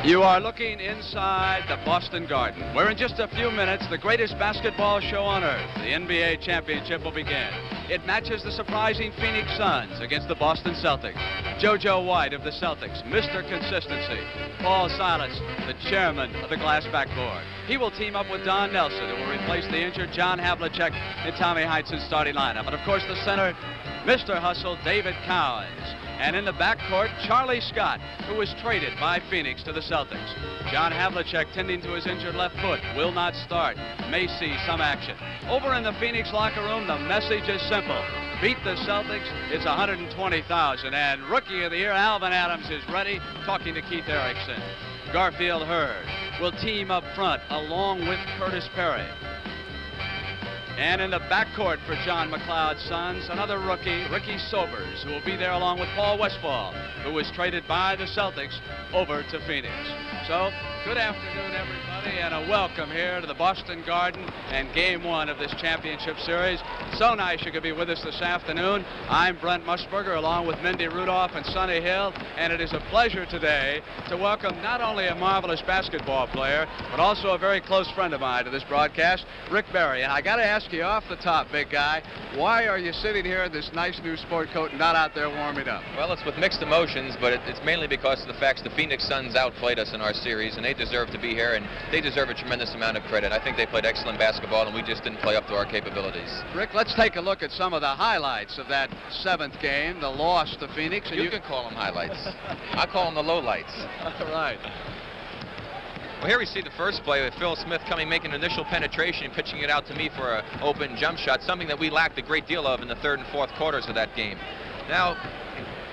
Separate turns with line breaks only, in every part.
You are looking inside the Boston Garden, where in just a few minutes, the greatest basketball show on earth, the NBA championship, will begin. It matches the surprising Phoenix Suns against the Boston Celtics. JoJo White of the Celtics, Mr. Consistency. Paul Silas, the chairman of the glass backboard. He will team up with Don Nelson, who will replace the injured John Havlicek in Tommy Heitz's starting lineup. And of course, the center, Mr. Hustle, David Cowens. And in the backcourt, Charlie Scott, who was traded by Phoenix to the Celtics. John Havlicek, tending to his injured left foot, will not start. May see some action. Over in the Phoenix locker room, the message is simple. Beat the Celtics, it's 120,000. And Rookie of the Year, Alvin Adams, is ready, talking to Keith Erickson. Garfield Hurd will team up front along with Curtis Perry. And in the backcourt for John McLeod's Suns, another rookie, Ricky Sobers, who will be there along with Paul Westphal, who was traded by the Celtics over to Phoenix. So, good afternoon, everybody, and a welcome here to the Boston Garden and Game 1 of this championship series. So nice you could be with us this afternoon. I'm Brent Musburger, along with Mindy Rudolph and Sonny Hill, and it is a pleasure today to welcome not only a marvelous basketball player, but also a very close friend of mine to this broadcast, Rick Barry. And I got to ask you off the top, big guy, why are you sitting here in this nice new sport coat and not out there warming up?
Well, it's with mixed emotions, but it's mainly because of the fact the Phoenix Suns outplayed us in our series, and they deserve to be here, and they deserve a tremendous amount of credit. I think they played excellent basketball, and we just didn't play up to our capabilities.
Rick, let's take a look at some of the highlights of that 7th game, the loss to Phoenix.
And you can call them highlights. I call them the lowlights.
All right.
Well, here we see the first play with Phil Smith making an initial penetration, pitching it out to me for an open jump shot, something that we lacked a great deal of in the 3rd and 4th quarters of that game. Now,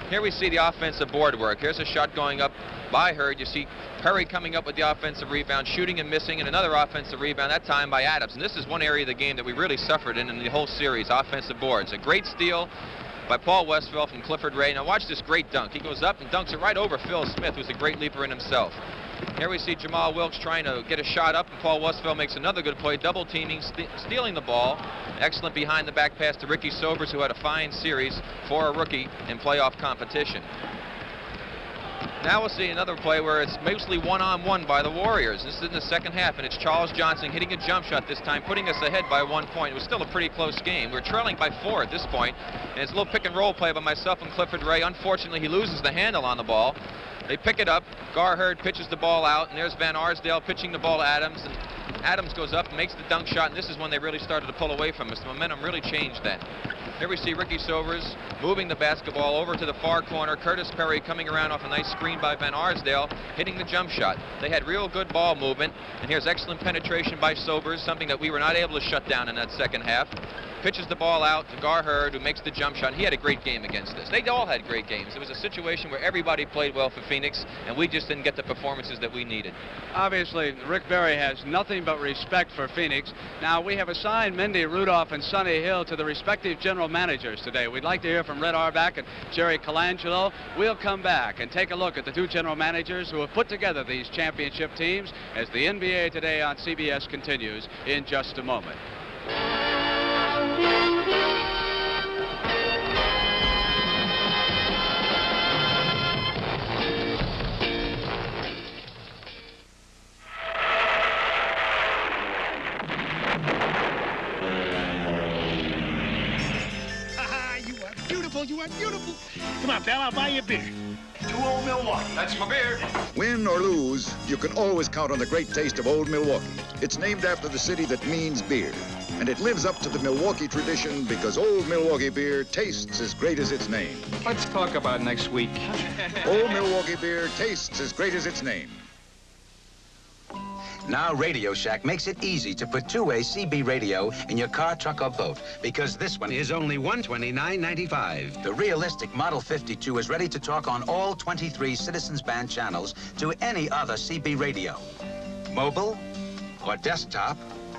here we see the offensive board work. Here's a shot going up by Hurd. You see Perry coming up with the offensive rebound, shooting and missing, and another offensive rebound, that time by Adams. And this is one area of the game that we really suffered in the whole series, offensive boards. A great steal by Paul Westphal from Clifford Ray. Now watch this great dunk. He goes up and dunks it right over Phil Smith, who's a great leaper in himself. Here we see Jamal Wilkes trying to get a shot up, and Paul Westphal makes another good play, double teaming, stealing the ball. Excellent behind the back pass to Ricky Sobers, who had a fine series for a rookie in playoff competition. Now we'll see another play where it's mostly one-on-one by the Warriors. This is in the second half, and it's Charles Johnson hitting a jump shot this time, putting us ahead by 1 point. It was still a pretty close game. We're trailing by 4 at this point, and it's a little pick-and-roll play by myself and Clifford Ray. Unfortunately, he loses the handle on the ball. They pick it up. Gar Hurd pitches the ball out, and there's Van Arsdale pitching the ball to Adams. And Adams goes up and makes the dunk shot, and this is when they really started to pull away from us. The momentum really changed then. Here we see Ricky Sobers moving the basketball over to the far corner. Curtis Perry coming around off a nice screen by Van Arsdale, hitting the jump shot. They had real good ball movement, and here's excellent penetration by Sobers, something that we were not able to shut down in that second half. Pitches the ball out to Gar Hurd, who makes the jump shot. He had a great game against us. They all had great games. It was a situation where everybody played well for Phoenix, and we just didn't get the performances that we needed.
Obviously, Rick Barry has nothing but respect for Phoenix. Now, we have assigned Mindy Rudolph and Sonny Hill to the respective general managers today. We'd like to hear from Red Auerbach and Jerry Colangelo. We'll come back and take a look at the 2 general managers who have put together these championship teams as the NBA Today on CBS continues in just a moment.
You are beautiful. Come on, pal, I'll buy you a beer.
2 Old Milwaukee. That's my beer.
Win or lose, you can always count on the great taste of Old Milwaukee. It's named after the city that means beer. And it lives up to the Milwaukee tradition because Old Milwaukee beer tastes as great as its name.
Let's talk about next week.
Old Milwaukee beer tastes as great as its name.
Now Radio Shack makes it easy to put two-way CB radio in your car, truck, or boat, because this one is only $129.95. The realistic Model 52 is ready to talk on all 23 Citizens Band channels to any other CB radio. Mobile, or desktop,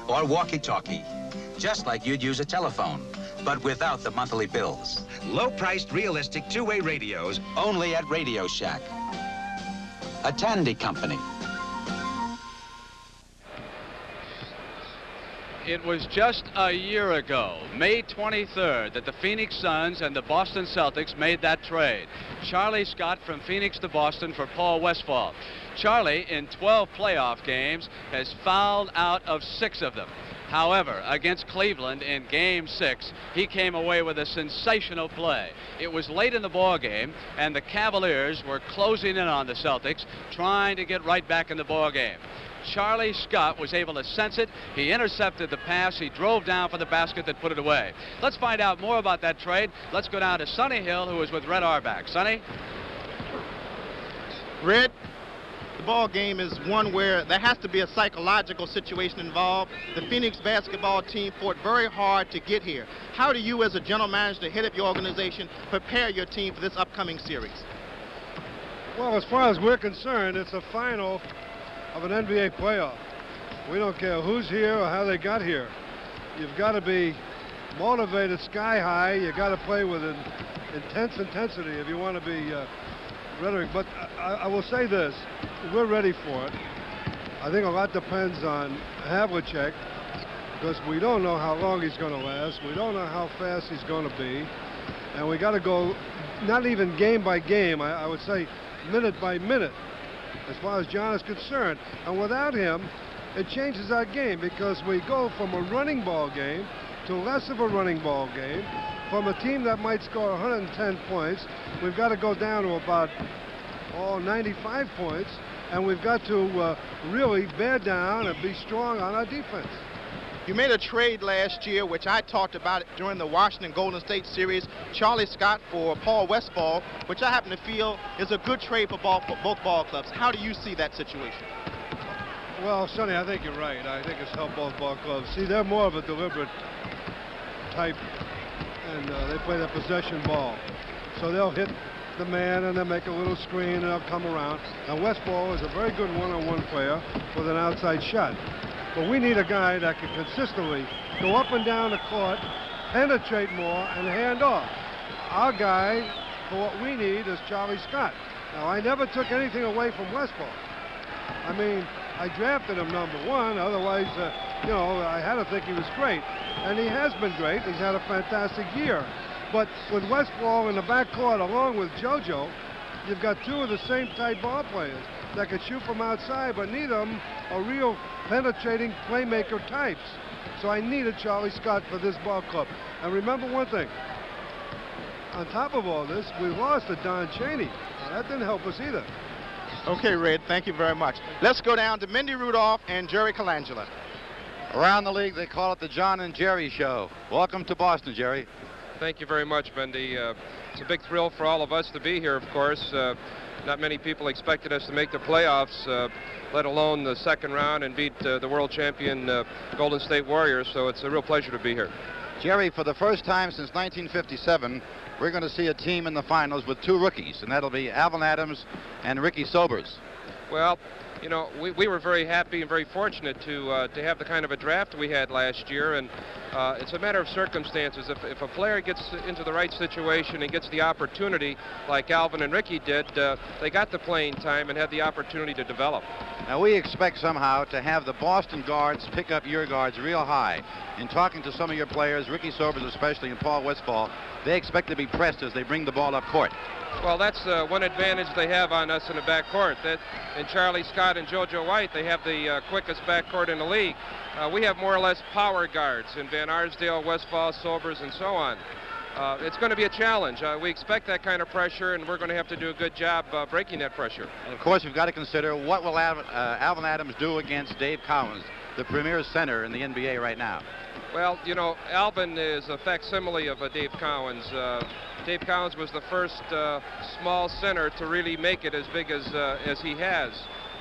or walkie-talkie. Just like you'd use a telephone, but without the monthly bills. Low-priced, realistic two-way radios only at Radio Shack. A Tandy company.
It was just a year ago, May 23rd, that the Phoenix Suns and the Boston Celtics made that trade. Charlie Scott from Phoenix to Boston for Paul Westphal. Charlie, in 12 playoff games, has fouled out of 6 of them. However, against Cleveland in Game 6, he came away with a sensational play. It was late in the ball game, and the Cavaliers were closing in on the Celtics, trying to get right back in the ball game. Charlie Scott was able to sense it. He intercepted the pass. He drove down for the basket that put it away. Let's find out more about that trade. Let's go down to Sonny Hill, who is with Red Auerbach. Sonny?
Red, the ball game is one where there has to be a psychological situation involved. The Phoenix basketball team fought very hard to get here. How do you, as a general manager, head up your organization, prepare your team for this upcoming series?
Well, as far as we're concerned, it's a final of an NBA playoff. We don't care who's here or how they got here. You've got to be motivated sky high. You got to play with an intense intensity if you want to be rhetoric. But I will say this: we're ready for it. I think a lot depends on Havlicek, because we don't know how long he's going to last. We don't know how fast he's going to be, and we got to go not even game by game. I would say minute by minute, as far as John is concerned. And without him, it changes our game, because we go from a running ball game to less of a running ball game. From a team that might score 110 points, we've got to go down to about 95 points, and we've got to really bear down and be strong on our defense.
You made a trade last year, which I talked about during the Washington Golden State series, Charlie Scott for Paul Westphal, which I happen to feel is a good trade for both ball clubs. How do you see that situation?
Well, Sonny, I think you're right. I think it's helped both ball clubs. See, they're more of a deliberate type, and they play that possession ball. So they'll hit the man, and they'll make a little screen, and they'll come around. And Westphal is a very good one-on-one player with an outside shot. But we need a guy that can consistently go up and down the court, penetrate more, and hand off. Our guy, for what we need, is Charlie Scott. Now, I never took anything away from Westphal. I mean, I drafted him #1. Otherwise, I had to think he was great. And he has been great. He's had a fantastic year. But with Westphal in the backcourt, along with JoJo, you've got two of the same type ball players that can shoot from outside, but neither of them are real penetrating playmaker types. So I needed Charlie Scott for this ball club. And remember one thing, on top of all this, we lost to Don Chaney. Now, that didn't help us either.
Okay, Red, thank you very much. Let's go down to Mindy Rudolph and Jerry Colangelo.
Around the league, they call it the John and Jerry Show. Welcome to Boston, Jerry.
Thank you very much, Mindy. It's a big thrill for all of us to be here, of course. Not many people expected us to make the playoffs, let alone the second round, and beat the world champion Golden State Warriors, so it's a real pleasure to be here.
Jerry, for the first time since 1957, we're going to see a team in the finals with two rookies, and that'll be Alvin Adams and Ricky Sobers.
Well, you know, we were very happy and very fortunate to have the kind of a draft we had last year, and it's a matter of circumstances. If a player gets into the right situation and gets the opportunity, like Alvin and Ricky did, they got the playing time and had the opportunity to develop.
Now, we expect somehow to have the Boston guards pick up your guards real high. In talking to some of your players, Ricky Sobers especially, and Paul Westphal, they expect to be pressed as they bring the ball up court.
Well, that's one advantage they have on us in the backcourt. And Charlie Scott and JoJo White, they have the quickest backcourt in the league. We have more or less power guards in Van Arsdale, Westphal, Sobers, and so on. It's going to be a challenge. We expect that kind of pressure, and we're going to have to do a good job breaking that pressure.
And of course, we've got to consider what will Alvin Adams do against Dave Cowens, the premier center in the NBA right now.
Well, you know, Alvin is a facsimile of Dave Cowens. Dave Cowens was the first small center to really make it as big as he has.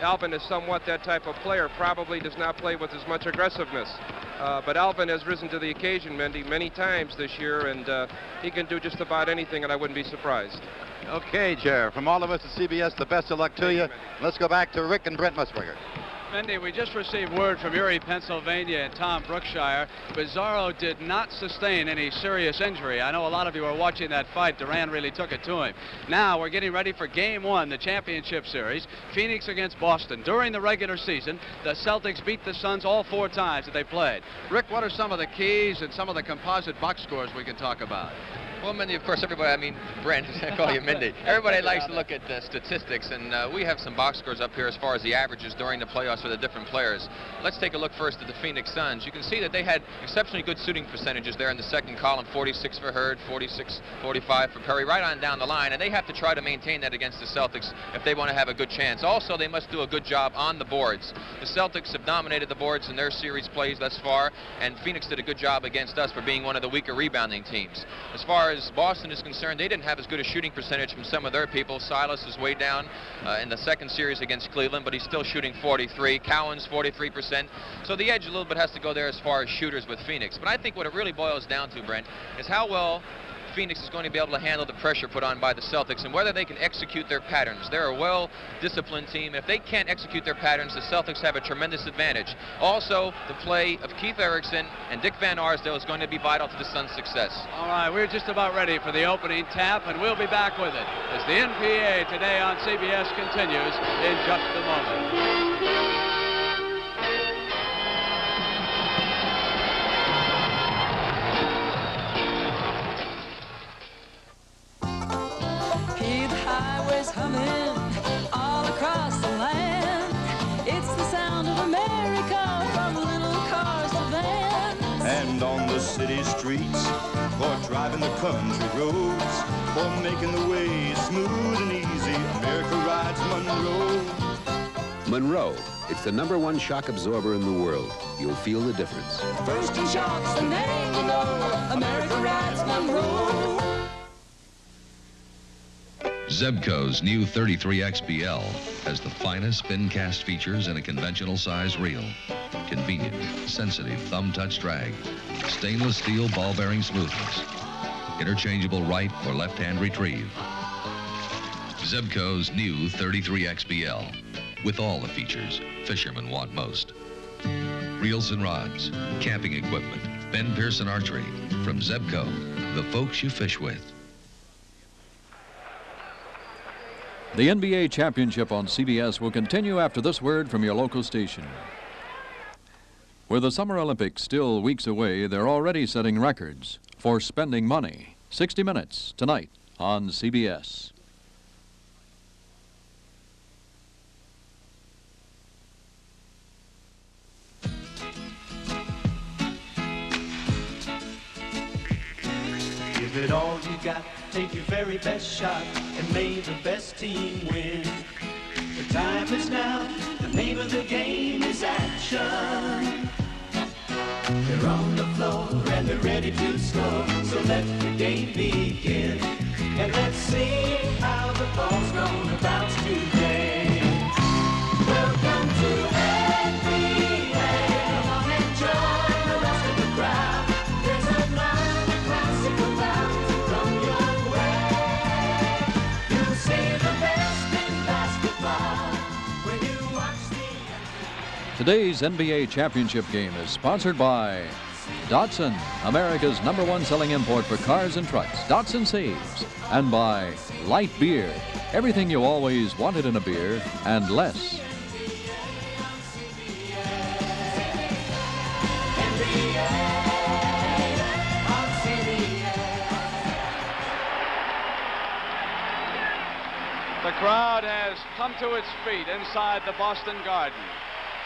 Alvin is somewhat that type of player, probably does not play with as much aggressiveness. But Alvin has risen to the occasion, Mindy, many times this year, and he can do just about anything, and I wouldn't be surprised.
Okay, Chair, from all of us at CBS, the best of luck to you. Let's go back to Rick and Brent Musburger.
Mindy, we just received word from Erie, Pennsylvania, and Tom Brookshire. Bizarro did not sustain any serious injury. I know a lot of you are watching that fight. Duran really took it to him. Now we're getting ready for Game 1, the championship series. Phoenix against Boston. During the regular season, the Celtics beat the Suns all 4 times that they played. Rick, what are some of the keys and some of the composite box scores we can talk about?
Well, Mindy, of course, everybody, I mean, Brent, I call you Mindy. Everybody likes to look at the statistics, and we have some box scores up here as far as the averages during the playoffs for the different players. Let's take a look first at the Phoenix Suns. You can see that they had exceptionally good shooting percentages there in the second column, 46 for Hurd, 46, 45 for Perry, right on down the line, and they have to try to maintain that against the Celtics if they want to have a good chance. Also, they must do a good job on the boards. The Celtics have dominated the boards in their series plays thus far, and Phoenix did a good job against us for being one of the weaker rebounding teams. As far as Boston is concerned, they didn't have as good a shooting percentage from some of their people. Silas is way down in the second series against Cleveland, but he's still shooting 43. Cowens, 43%. So the edge a little bit has to go there as far as shooters with Phoenix. But I think what it really boils down to, Brent, is how well Phoenix is going to be able to handle the pressure put on by the Celtics and whether they can execute their patterns. They're a well-disciplined team. If they can't execute their patterns, the Celtics have a tremendous advantage. Also, the play of Keith Erickson and Dick Van Arsdale is going to be vital to the Suns' success.
All right, we're just about ready for the opening tap, and we'll be back with it as the NBA Today on CBS continues in just a moment.
Humming all across the land. It's the sound of America, from little cars to vans.
And on the city streets, for driving the country roads, for making the way smooth and easy, America rides Monroe.
Monroe. It's the #1 shock absorber in the world. You'll feel the difference.
First in shocks, the name you know, America rides Monroe.
Zebco's new 33XBL has the finest spin cast features in a conventional size reel. Convenient, sensitive thumb touch drag, stainless steel ball bearing smoothness, interchangeable right or left hand retrieve. Zebco's new 33XBL with all the features fishermen want most. Reels and rods, camping equipment, Ben Pearson Archery. From Zebco, the folks you fish with.
The NBA Championship on CBS will continue after this word from your local station. With the Summer Olympics still weeks away, they're already setting records for spending money. 60 Minutes tonight on CBS.
Give it all you got, take your very best shot, and may the best team win. The time is now, the name of the game is action. They're on the floor and they're ready to score, so let the game begin. And let's see how the ball's gonna bounce today. Welcome to NBA. Come on and join the rest of the crowd. There's a night classic about to come your way. You'll see the best in basketball when you watch the
Today's NBA Championship game is sponsored by Datsun, America's #1 selling import for cars and trucks. Datsun saves. And by Light Beer, everything you always wanted in a beer and less.
The crowd has come to its feet inside the Boston Garden.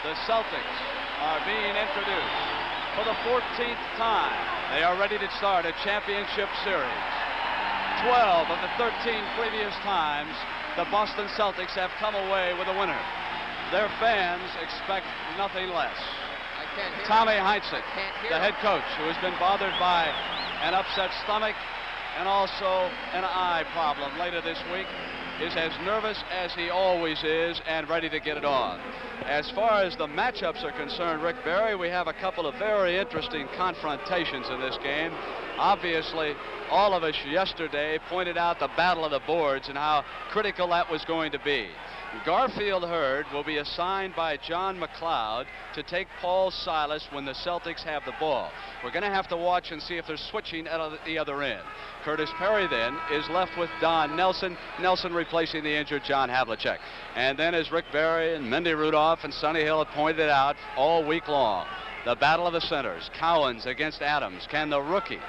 The Celtics are being introduced for the 14th time. They are ready to start a championship series. 12 of the 13 previous times, the Boston Celtics have come away with a winner. Their fans expect nothing less. Tommy Heinsohn, the head coach, who has been bothered by an upset stomach and also an eye problem later this week, is as nervous as he always is and ready to get it on. As far as the matchups are concerned, Rick Barry, we have a couple of very interesting confrontations in this game. Obviously, all of us yesterday pointed out the battle of the boards and how critical that was going to be. Garfield Hurd will be assigned by John McLeod to take Paul Silas when the Celtics have the ball. We're going to have to watch and see if they're switching at the other end. Curtis Perry then is left with Don Nelson. Nelson replacing the injured John Havlicek. And then as Rick Barry and Mindy Rudolph and Sonny Hill have pointed out all week long, the battle of the centers. Cowens against Adams. Can the rookie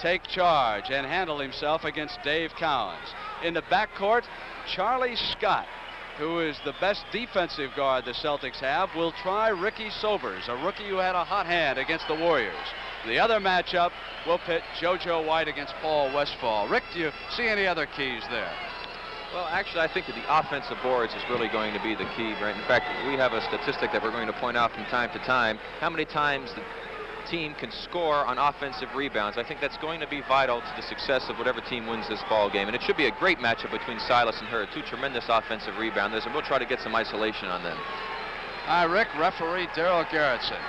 take charge and handle himself against Dave Cowens. In the backcourt, Charlie Scott, who is the best defensive guard the Celtics have, will try Ricky Sobers, a rookie who had a hot hand against the Warriors. The other matchup will pit JoJo White against Paul Westphal. Rick, do you see any other keys there?
Well, actually, I think that the offensive boards is really going to be the key, Brent. In fact, we have a statistic that we're going to point out from time to time. How many times the team can score on offensive rebounds. I think that's going to be vital to the success of whatever team wins this ball game. And it should be a great matchup between Silas and Hurd, two tremendous offensive rebounders, and we'll try to get some isolation on them.
Hi, Rick. Referee Daryl Garrettson,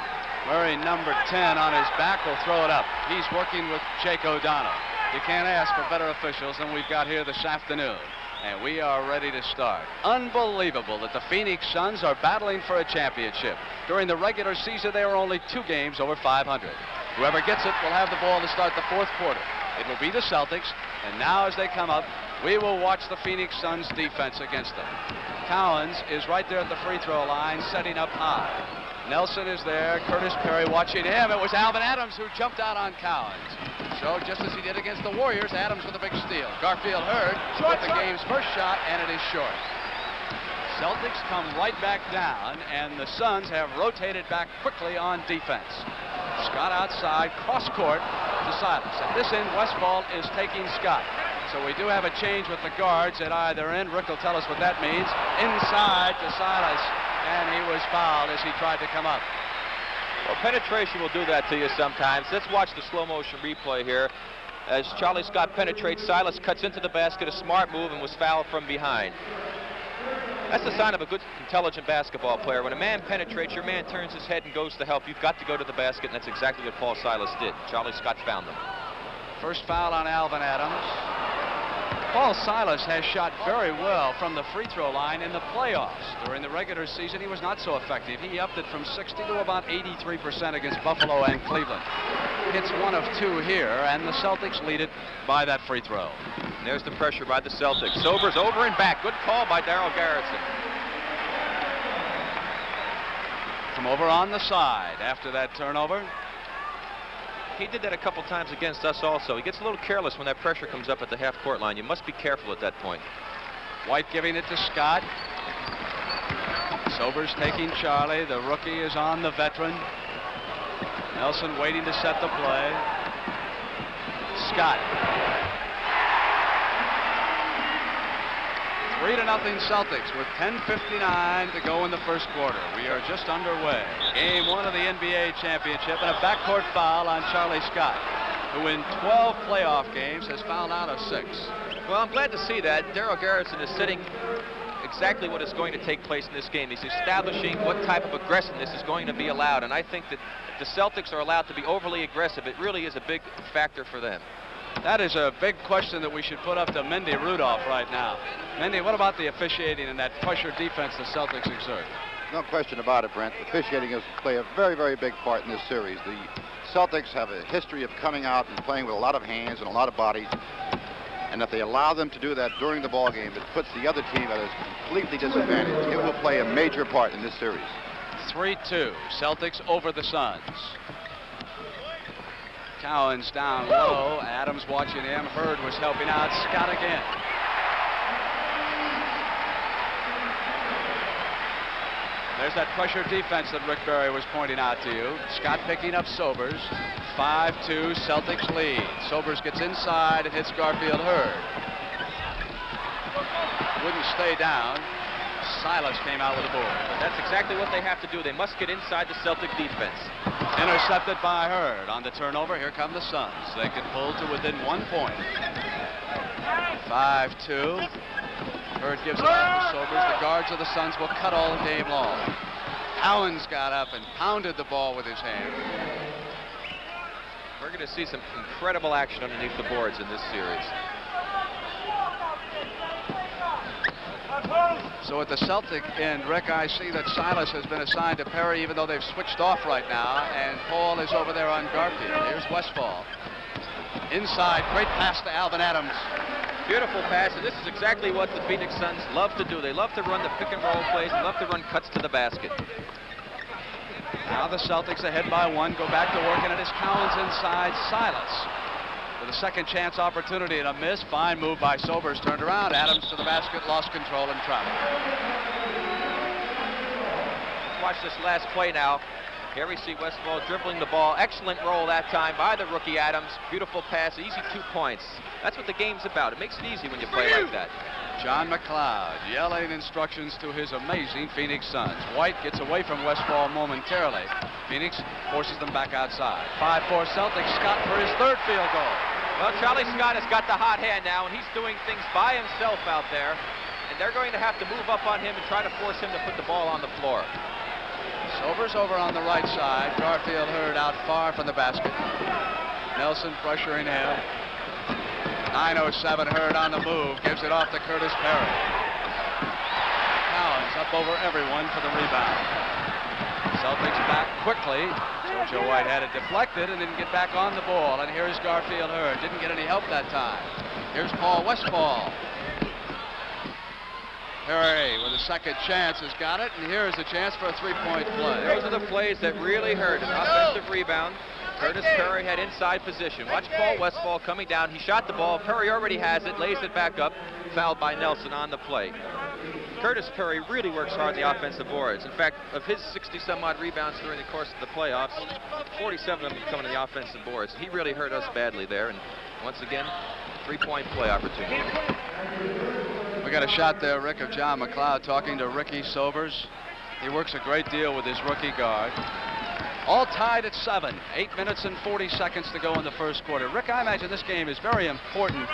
wearing number 10 on his back, will throw it up. He's working with Jake O'Donnell. You can't ask for better officials than we've got here this afternoon. And we are ready to start. Unbelievable that the Phoenix Suns are battling for a championship. During the regular season, they were only 2 games over 500. Whoever gets it will have the ball to start the 4th quarter. It will be the Celtics, and now as they come up, we will watch the Phoenix Suns defense against them. Cowens is right there at the free throw line, setting up high. Nelson is there, Curtis Perry watching him. It was Alvin Adams who jumped out on Cowens. So just as he did against the Warriors, Adams with a big steal. Garfield Hurd with the game's first shot, and it is short. Celtics come right back down, and the Suns have rotated back quickly on defense. Scott outside, cross court to Silas. At this end, Westphal is taking Scott. So we do have a change with the guards at either end. Rick will tell us what that means. Inside to Silas, and he was fouled as he tried to come up.
Well, penetration will do that to you sometimes. Let's watch the slow motion replay here. As Charlie Scott penetrates, Silas cuts into the basket, a smart move, and was fouled from behind. That's the sign of a good, intelligent basketball player. When a man penetrates, your man turns his head and goes to help. You've got to go to the basket, and that's exactly what Paul Silas did. Charlie Scott found them.
First foul on Alvin Adams. Paul Silas has shot very well from the free throw line in the playoffs. During the regular season, he was not so effective. He upped it from 60 to about 83% against Buffalo and Cleveland. Hits 1 of 2 here, and the Celtics lead it by that free throw.
There's the pressure by the Celtics. Sobers over and back. Good call by Daryl Garrettson.
From over on the side after that turnover.
He did that a couple times against us also. He gets a little careless when that pressure comes up at the half-court line. You must be careful at that point.
White giving it to Scott. Sobers taking Charlie. The rookie is on the veteran. Nelson waiting to set the play. Scott. 3-0 Celtics with 10:59 to go in the first quarter. We are just underway. Game 1 of the NBA championship, and a backcourt foul on Charlie Scott, who in 12 playoff games has fouled out of 6.
Well, I'm glad to see that. Daryl Garrettson is setting exactly what is going to take place in this game. He's establishing what type of aggressiveness is going to be allowed, and I think that if the Celtics are allowed to be overly aggressive, it really is a big factor for them.
That is a big question that we should put up to Mendy Rudolph right now. Mendy, what about the officiating in that pressure defense the Celtics exert?
No question about it, Brent. Officiating has played a very, very big part in this series. The Celtics have a history of coming out and playing with a lot of hands and a lot of bodies. And if they allow them to do that during the ball game, it puts the other team at a completely disadvantage. It will play a major part in this series.
3-2, Celtics over the Suns. Cowens down low. Adams watching him. Hurd was helping out. Scott again. There's that pressure defense that Rick Barry was pointing out to you. Scott picking up Sobers. 5-2, Celtics lead. Sobers gets inside and hits Garfield Hurd. Wouldn't stay down. Silas came out with a board.
But that's exactly what they have to do. They must get inside the Celtic defense.
Intercepted by Hurd. On the turnover, here come the Suns. They can pull to within 1 point. 5-2. Hurd gives it back to Sobers. The guards of the Suns will cut all game long. Cowens got up and pounded the ball with his hand.
We're going to see some incredible action underneath the boards in this series.
So at the Celtic end, Rick, I see that Silas has been assigned to Perry, even though they've switched off right now, and Paul is over there on Garfield. Here's Westphal. Inside, great pass to Alvin Adams.
Beautiful pass, and this is exactly what the Phoenix Suns love to do. They love to run the pick-and-roll plays. They love to run cuts to the basket.
Now the Celtics ahead by 1, go back to work, and it is Cowens inside. Silas with a second chance opportunity and a miss. Fine move by Sobers, turned around. Adams to the basket, lost control and traveled.
Watch this last play now. Here we see Westfall dribbling the ball. Excellent roll that time by the rookie Adams. Beautiful pass, easy 2 points. That's what the game's about. It makes it easy when you play like that.
John McLeod yelling instructions to his amazing Phoenix Suns. White gets away from Westfall momentarily. Phoenix forces them back outside. 5-4 Celtics. Scott for his third field goal.
Well, Charlie Scott has got the hot hand now, and he's doing things by himself out there. And they're going to have to move up on him and try to force him to put the ball on the floor.
Sobers over on the right side. Garfield Hurd out far from the basket. Nelson pressuring him. 9:07 Hurd on the move. Gives it off to Curtis Perry. Collins up over everyone for the rebound. Celtics back quickly. JoJo White had it deflected and didn't get back on the ball. And here's Garfield Hurd. Didn't get any help that time. Here's Paul Westphal. Perry with a second chance has got it, and here's a chance for a three-point play.
Those are the plays that really hurt. An offensive rebound. Curtis Perry had inside position. Watch Paul Westphal coming down. He shot the ball. Perry already has it, lays it back up. Fouled by Nelson on the play. Curtis Perry really works hard in the offensive boards. In fact, of his 60-some-odd rebounds during the course of the playoffs, 47 of them coming to the offensive boards. He really hurt us badly there, and once again, three-point play opportunity.
We got a shot there, Rick, of John McLeod talking to Ricky Sobers. He works a great deal with his rookie guard. All tied at 7. 8 minutes and 40 seconds to go in the first quarter. Rick, I imagine this game is very important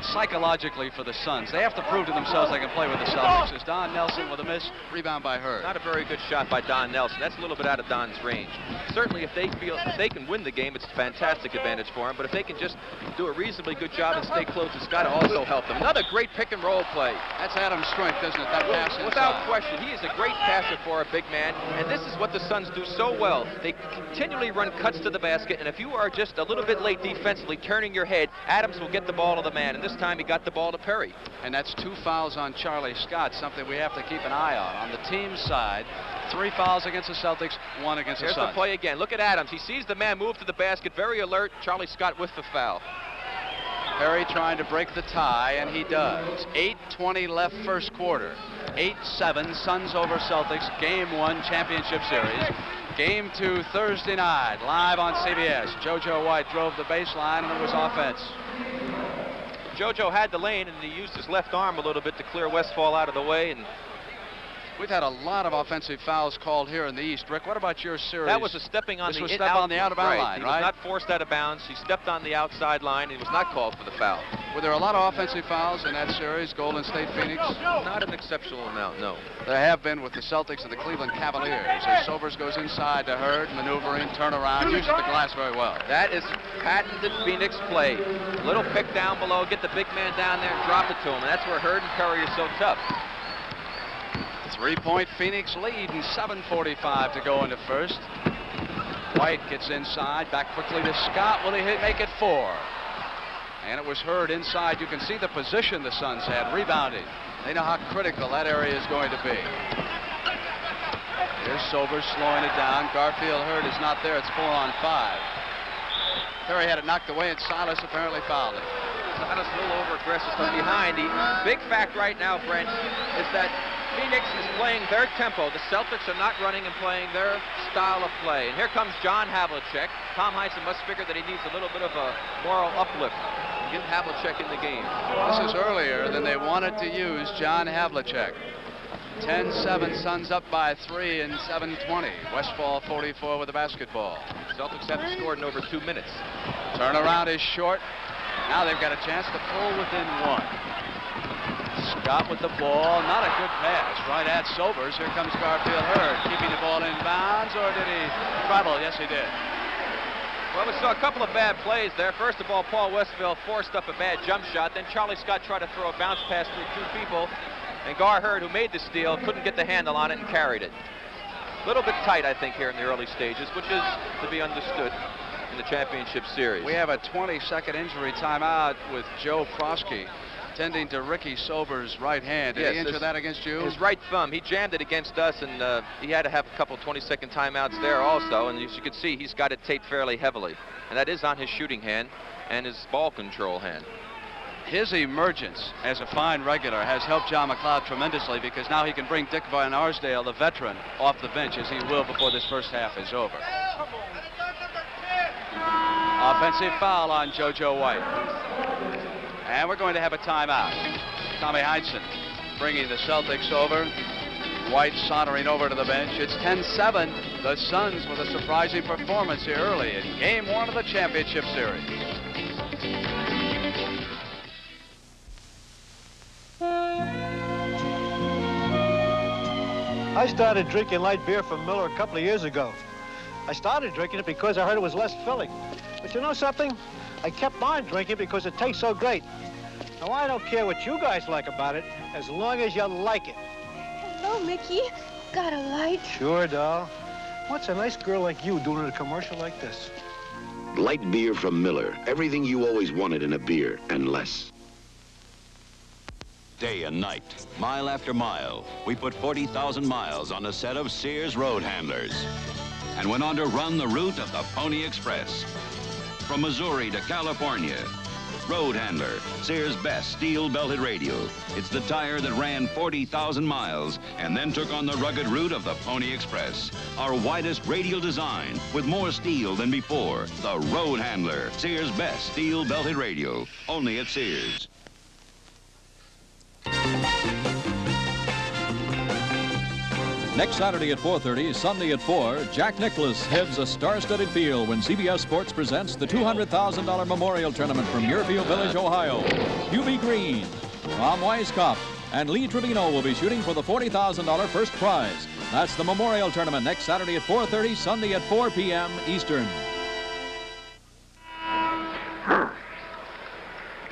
psychologically for the Suns. They have to prove to themselves they can play with the Celtics. As Don Nelson with a miss, rebound by Hurd.
Not a very good shot by Don Nelson. That's a little bit out of Don's range. Certainly, if they feel if they can win the game, it's a fantastic advantage for them. But if they can just do a reasonably good job and stay close, it's got to also help them. Another great pick and roll play.
That's Adams' strength, isn't it? That pass inside.
Without question, he is a great passer for a big man, and this is what the Suns do so well. They continually run cuts to the basket, and if you are just a little bit late defensively, turning your head, Adams will get the ball to the man, and this time he got the ball to Perry.
And that's 2 fouls on Charlie Scott, something we have to keep an eye on. On the team side, 3 fouls against the Celtics, 1 against the Suns.
Here's the play again. Look at Adams. He sees the man move to the basket, very alert. Charlie Scott with the foul.
Perry trying to break the tie, and he does. 8:20 left first quarter. 8-7, Suns over Celtics, Game 1 championship series. Game 2 Thursday night, live on CBS. JoJo White drove the baseline, and it was offense.
JoJo had the lane, and he used his left arm a little bit to clear Westfall out of the way. And
we've had a lot of offensive fouls called here in the East. Rick, what about your series?
That was a stepping on
this
the
was step on the out-of-bounds line,
He
right?
was not forced out of bounds. He stepped on the outside line. He was not called for the foul.
Were there a lot of offensive fouls in that series, Golden State Phoenix?
Not an exceptional amount, no.
There have been with the Celtics and the Cleveland Cavaliers. As Sobers goes inside to Hurd, maneuvering, turnaround, uses the glass very well.
That is patented Phoenix play. Little pick down below, get the big man down there and drop it to him. And that's where Hurd and Perry are so tough.
3-point Phoenix lead and 7:45 to go in the first. White gets inside, back quickly to Scott. Will he make it 4? And it was Hurd inside. You can see the position the Suns had, rebounding. They know how critical that area is going to be. Here's Sobers slowing it down. Garfield Hurd is not there. It's 4-on-5. Perry had it knocked away, and Silas apparently fouled it.
Silas a little over-aggressive from behind. The big fact right now, Brent, is that Phoenix is playing their tempo. The Celtics are not running and playing their style of play. And here comes John Havlicek. Tom Heinsohn must figure that he needs a little bit of a moral uplift. Get Havlicek in the game.
This is earlier than they wanted to use John Havlicek. 10-7, Suns up by 3 in 7:20. Westfall 44 with the basketball.
Celtics haven't scored in over 2 minutes.
Turnaround is short. Now they've got a chance to pull within 1. Scott with the ball, not a good pass, right at Sobers. Here comes Garfield Hurd, keeping the ball in bounds, or did he travel? Yes, he did.
Well, we saw a couple of bad plays there. First of all, Paul Westphal forced up a bad jump shot. Then Charlie Scott tried to throw a bounce pass through 2 people. And Gar Hurd, who made the steal, couldn't get the handle on it and carried it. A little bit tight, I think, here in the early stages, which is to be understood in the championship series.
We have a 20-second injury timeout with Joe Prosky. tending to Ricky Sobers' right hand. Did he injure that against you?
His right thumb. He jammed it against us, and he had to have a couple 20-second timeouts there also. And as you can see, he's got it taped fairly heavily. And that is on his shooting hand and his ball control hand.
His emergence as a fine regular has helped John McLeod tremendously, because now he can bring Dick Van Arsdale, the veteran, off the bench, as he will before this first half is over. Offensive foul on JoJo White. And we're going to have a timeout. Tommy Heinsohn bringing the Celtics over. White sauntering over to the bench. It's 10-7. The Suns with a surprising performance here early in Game 1 of the championship series.
I started drinking light beer from Miller a couple of years ago. I started drinking it because I heard it was less filling. But you know something? I kept on drinking because it tastes so great. Now, I don't care what you guys like about it, as long as you like it.
Hello, Mickey. Got a light?
Sure, doll. What's a nice girl like you doing in a commercial like this?
Light beer from Miller. Everything you always wanted in a beer, and less.
Day and night, mile after mile, we put 40,000 miles on a set of Sears road handlers and went on to run the route of the Pony Express. From Missouri to California, Road Handler, Sears' best steel-belted radio. It's the tire that ran 40,000 miles and then took on the rugged route of the Pony Express. Our widest radial design with more steel than before. The Road Handler, Sears' best steel-belted radio. Only at Sears.
Next Saturday at 4:30, Sunday at 4, Jack Nicklaus heads a star-studded field when CBS Sports presents the $200,000 Memorial Tournament from Muirfield Village, Ohio. Hugh B. Green, Tom Weiskopf, and Lee Trevino will be shooting for the $40,000 first prize. That's the Memorial Tournament next Saturday at 4:30, Sunday at 4 p.m. Eastern.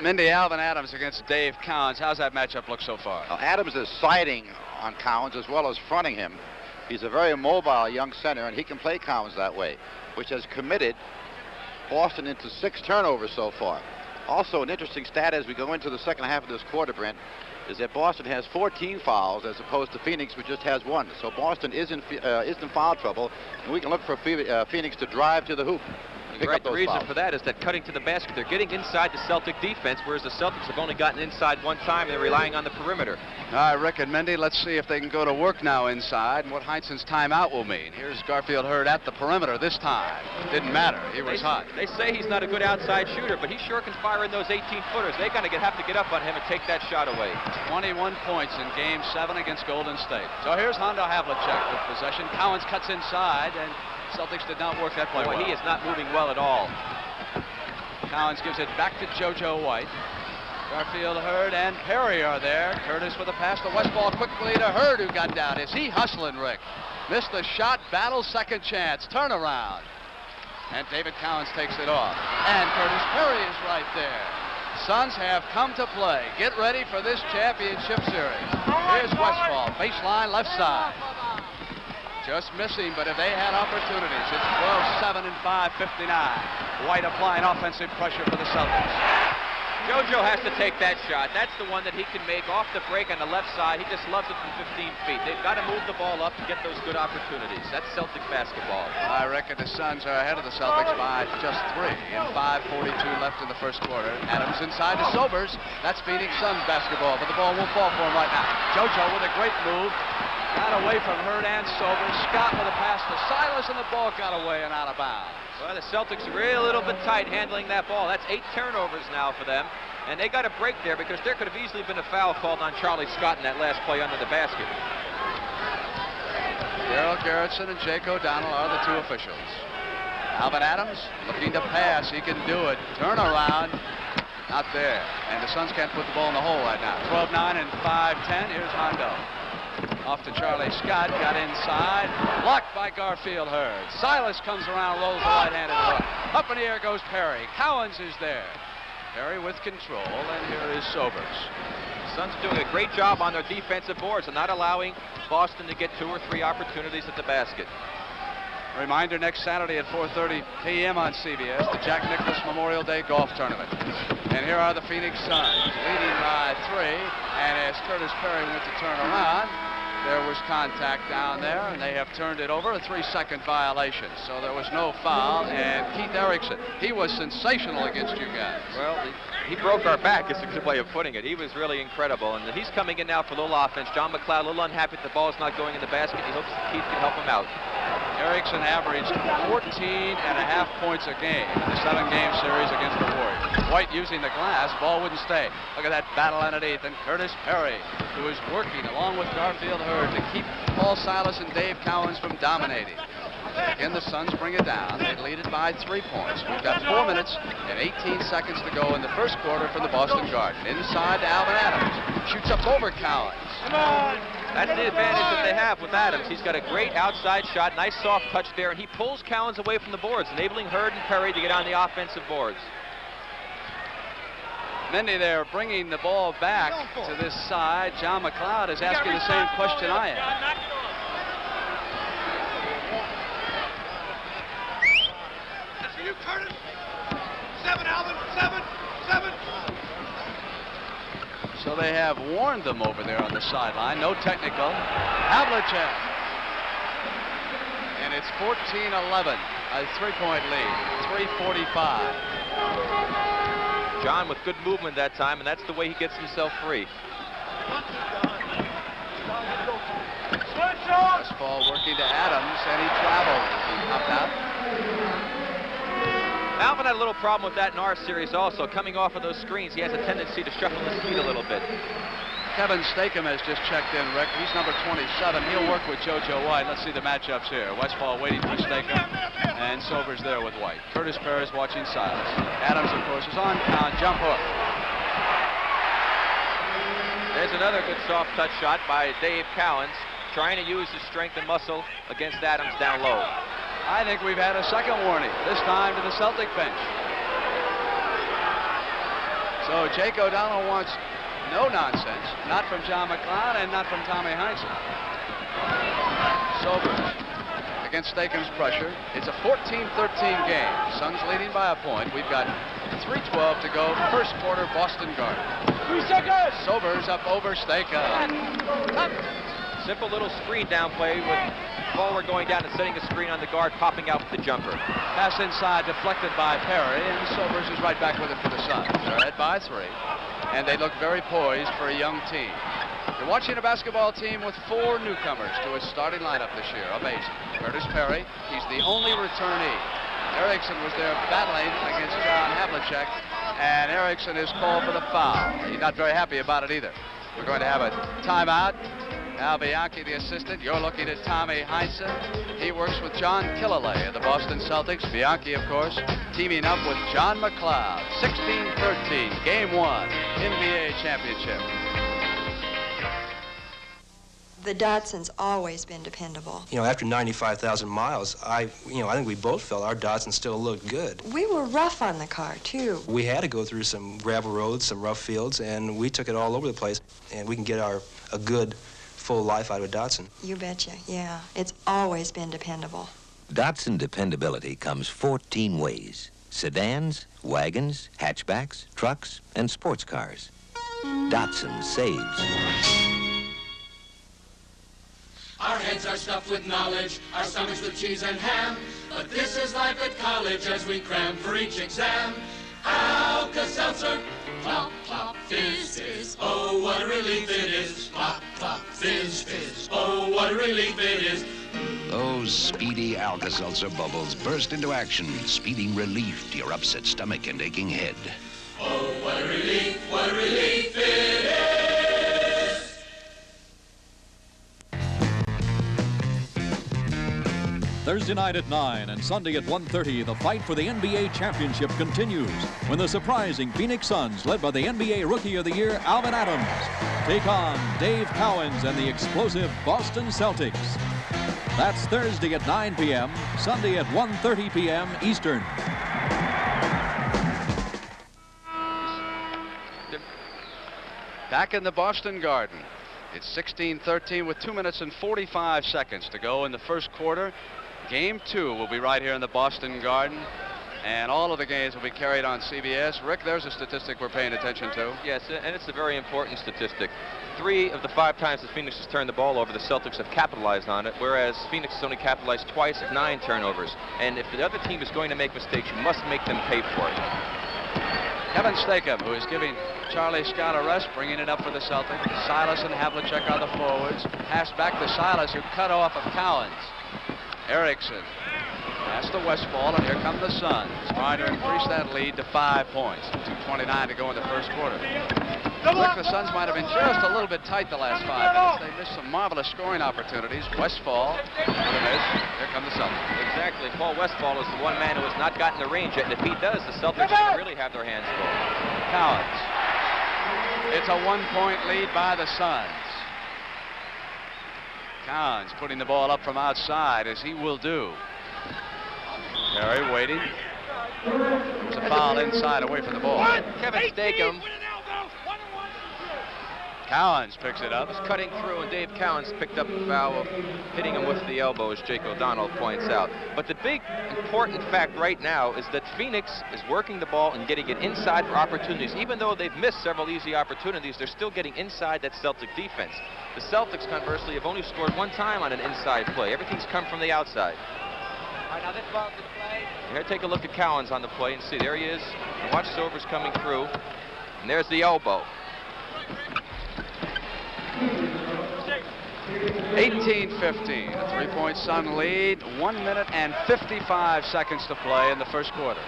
Mindy, Alvin Adams against Dave Cowens. How's that matchup look so far?
Well, Adams is siding on Cowens as well as fronting him. He's a very mobile young center, and he can play Cowens that way, which has committed Boston into 6 turnovers so far. Also, an interesting stat as we go into the second half of this quarter, Brent, is that Boston has 14 fouls as opposed to Phoenix, which just has 1. So Boston is in foul trouble, and we can look for Phoenix to drive to the hoop.
Right, the reason for that is that cutting to the basket, they're getting inside the Celtic defense, whereas the Celtics have only gotten inside one time. They're relying on the perimeter.
All right, Rick and Mindy, let's see if they can go to work now inside and what Heinsohn's timeout will mean. Here's Garfield Hurd at the perimeter this time. Didn't matter. He was hot.
They say he's not a good outside shooter, but he sure can fire in those 18-footers. They're going to have to get up on him and take that shot away.
21 points in Game 7 against Golden State. So here's Hondo Havlicek with possession. Cowens cuts inside, and Celtics did not work that play well.
He is not moving well at all.
Cowens gives it back to JoJo White. Garfield, Hurd, and Perry are there. Curtis with a pass to Westball quickly to Hurd, who got down. Is he hustling, Rick? Missed the shot, battle, second chance, turnaround. And David Cowens takes it off. And Curtis Perry is right there. Suns have come to play. Get ready for this championship series. Here's Westball, baseline left side. Just missing, but if they had opportunities, it's 12-7 and 5:59. White applying offensive pressure for the Celtics.
JoJo has to take that shot. That's the one that he can make off the break on the left side. He just loves it from 15 feet. They've got to move the ball up to get those good opportunities. That's Celtic basketball.
I reckon the Suns are ahead of the Celtics by just 3 in 5:42 left in the first quarter. Adams inside to Sobers. That's Phoenix Suns basketball, but the ball won't fall for him right now. JoJo with a great move. Got away from Hurd and Sobers. Scott with a pass to Silas, and the ball got away and out of bounds.
Well, the Celtics are really a little bit tight handling that ball. That's 8 turnovers now for them. And they got a break there because there could have easily been a foul called on Charlie Scott in that last play under the basket.
Darrell Gerritsen and Jake O'Donnell are the 2 officials. Alvin Adams looking to pass. He can do it. Turnaround. Not there. And the Suns can't put the ball in the hole right now. 12-9 and 5-10. Here's Hondo. Off to Charlie Scott, got inside, blocked by Garfield Hurd. Silas comes around, rolls the right-handed hook. Up in the air goes Perry. Cowens is there. Perry with control, and here is Sobers.
Suns doing a great job on their defensive boards and not allowing Boston to get 2 or 3 opportunities at the basket.
Reminder, next Saturday at 4:30 p.m. on CBS, the Jack Nicklaus Memorial Day Golf Tournament. And here are the Phoenix Suns leading by 3. And as Curtis Perry went to turn around, there was contact down there, and they have turned it over, a 3-second violation. So there was no foul, and Keith Erickson, he was sensational against you guys.
Well, he broke our back, is a good way of putting it. He was really incredible, and he's coming in now for a little offense. John McLeod, a little unhappy that the ball's not going in the basket. He hopes Keith can help him out.
Erickson averaged 14.5 points a game in the 7-game series against the Warriors. White using the glass, ball wouldn't stay. Look at that battle underneath, and Curtis Perry, who is working along with Garfield Hurd to keep Paul Silas and Dave Cowens from dominating. Again, the Suns bring it down. They lead it by 3 points. We've got 4 minutes and 18 seconds to go in the first quarter from the Boston Garden. Inside to Alvin Adams. Shoots up over Cowens.
Come on. That's the advantage that they have with Adams. He's got a great outside shot, nice soft touch there, and he pulls Cowens away from the boards, enabling Hurd and Perry to get on the offensive boards.
Mendy there bringing the ball back to this side. John McLeod is asking the same question I am.
You, Curtis. 7, Alvin. 7.
So they have warned them over there on the sideline. No technical. Havlicek. And it's 14-11. A 3-point lead. 3:45.
John with good movement that time, and that's the way he gets himself free.
This ball working to Adams, and he traveled. He popped out.
Alvin had a little problem with that in our series also. Coming off of those screens, he has a tendency to shuffle his feet a little bit.
Kevin Stakem has just checked in, Rick. He's number 27. He'll work with JoJo White. Let's see the matchups here. Westfall waiting for Stakem, and Sobers there with White. Curtis Perry is watching Silas. Adams, of course, is on count. Jump hook.
There's another good soft touch shot by Dave Cowens, trying to use his strength and muscle against Adams down low.
I think we've had a second warning, this time to the Celtic bench. So Jake O'Donnell wants no nonsense, not from John McLeod and not from Tommy Heinsohn. Sobers against Stakem's pressure. It's a 14-13 game. Suns leading by a point. We've got 3:12 to go. First quarter, Boston Garden.
3 seconds.
Sobers up over Stakem.
Simple little screen down play with forward going down and setting a screen on the guard, popping out with the jumper.
Pass inside, deflected by Perry, and Sobers is right back with it for the Suns. They're ahead by 3, and they look very poised for a young team. You're watching a basketball team with 4 newcomers to its starting lineup this year. Amazing. Curtis Perry, he's the only returnee. Erickson was there battling against John Havlicek, and Erickson is called for the foul. He's not very happy about it either. We're going to have a timeout. Al Bianchi, the assistant. You're looking at Tommy Heinsohn. He works with John Killalay of the Boston Celtics. Bianchi, of course, teaming up with John McLeod. 16-13, Game 1, NBA Championship.
The Datsun's always been dependable.
You know, after 95,000 miles, I think we both felt our Datsun still looked good.
We were rough on the car, too.
We had to go through some gravel roads, some rough fields, and we took it all over the place. And we can get a good, full life out of a Datsun.
You betcha, yeah. It's always been dependable.
Datsun dependability comes 14 ways. Sedans, wagons, hatchbacks, trucks, and sports cars. Datsun saves.
Our heads are stuffed with knowledge, our stomachs with cheese and ham. But this is life at college as we cram for each exam. Alka-Seltzer, plop, plop, fizz, fizz. Oh, what a relief it is. Plop, plop, fizz, fizz. Oh, what a relief it is.
Those speedy Alka-Seltzer bubbles burst into action, speeding relief to your upset stomach and aching head.
Oh, what a relief it is.
Thursday night at 9 and Sunday at 1:30, the fight for the NBA championship continues when the surprising Phoenix Suns, led by the NBA Rookie of the Year, Alvin Adams, take on Dave Cowens and the explosive Boston Celtics. That's Thursday at 9 p.m., Sunday at 1:30 p.m. Eastern.
Back in the Boston Garden. It's 16-13 with 2 minutes and 45 seconds to go in the first quarter. Game 2 will be right here in the Boston Garden, and all of the games will be carried on CBS. Rick, there's a statistic we're paying attention to.
Yes, and it's a very important statistic. 3 of the 5 times that Phoenix has turned the ball over, the Celtics have capitalized on it, whereas Phoenix has only capitalized twice at 9 turnovers. And if the other team is going to make mistakes, you must make them pay for it.
Kevin Stakem, who is giving Charlie Scott a rest, bringing it up for the Celtics. Silas and Havlicek are the forwards. Pass back to Silas, who cut off of Cowens. Erickson. That's the Westfall, and here come the Suns, trying to increase that lead to 5 points. 2:29 to go in the first quarter. Rick, the Suns might have been just a little bit tight the last 5 minutes. They missed some marvelous scoring opportunities. Westfall, here come the Celtics.
Exactly. Paul Westfall is the one man who has not gotten the range yet, and if he does, the Celtics really have their hands full.
Cowens. It's a 1-point lead by the Suns. Cowens putting the ball up from outside, as he will do. Perry waiting. There's a foul inside away from the ball.
Kevin Stakem.
Cowens picks it up.
Was cutting through, and Dave Cowens picked up the foul of hitting him with the elbow, as Jake O'Donnell points out. But the big important fact right now is that Phoenix is working the ball and getting it inside for opportunities. Even though they've missed several easy opportunities, they're still getting inside that Celtic defense. The Celtics, conversely, have only scored 1 time on an inside play. Everything's come from the outside.
All right, now this ball's in play.
Here, take a look at Cowens on the play and see. There he is. And watch Sobers coming through. And there's the elbow.
18-15, a 3-point Sun lead. 1 minute and 55 seconds to play in the first quarter.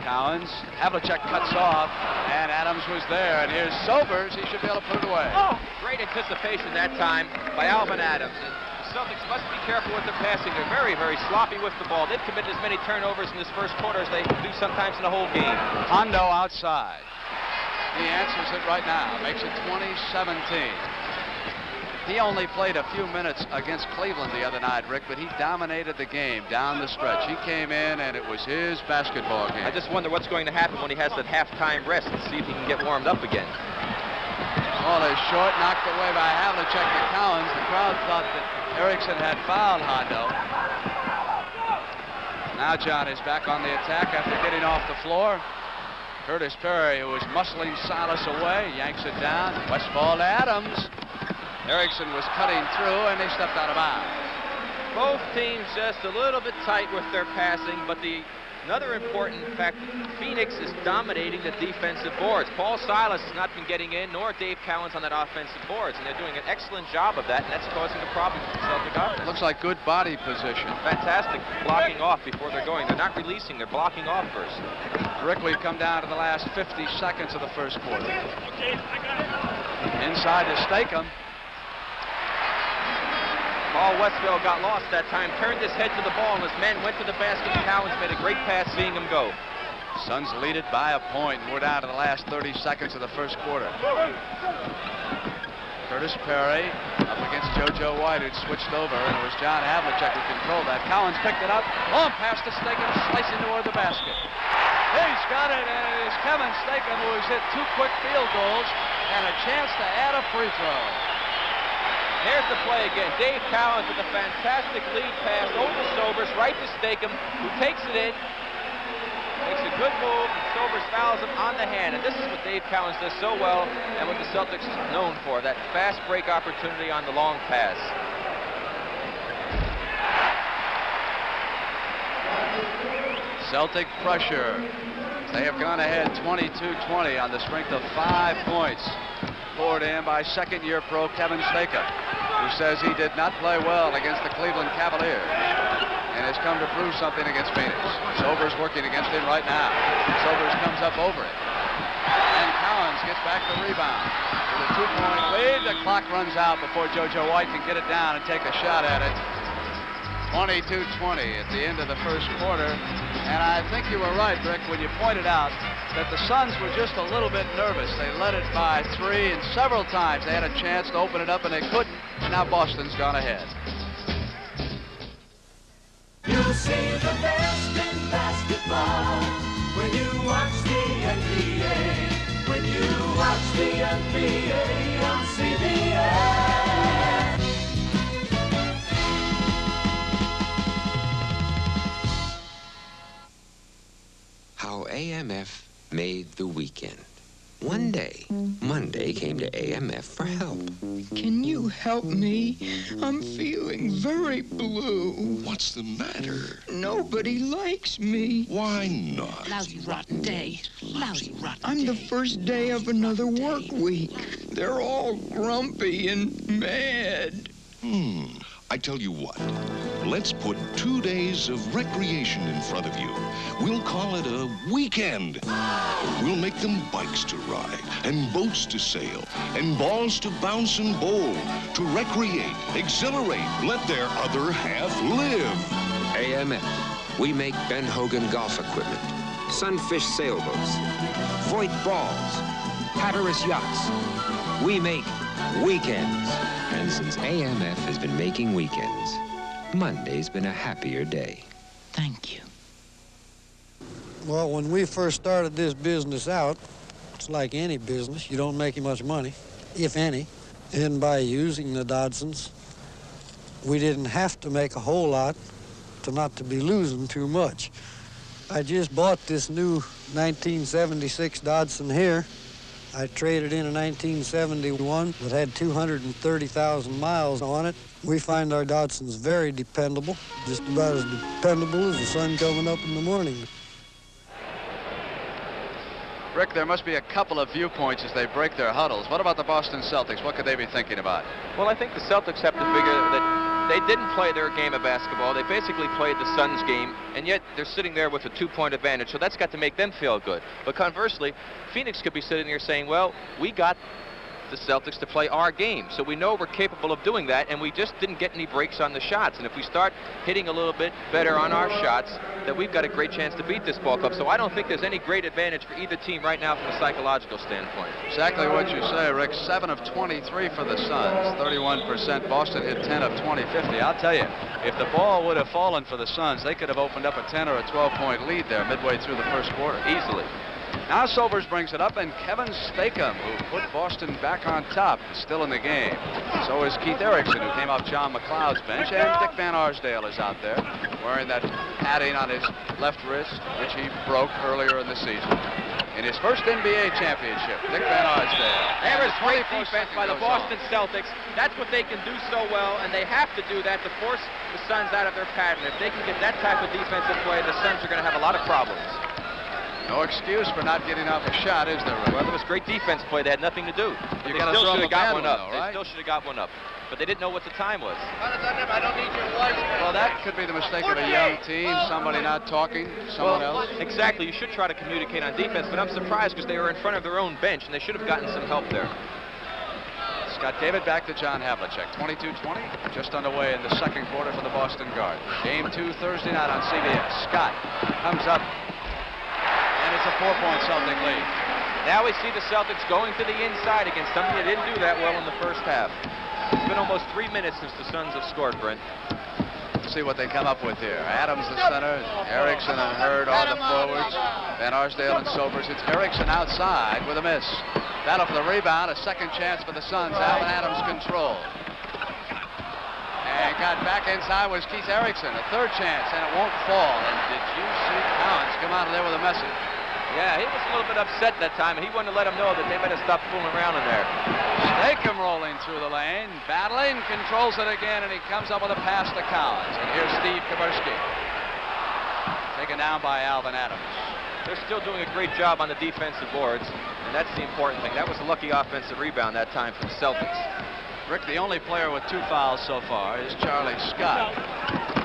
Cowens, Havlicek cuts off, and Adams was there. And here's Sobers. He should be able to put it away.
Oh, great anticipation that time by Alvin Adams. And the Celtics must be careful with their passing. They're very, very sloppy with the ball. They've committed as many turnovers in this first quarter as they do sometimes in the whole game.
Hondo outside. He answers it right now, makes it 20-17. He only played a few minutes against Cleveland the other night, Rick, but he dominated the game down the stretch. He came in, and it was his basketball game.
I just wonder what's going to happen when he has that halftime rest and see if he can get warmed up again.
Ball is short, knocked away by Havlicek to Cowens. The crowd thought that Erickson had fouled Hondo. Now John is back on the attack after getting off the floor. Curtis Perry, who was muscling Silas away, yanks it down. Westfall to Adams. Erickson was cutting through, and they stepped out of bounds.
Both teams just a little bit tight with their passing, but another important fact, Phoenix is dominating the defensive boards. Paul Silas has not been getting in, nor Dave Cowens on that offensive boards, and they're doing an excellent job of that, and that's causing a problem for the Celtic offense.
Looks like good body position.
Fantastic blocking off before they're going. They're not releasing, they're blocking off first.
Rick, we've come down to the last 50 seconds of the first quarter. Inside to Stakem.
Paul Westfall got lost that time, turned his head to the ball, and his men went to the basket. Cowens made a great pass, seeing him go.
Suns lead it by a point, and we're down to the last 30 seconds of the first quarter. Curtis Perry up against JoJo White, who'd switched over, and it was John Havlicek who controlled that. Cowens picked it up, long pass to Stakem, slicing toward the basket. He's got it, and it is Kevin Stakem who has hit 2 quick field goals and a chance to add a free throw.
Here's the play again. Dave Cowens with a fantastic lead pass over to Sobers, right to Stakem, who takes it in, makes a good move, and Sobers fouls him on the hand. And this is what Dave Cowens does so well, and what the Celtics are known for, that fast break opportunity on the long pass.
Celtic pressure. They have gone ahead 22-20 on the strength of 5 points poured in by second-year pro Kevin Stakem, who says he did not play well against the Cleveland Cavaliers and has come to prove something against Phoenix. Sobers working against him right now. Sobers comes up over it. And Cowens gets back the rebound. With a 2-point lead, the clock runs out before JoJo White can get it down and take a shot at it. 22-20 at the end of the first quarter. And I think you were right, Rick, when you pointed out that the Suns were just a little bit nervous. They led it by 3, and several times they had a chance to open it up, and they couldn't. And now Boston's gone ahead.
You'll see the best in basketball when you watch the NBA. When you watch the NBA on CBS.
AMF made the weekend. One day, Monday came to AMF for help.
Can you help me? I'm feeling very blue.
What's the matter?
Nobody likes me.
Why not?
Lousy, rotten day. Lousy, rotten I'm the first day of another work week. They're all grumpy and mad.
I tell you what. Let's put 2 days of recreation in front of you. We'll call it a weekend. We'll make them bikes to ride, and boats to sail, and balls to bounce and bowl, to recreate, exhilarate, let their other half live.
AMF. We make Ben Hogan golf equipment, Sunfish sailboats, Voight balls, Hatteras yachts. We make weekends. And since AMF has been making weekends, Monday's been a happier day.
Thank you.
Well, when we first started this business out, it's like any business. You don't make much money, if any. And by using the Dodsons, we didn't have to make a whole lot to not to be losing too much. I just bought this new 1976 Dodson here. I traded in a 1971 that had 230,000 miles on it. We find our Dodsons very dependable, just about as dependable as the sun coming up in the morning.
Rick, there must be a couple of viewpoints as they break their huddles. What about the Boston Celtics? What could they be thinking about?
Well, I think the Celtics have to figure that they didn't play their game of basketball. They basically played the Suns' game, and yet they're sitting there with a 2-point advantage, so that's got to make them feel good. But conversely, Phoenix could be sitting here saying, well, we got the Celtics to play our game, so we know we're capable of doing that, and we just didn't get any breaks on the shots. And if we start hitting a little bit better on our shots, that we've got a great chance to beat this ball club. So I don't think there's any great advantage for either team right now from a psychological standpoint.
Exactly what you say, Rick. 7 of 23 for the Suns, 31%. Boston hit 10 of 20, 50. I'll tell you, if the ball would have fallen for the Suns, they could have opened up a 10 or a 12-point lead there midway through the first quarter.
Easily.
Now Sobers brings it up, and Kevin Stakem, who put Boston back on top, is still in the game. So is Keith Erickson, who came off John McLeod's bench, and Dick Van Arsdale is out there wearing that padding on his left wrist, which he broke earlier in the season. In his first NBA championship, Dick Van Arsdale.
There is great defense by the Boston Celtics. That's what they can do so well, and they have to do that to force the Suns out of their pattern. If they can get that type of defensive play, the Suns are going to have a lot of problems.
No excuse for not getting off a shot, is there, Rick?
Well, there was great defense play. They had nothing to do.
You
They
gotta
still
throw
should
them
have got
a bad
one
one,
up.
though, right?
They still should have got one up. But they didn't know what the time was.
Well, that could be the mistake of a young team, somebody not talking, someone else.
Exactly. You should try to communicate on defense, but I'm surprised because they were in front of their own bench, and they should have gotten some help there.
Scott David back to John Havlicek. 22-20, just underway in the second quarter for the Boston Garden. Game 2 Thursday night on CBS. Scott comes up, and it's a 4-point Celtic lead.
Now we see the Celtics going to the inside against something they didn't do that well in the first half. It's been almost 3 minutes since the Suns have scored, Brent.
Let's see what they come up with here. Adams the center, Erickson and Hurd are the forwards. Van Arsdale and Sobers. It's Erickson outside with a miss. Battle for the rebound, a second chance for the Suns. Alvin Adams control. And got back inside was Keith Erickson. A third chance, and it won't fall. And did you see Collins come out of there with a message?
Yeah, he was a little bit upset that time, and he wanted to let him know that they better stop fooling around in there.
Stakem rolling through the lane, battling, controls it again, and he comes up with a pass to Collins. And here's Steve Kaburski. Taken down by Alvin Adams.
They're still doing a great job on the defensive boards, and that's the important thing. That was a lucky offensive rebound that time for the Celtics.
Rick, the only player with 2 fouls so far is Charlie Scott.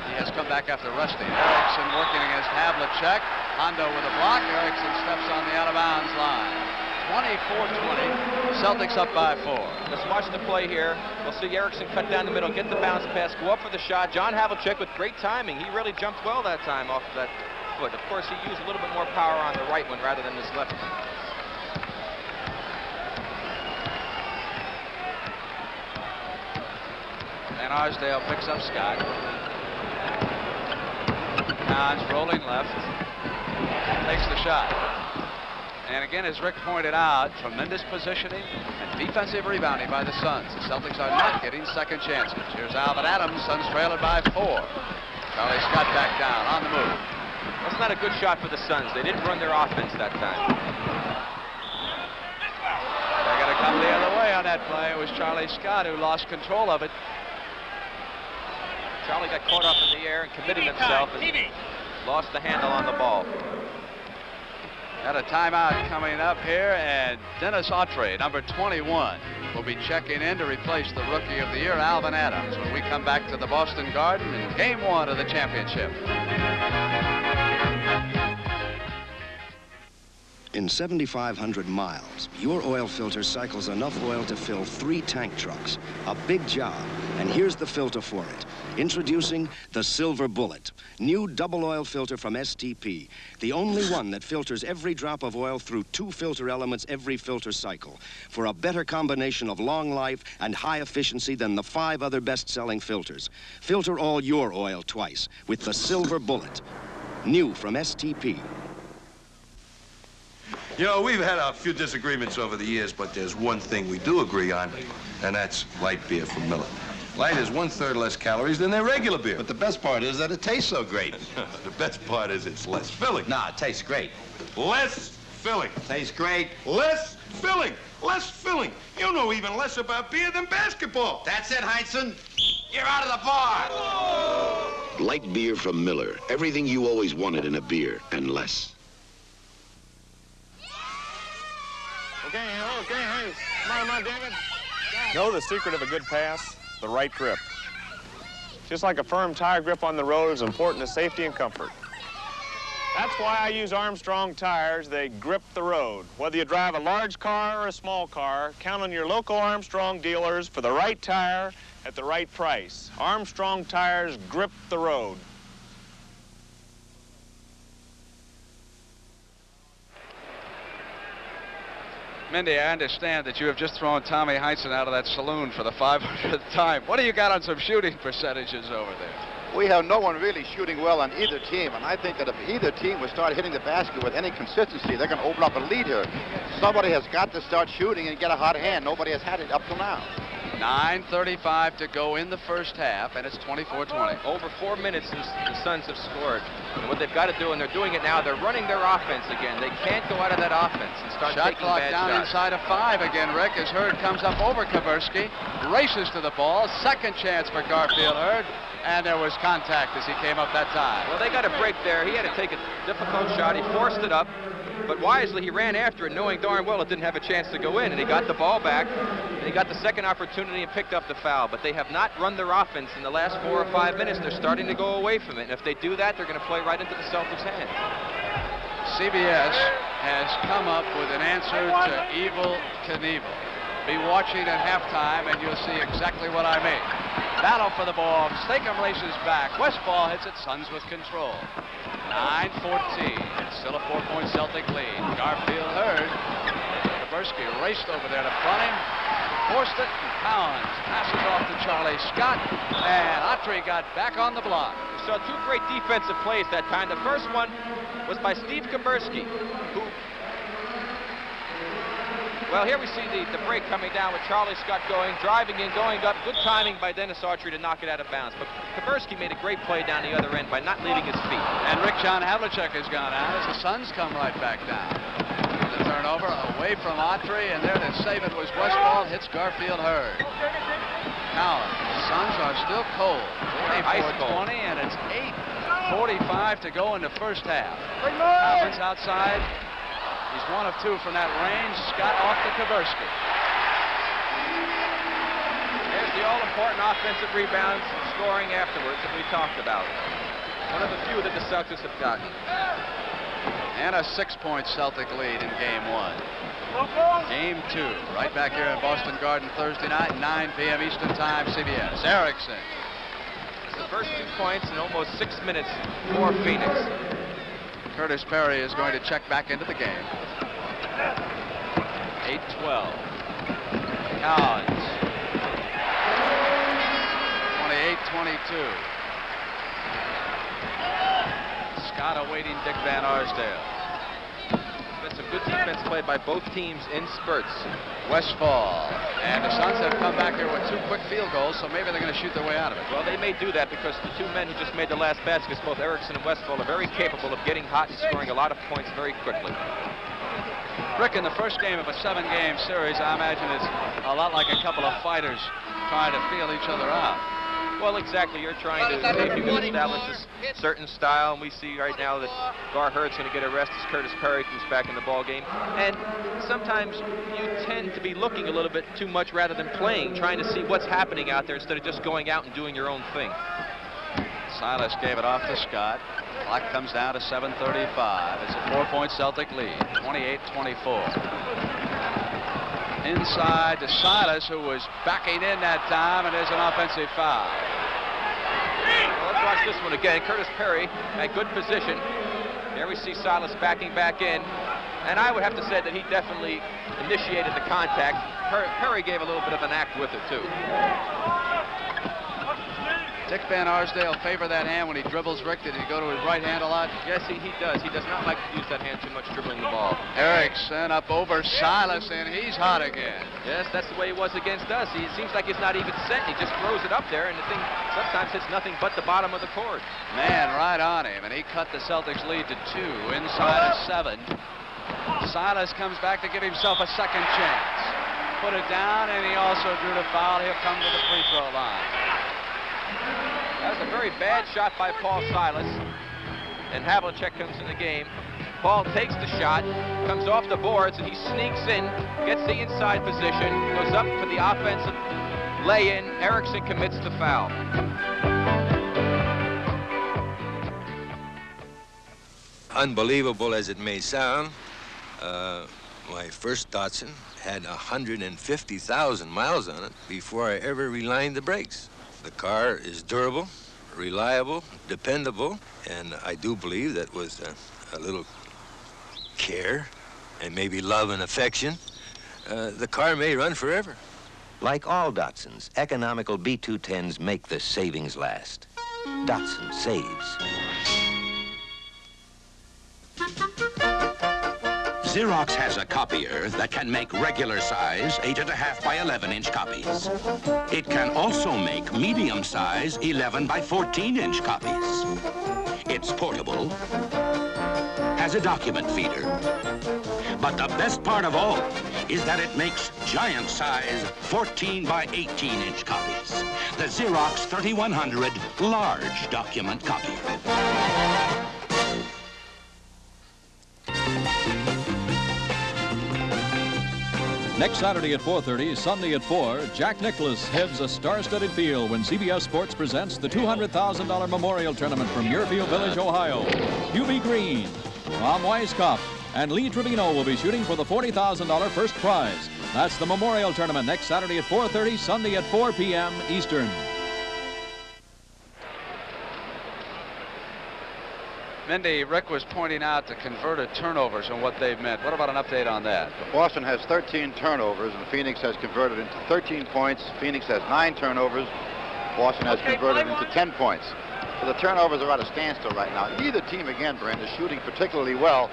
He has come back after resting. Erickson working against Havlicek. Hondo with a block. Erickson steps on the out-of-bounds line. 24-20. Celtics up by 4.
Let's watch the play here. We'll see Erickson cut down the middle, get the bounce pass, go up for the shot. John Havlicek with great timing. He really jumped well that time off that foot. Of course, he used a little bit more power on the right one rather than his left one.
Van Arsdale picks up Scott. Collins rolling left. Takes the shot. And again, as Rick pointed out, tremendous positioning and defensive rebounding by the Suns. The Celtics are not getting second chances. Here's Alvin Adams. Suns trail it by 4. Charlie Scott back down on the move.
That's not a good shot for the Suns. They didn't run their offense that time.
They're going to come the other way on that play. It was Charlie Scott who lost control of it.
Charlie got caught up in the air and committed himself and lost the handle on the ball.
Got a timeout coming up here, and Dennis Autry, number 21, will be checking in to replace the Rookie of the Year, Alvin Adams, when we come back to the Boston Garden in Game 1 of the championship.
In 7,500 miles, your oil filter cycles enough oil to fill 3 tank trucks. A big job, and here's the filter for it. Introducing the Silver Bullet, new double oil filter from STP, the only one that filters every drop of oil through 2 filter elements every filter cycle, for a better combination of long life and high efficiency than the 5 other best-selling filters. Filter all your oil twice with the Silver Bullet, new from STP.
You know, we've had a few disagreements over the years, but there's one thing we do agree on, and that's light beer from Miller. Light is 1/3 less calories than their regular beer.
But the best part is that it tastes so great.
The best part is it's less filling.
Nah, it tastes great.
Less filling.
Tastes great.
Less filling. Less filling. You know even less about beer than basketball.
That's it, Heinsohn. You're out of the bar.
Light beer from Miller. Everything you always wanted in a beer, and less.
Okay, hey. Come on, David. Know the secret of a good pass? The right grip. Just like a firm tire grip on the road is important to safety and comfort. That's why I use Armstrong tires. They grip the road. Whether you drive a large car or a small car, count on your local Armstrong dealers for the right tire at the right price. Armstrong tires grip the road.
Mindy, I understand that you have just thrown Tommy Heinsohn out of that saloon for the 500th time. What do you got on some shooting percentages over there?
We have no one really shooting well on either team, and I think that if either team would start hitting the basket with any consistency, they're going to open up a lead here. Somebody has got to start shooting and get a hot hand. Nobody has had it up till now.
9:35 to go in the first half, and it's 24-20.
Over 4 minutes since the Suns have scored. And what they've got to do, and they're doing it now, they're running their offense again. They can't go out of that offense and start
Shot
taking
clock
bad
down
shots.
inside of 5 again, Rick, as Hurd comes up over Kaversky, races to the ball. Second chance for Garfield Hurd, and there was contact as he came up that time.
Well, they got a break there. He had to take a difficult shot. He forced it up, but wisely he ran after it, knowing darn well it didn't have a chance to go in, and he got the ball back, and he got the second opportunity and picked up the foul. But they have not run their offense in the last 4 or 5 minutes. They're starting to go away from it, and if they do that, they're going to play right into the Celtics' hands.
CBS has come up with an answer to Evel Knievel. Be watching at halftime, and you'll see exactly what I mean. Battle for the ball. Stakem races back. Westfall hits it. Suns with control. 9:14. Still a 4-point Celtic lead. Garfield Hurd. Kaversky raced over there to front him. Forced it. And Cowens passes off to Charlie Scott. And Autry got back on the block.
We saw 2 great defensive plays that time. The first one was by Steve Kaversky, who... Well, here we see the break coming down with Charlie Scott driving in, going up. Good timing by Dennis Autry to knock it out of bounds. But Kaversky made a great play down the other end by not leaving his feet.
And Rick John Havlicek has gone out as the Suns come right back down. The turnover away from Autry, and there to save it was Westfall. Hits Garfield Hurd. Now, the Suns are still cold. 24-20, and it's 8:45 to go in the first half. Cowens outside. He's 1 of 2 from that range. Scott off to Kaversky.
There's the all-important offensive rebounds and scoring afterwards that we talked about. One of the few that the Celtics have gotten.
And a 6-point Celtic lead in Game 1. Game 2, right back here in Boston Garden Thursday night, 9 p.m. Eastern Time, CBS. Erickson.
It's the first 2 points in almost 6 minutes for Phoenix.
Curtis Perry is going to check back into the game. 8-12. Cowens. 28-22. Scott awaiting Dick Van Arsdale.
Spencer Good defense played by both teams in spurts.
Westfall. And the Suns have come back here with 2 quick field goals, so maybe they're going to shoot their way out of it.
Well, they may do that because the 2 men who just made the last baskets, both Erickson and Westfall, are very capable of getting hot and scoring a lot of points very quickly.
Rick, in the first game of a 7-game series, I imagine it's a lot like a couple of fighters trying to feel each other out.
Well, exactly. You're trying to see if you can establish a certain style, and we see right now that Gar Hurd's going to get a rest as Curtis Perry comes back in the ball game. And sometimes you tend to be looking a little bit too much rather than playing, trying to see what's happening out there instead of just going out and doing your own thing.
Silas gave it off to Scott. Clock comes down to 7:35. It's a 4-point Celtic lead, 28-24. Inside to Silas, who was backing in that time, and there's an offensive foul.
Well, let's watch this one again. Curtis Perry at good position. There we see Silas backing back in. And I would have to say that he definitely initiated the contact. Perry gave a little bit of an act with it, too.
Dick Van Arsdale favor that hand when he dribbles. Rick, did he go to his right hand a lot?
Yes, he does. He does not like to use that hand too much dribbling the ball.
Erickson up over Silas, and he's hot again.
Yes, that's the way he was against us. It seems like he's not even sent. He just throws it up there, and the thing sometimes hits nothing but the bottom of the court.
Man, right on him, and he cut the Celtics lead to 2 inside of 7. Silas comes back to give himself a second chance. Put it down, and he also drew the foul. He'll come to the free throw line.
That was a very bad shot by Paul Silas, and Havlicek comes in the game. Paul takes the shot, comes off the boards, and he sneaks in, gets the inside position, goes up for the offensive lay-in. Erickson commits the foul.
Unbelievable as it may sound, my first Datsun had 150,000 miles on it before I ever relined the brakes. The car is durable, reliable, dependable, and I do believe that with a little care and maybe love and affection, the car may run forever. Like all Datsuns, economical B210s make the savings last. Datsun saves.
Xerox has a copier that can make regular size 8.5 by 11-inch copies. It can also make medium size 11 by 14-inch copies. It's portable, has a document feeder. But the best part of all is that it makes giant size 14 by 18-inch copies. The Xerox 3100 large document copier.
Next Saturday at 4:30, Sunday at 4, Jack Nicklaus heads a star-studded field when CBS Sports presents the $200,000 Memorial Tournament from Muirfield Village, Ohio. Hubie Green, Tom Weiskopf, and Lee Trevino will be shooting for the $40,000 first prize. That's the Memorial Tournament next Saturday at 4:30, Sunday at 4 p.m. Eastern.
Mindy, Rick was pointing out the converted turnovers and what they've meant. What about an update on that?
Boston has 13 turnovers, and Phoenix has converted into 13 points. Phoenix has 9 turnovers. Boston has converted into 10 points. So the turnovers are at a standstill right now. Neither team, again, Brent, is shooting particularly well,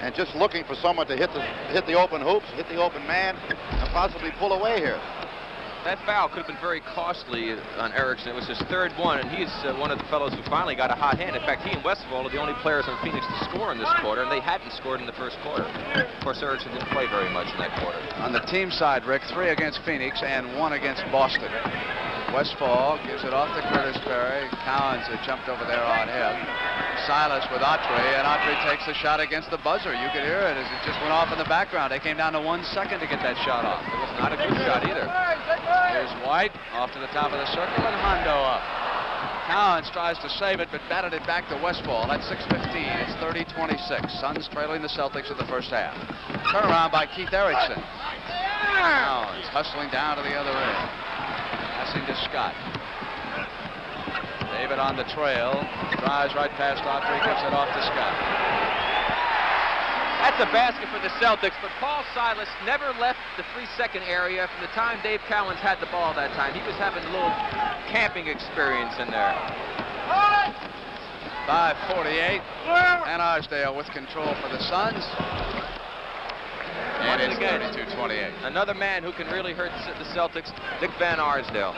and just looking for someone to hit the open hoops, hit the open man, and possibly pull away here.
That foul could have been very costly on Erickson. It was his 3rd one, and he's one of the fellows who finally got a hot hand. In fact, he and Westfall are the only players on Phoenix to score in this quarter, and they hadn't scored in the first quarter. Of course, Erickson didn't play very much in that quarter.
On the team side, Rick, 3 against Phoenix and 1 against Boston. Westfall gives it off to Curtis Perry. Cowens had jumped over there on him. Silas with Autry, and Autry takes the shot against the buzzer. You could hear it as it just went off in the background. They came down to 1 second to get that shot off.
It was not a good shot either.
Here's White off to the top of the circle, and Hondo up. Cowens tries to save it, but batted it back to Westfall. That's 6:15. It's 30-26. Suns trailing the Celtics in the first half. Turnaround by Keith Erickson. Cowens hustling down to the other end. Passing to Scott. David on the trail. Drives right past Autry, gives it off to Scott.
That's a basket for the Celtics, but Paul Silas never left the 3-second area from the time Dave Cowens had the ball that time. He was having a little camping experience in there.
5:48. And Arsdale with control for the Suns. And
Once
it's
again,
32-28.
another man who can really hurt the Celtics, Dick Van Arsdale.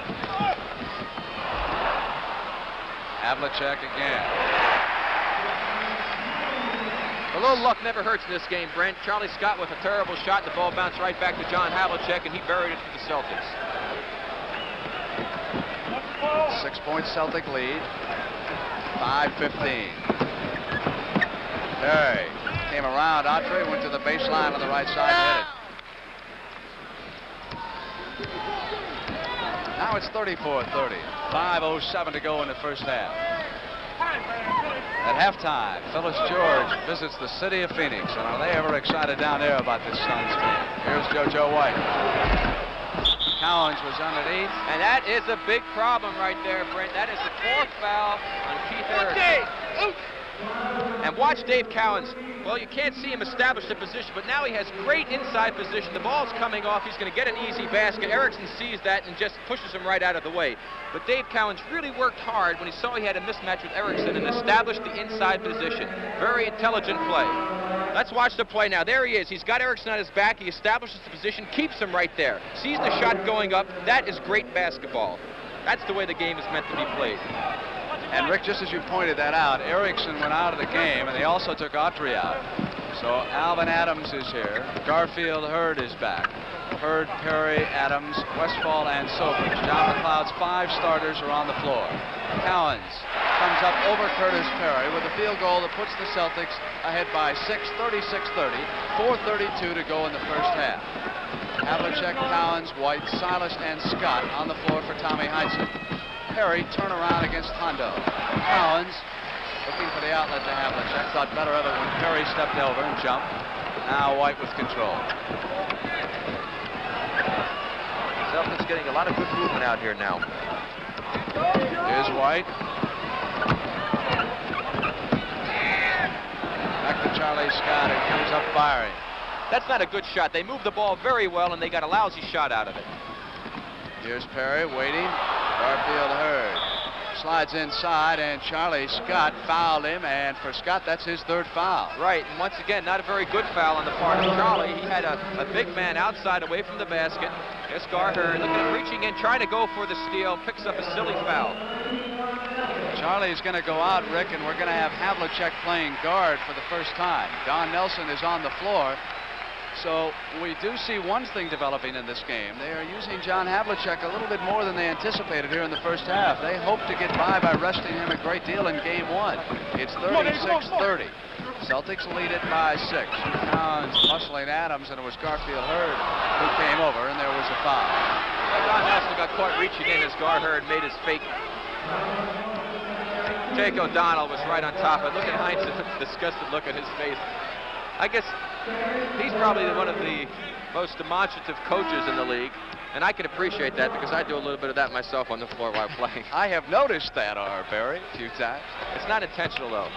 Havlicek again.
A little luck never hurts in this game, Brent. Charlie Scott with a terrible shot. The ball bounced right back to John Havlicek, and he buried it for the Celtics.
6-point Celtic lead. 5:15. Perry came around. Autry went to the baseline on the right side and hit it. Now it's 34-30. 5:07 to go in the first half. At halftime, Phyllis George visits the city of Phoenix. And are they ever excited down there about this Suns team? Here's JoJo White. Cowens was underneath.
And that is a big problem right there, Brent. That is the 4th foul on Keith Erickson. And watch Dave Cowens. Well, you can't see him establish the position, but now he has great inside position. The ball's coming off. He's going to get an easy basket. Erickson sees that and just pushes him right out of the way. But Dave Cowens really worked hard when he saw he had a mismatch with Erickson and established the inside position. Very intelligent play. Let's watch the play now. There he is. He's got Erickson on his back. He establishes the position, keeps him right there. Sees the shot going up. That is great basketball. That's the way the game is meant to be played.
And Rick, just as you pointed that out, Erickson went out of the game, and they also took Autry out. So Alvin Adams is here. Garfield Hurd is back. Hurd, Perry, Adams, Westfall, and Sobers. John McLeod's 5 starters are on the floor. Cowens comes up over Curtis Perry with a field goal that puts the Celtics ahead by 6, 36-30, 4:32 to go in the first half. Havlicek, Cowens, White, Silas, and Scott on the floor for Tommy Heinsohn. Perry turn around against Hondo. Cowens looking for the outlet to Havlicek. Thought better of it when Perry stepped over and jumped. Now White with control.
Celtics getting a lot of good movement out here now.
Here's White. Back to Charlie Scott, who comes up firing.
That's not a good shot. They moved the ball very well, and they got a lousy shot out of it.
Here's Perry waiting. Garfield Hurd slides inside, and Charlie Scott fouled him, and for Scott, that's his 3rd foul.
Right, and once again, not a very good foul on the part of Charlie. He had a big man outside away from the basket. Escar Hurd looking at reaching in, trying to go for the steal, picks up a silly foul.
Charlie's going to go out, Rick, and we're going to have Havlicek playing guard for the first time. Don Nelson is on the floor. So we do see one thing developing in this game. They are using John Havlicek a little bit more than they anticipated here in the first half. They hope to get by resting him a great deal in game 1. It's 36-30. Celtics lead it by 6. Cowens muscling Adams, and it was Garfield Hurd who came over, and there was a foul.
Don Nelson got caught reaching in as Gar Hurd made his fake. Jake O'Donnell was right on top of it. Look at Heinz, disgusted look at his face. I guess he's probably one of the most demonstrative coaches in the league, and I can appreciate that because I do a little bit of that myself on the floor while playing.
I have noticed that, Barry, a few times.
It's not intentional, though.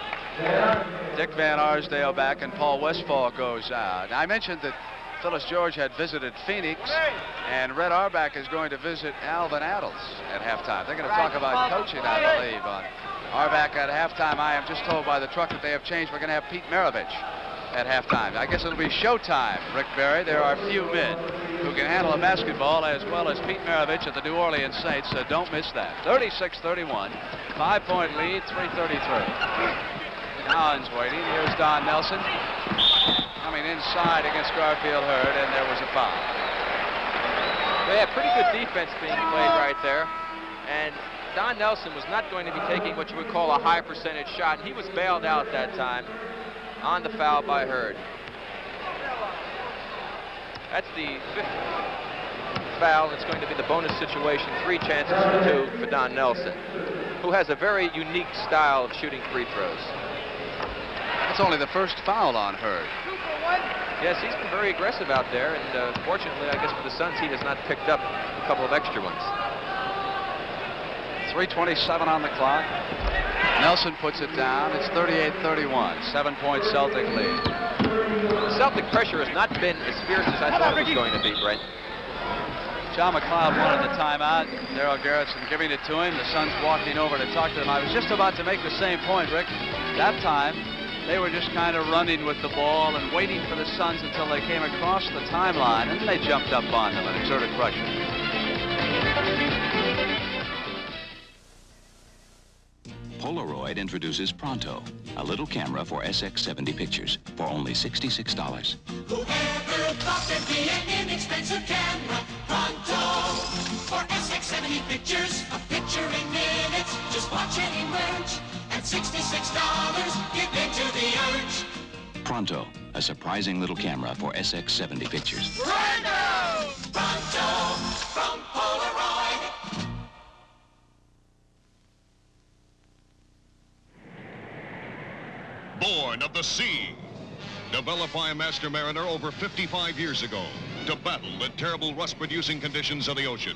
Dick Van Arsdale back, and Paul Westfall goes out. I mentioned that Phyllis George had visited Phoenix, and Red Auerbach is going to visit Alvin Adams at halftime. They're going to talk about coaching, I believe, on Auerbach at halftime. I am just told by the truck that they have changed. We're going to have Pete Maravich at halftime. I guess it'll be showtime, Rick Barry. There are few men who can handle a basketball as well as Pete Maravich at the New Orleans Saints, so don't miss that. 36-31, 5-point lead, 3:33. Cowens waiting. Here's Don Nelson coming inside against Garfield Hurd, and there was a foul.
They have pretty good defense being played right there, and Don Nelson was not going to be taking what you would call a high percentage shot, and he was bailed out that time on the foul by Hurd. That's the 5th foul. It's going to be the bonus situation, 3 chances for 2 for Don Nelson, who has a very unique style of shooting free throws.
That's only the 1st foul on Hurd.
Yes, he's been very aggressive out there, and fortunately, I guess for the Suns, he has not picked up a couple of extra ones.
3:27 on the clock. Nelson puts it down. It's 38-31, 7-point Celtic lead.
The Celtic pressure has not been as fierce as I thought it was going to be, Brent.
John McLeod wanted the timeout. Darryl Garrison giving it to him. The Suns walking over to talk to him. I was just about to make the same point, Rick. That time, They were just kind of running with the ball and waiting for the Suns until they came across the timeline, and then they jumped up on them and exerted pressure.
Polaroid introduces Pronto, a little camera for SX70 pictures for only $66.
Whoever thought there'd be an inexpensive camera? Pronto for SX70 pictures, a picture in minutes. Just watch it emerge. At $66, give in to the urge.
Pronto, a surprising little camera for SX70 pictures.
Pronto! Pronto from Polaroid.
Born of the sea, developed by a master mariner over 55 years ago to battle the terrible rust-producing conditions of the ocean.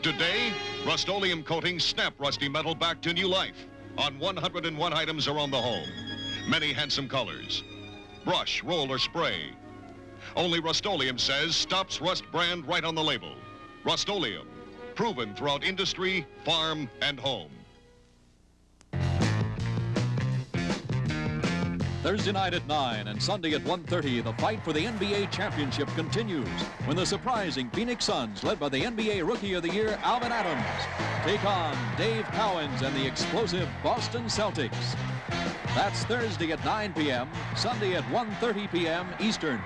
Today, Rust-Oleum coatings snap rusty metal back to new life on 101 items around the home. Many handsome colors. Brush, roll, or spray. Only Rust-Oleum says stops rust brand right on the label. Rust-Oleum, proven throughout industry, farm, and home.
Thursday night at 9 and Sunday at 1:30, the fight for the NBA championship continues when the surprising Phoenix Suns, led by the NBA Rookie of the Year, Alvin Adams, take on Dave Cowens and the explosive Boston Celtics. That's Thursday at 9 p.m., Sunday at 1:30 p.m. Eastern.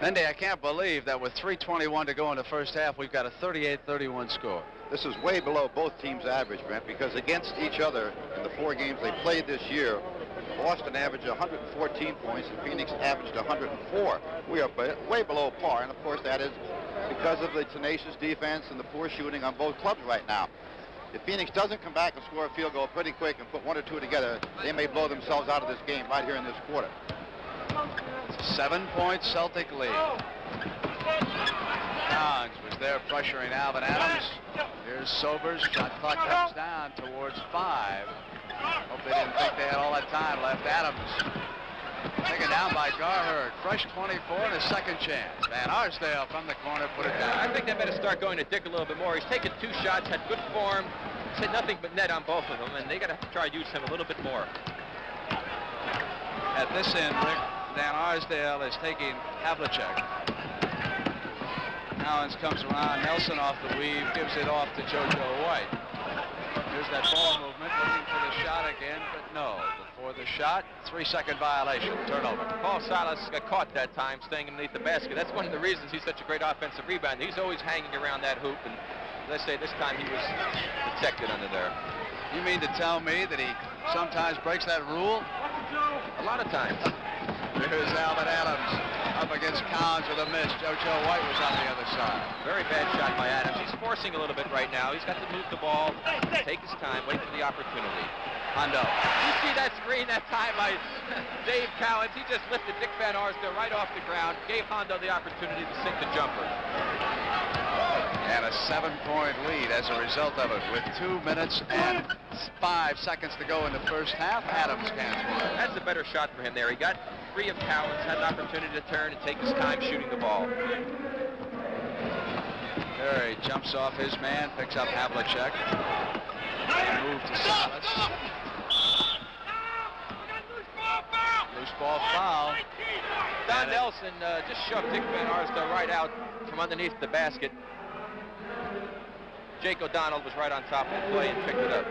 Mendy, I can't believe that with 3:21 to go in the first half, we've got a 38-31 score.
This is way below both teams' average, Brent, because against each other in the 4 games they played this year, Boston averaged 114 points and Phoenix averaged 104. We are way below par, and of course that is because of the tenacious defense and the poor shooting on both clubs right now. If Phoenix doesn't come back and score a field goal pretty quick and put 1 or 2 together, they may blow themselves out of this game right here in this quarter.
7-point Celtic lead. Cowens was there pressuring Alvin Adams. Here's Sobers. Shot clock comes down towards 5. Hope they didn't think they had all that time left. Adams taken down by Garherd. Fresh 24 and a second chance. Van Arsdale from the corner put it down.
I think they better start going to Dick a little bit more. He's taken 2 shots, had good form. He's had nothing but net on both of them, and they got to try to use him a little bit more.
At this end, Rick, Van Arsdale is taking Havlicek. Cowens comes around. Nelson off the weave, gives it off to JoJo White. Here's that ball movement, looking for the shot again, but no. Before the shot, 3-second violation, turnover.
Paul Silas got caught that time staying underneath the basket. That's one of the reasons he's such a great offensive rebounder. He's always hanging around that hoop, and as I say, this time he was protected under there.
You mean to tell me that he sometimes breaks that rule?
A lot of times.
Here's Alvin Adams up against Cowens with a miss. JoJo White was on the other side.
Very bad shot by Adams. He's forcing a little bit right now. He's got to move the ball, take his time, wait for the opportunity.
Hondo.
You see that screen that time by Dave Cowens? He just lifted Dick Van Arsdale right off the ground, gave Hondo the opportunity to sink the jumper.
And a 7-point lead as a result of it. With 2 minutes and 5 seconds to go in the first half, Adams can't score.
That's a better shot for him there. He got free of Cowens, had an opportunity to turn and take his time shooting the ball.
There he jumps off his man, picks up Havlicek. Move to Silas. Loose ball foul.
Don Nelson just shoved Dick Van Arsdale right out from underneath the basket. Jake O'Donnell was right on top of the play and picked it up.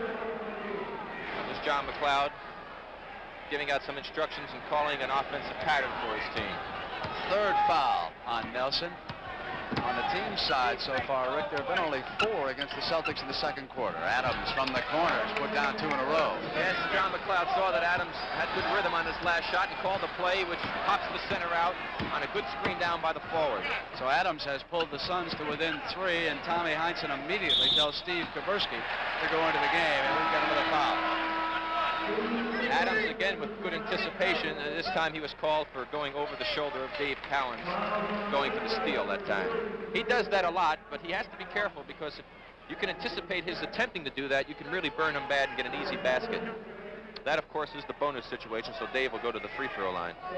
There's John McLeod giving out some instructions and calling an offensive pattern for his team.
3rd foul on Nelson. On the team side so far, Rick, there have been only 4 against the Celtics in the second quarter. Adams from the corners put down 2 in a row.
Yes, John McLeod saw that Adams had good rhythm on his last shot and called a play which pops the center out on a good screen down by the forward.
So Adams has pulled the Suns to within 3, and Tommy Heinsohn immediately tells Steve Kaversky to go into the game, and we've got another foul.
Adams again with good anticipation, and this time he was called for going over the shoulder of Dave Cowens, going for the steal that time. He does that a lot, but he has to be careful because if you can anticipate his attempting to do that, you can really burn him bad and get an easy basket. That, of course, is the bonus situation, so Dave will go to the free throw line.
All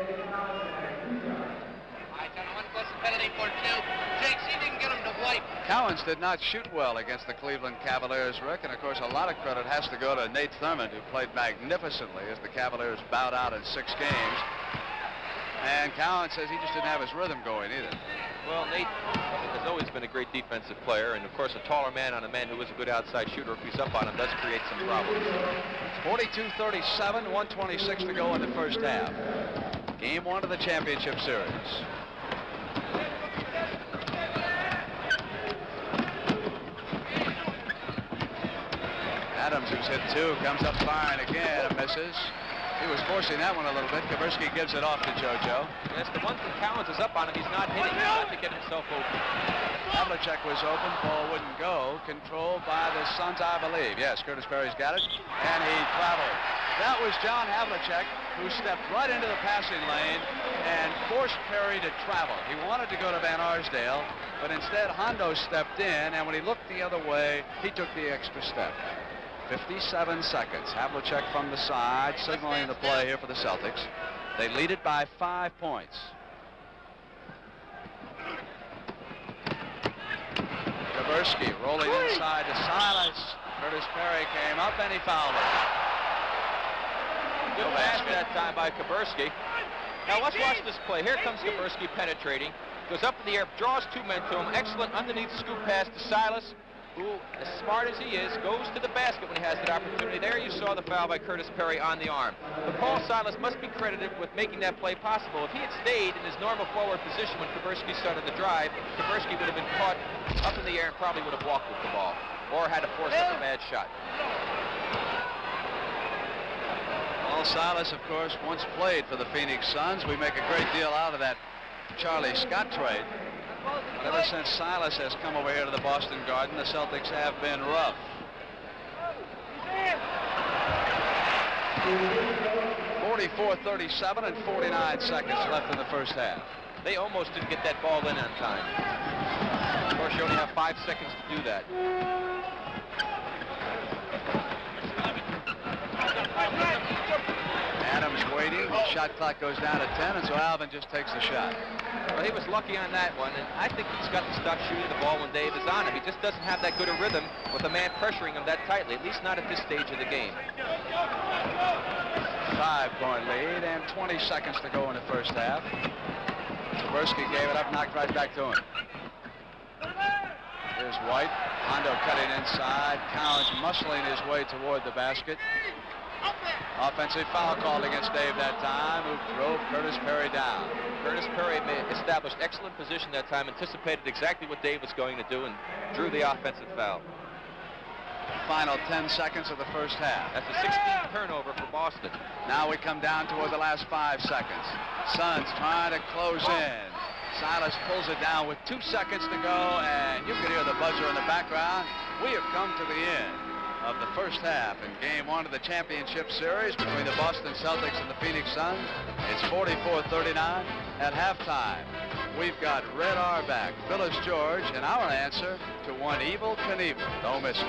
right, gentlemen, listen.
penalty for two. Jakes, he didn't get him to wipe.
Cowens did not shoot well against the Cleveland Cavaliers, Rick, and of course a lot of credit has to go to Nate Thurmond, who played magnificently as the Cavaliers bowed out in 6 games. And Cowens says he just didn't have his rhythm going either.
Well, Nate has always been a great defensive player, and of course a taller man on a man who is a good outside shooter, if he's up on him, does create some problems.
It's 42-37, 126 to go in the first half. Game 1 of the championship series. Adams, who's hit 2, comes up firing again and misses. He was forcing that one a little bit. Kaversky gives it off to JoJo.
Yes, the one thing Cowens is up on him, he's not hitting. He's trying to get himself open.
Havlicek was open. Ball wouldn't go. Controlled by the Suns, I believe. Yes, Curtis Perry's got it. And he traveled. That was John Havlicek, who stepped right into the passing lane and forced Perry to travel. He wanted to go to Van Arsdale, but instead Hondo stepped in, and when he looked the other way, he took the extra step. 57 seconds. Havlicek from the side, signaling the play here for the Celtics. They lead it by 5 points. Kaversky rolling inside to Silas. Curtis Perry came up and he fouled it.
Good pass that time by Kaversky. Now let's watch this play. Here comes Kaversky penetrating. Goes up in the air, draws 2 men to him. Excellent underneath scoop pass to Silas, who, as smart as he is, goes to the basket when he has that opportunity. There you saw the foul by Curtis Perry on the arm. But Paul Silas must be credited with making that play possible. If he had stayed in his normal forward position when Kaversky started the drive, Kaversky would have been caught up in the air and probably would have walked with the ball or had to force up a bad shot.
Paul Silas, of course, once played for the Phoenix Suns. We make a great deal out of that Charlie Scott trade. But ever since Silas has come over here to the Boston Garden, the Celtics have been rough. 44-37 and 49 seconds left in the first half.
They almost didn't get that ball in on time. Of course, you only have 5 seconds to do that.
Adams waiting. Shot clock goes down to 10, and so Alvin just takes the shot.
Well, he was lucky on that one, and I think he's got to stop shooting the ball when Dave is on him. He just doesn't have that good a rhythm with a man pressuring him that tightly, at least not at this stage of the game.
5-point lead and 20 seconds to go in the first half. Kaversky gave it up, knocked right back to him. Here's White. Hondo cutting inside. Cowens muscling his way toward the basket. Offensive foul called against Dave that time, who drove Curtis Perry down.
Curtis Perry established excellent position that time, anticipated exactly what Dave was going to do, and drew the offensive foul.
Final 10 seconds of the first half.
That's a 16th turnover for Boston.
Now we come down toward the last 5 seconds. Suns trying to close in. Silas pulls it down with 2 seconds to go, and you can hear the buzzer in the background. We have come to the end of the first half in Game 1 of the championship series between the Boston Celtics and the Phoenix Suns. It's 44-39 at halftime. We've got Red Auerbach, Phyllis George, and our answer to one Evel Knievel. Don't miss it.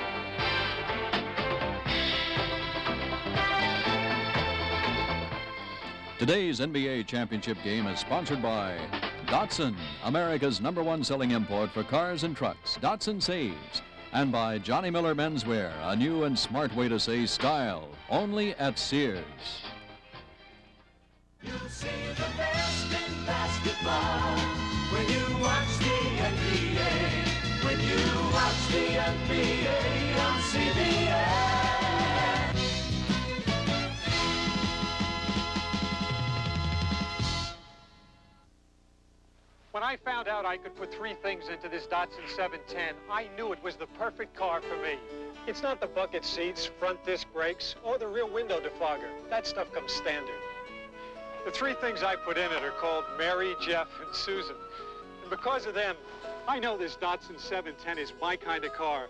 Today's NBA championship game is sponsored by Datsun, America's #1 selling import for cars and trucks. Datsun saves. And by Johnny Miller Menswear, a new and smart way to say style, only at Sears.
You'll see the best in basketball when you watch the NBA. When you watch the NBA on CBS.
When I found out I could put 3 things into this Datsun 710, I knew it was the perfect car for me. It's not the bucket seats, front disc brakes, or the rear window defogger. That stuff comes standard. The 3 things I put in it are called Mary, Jeff, and Susan. And because of them, I know this Datsun 710 is my kind of car.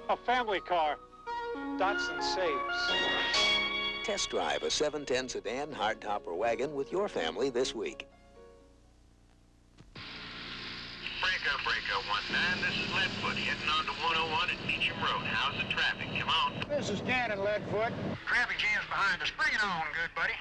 A family car. Datsun saves.
Test drive a 710 sedan, hardtop, or wagon with your family this week.
Breaker 19, this is Leadfoot, heading on to 101 at Beecham Road. How's the traffic? Come on.
This is Cannon, Leadfoot.
Traffic jam's behind us. Bring it on, good buddy.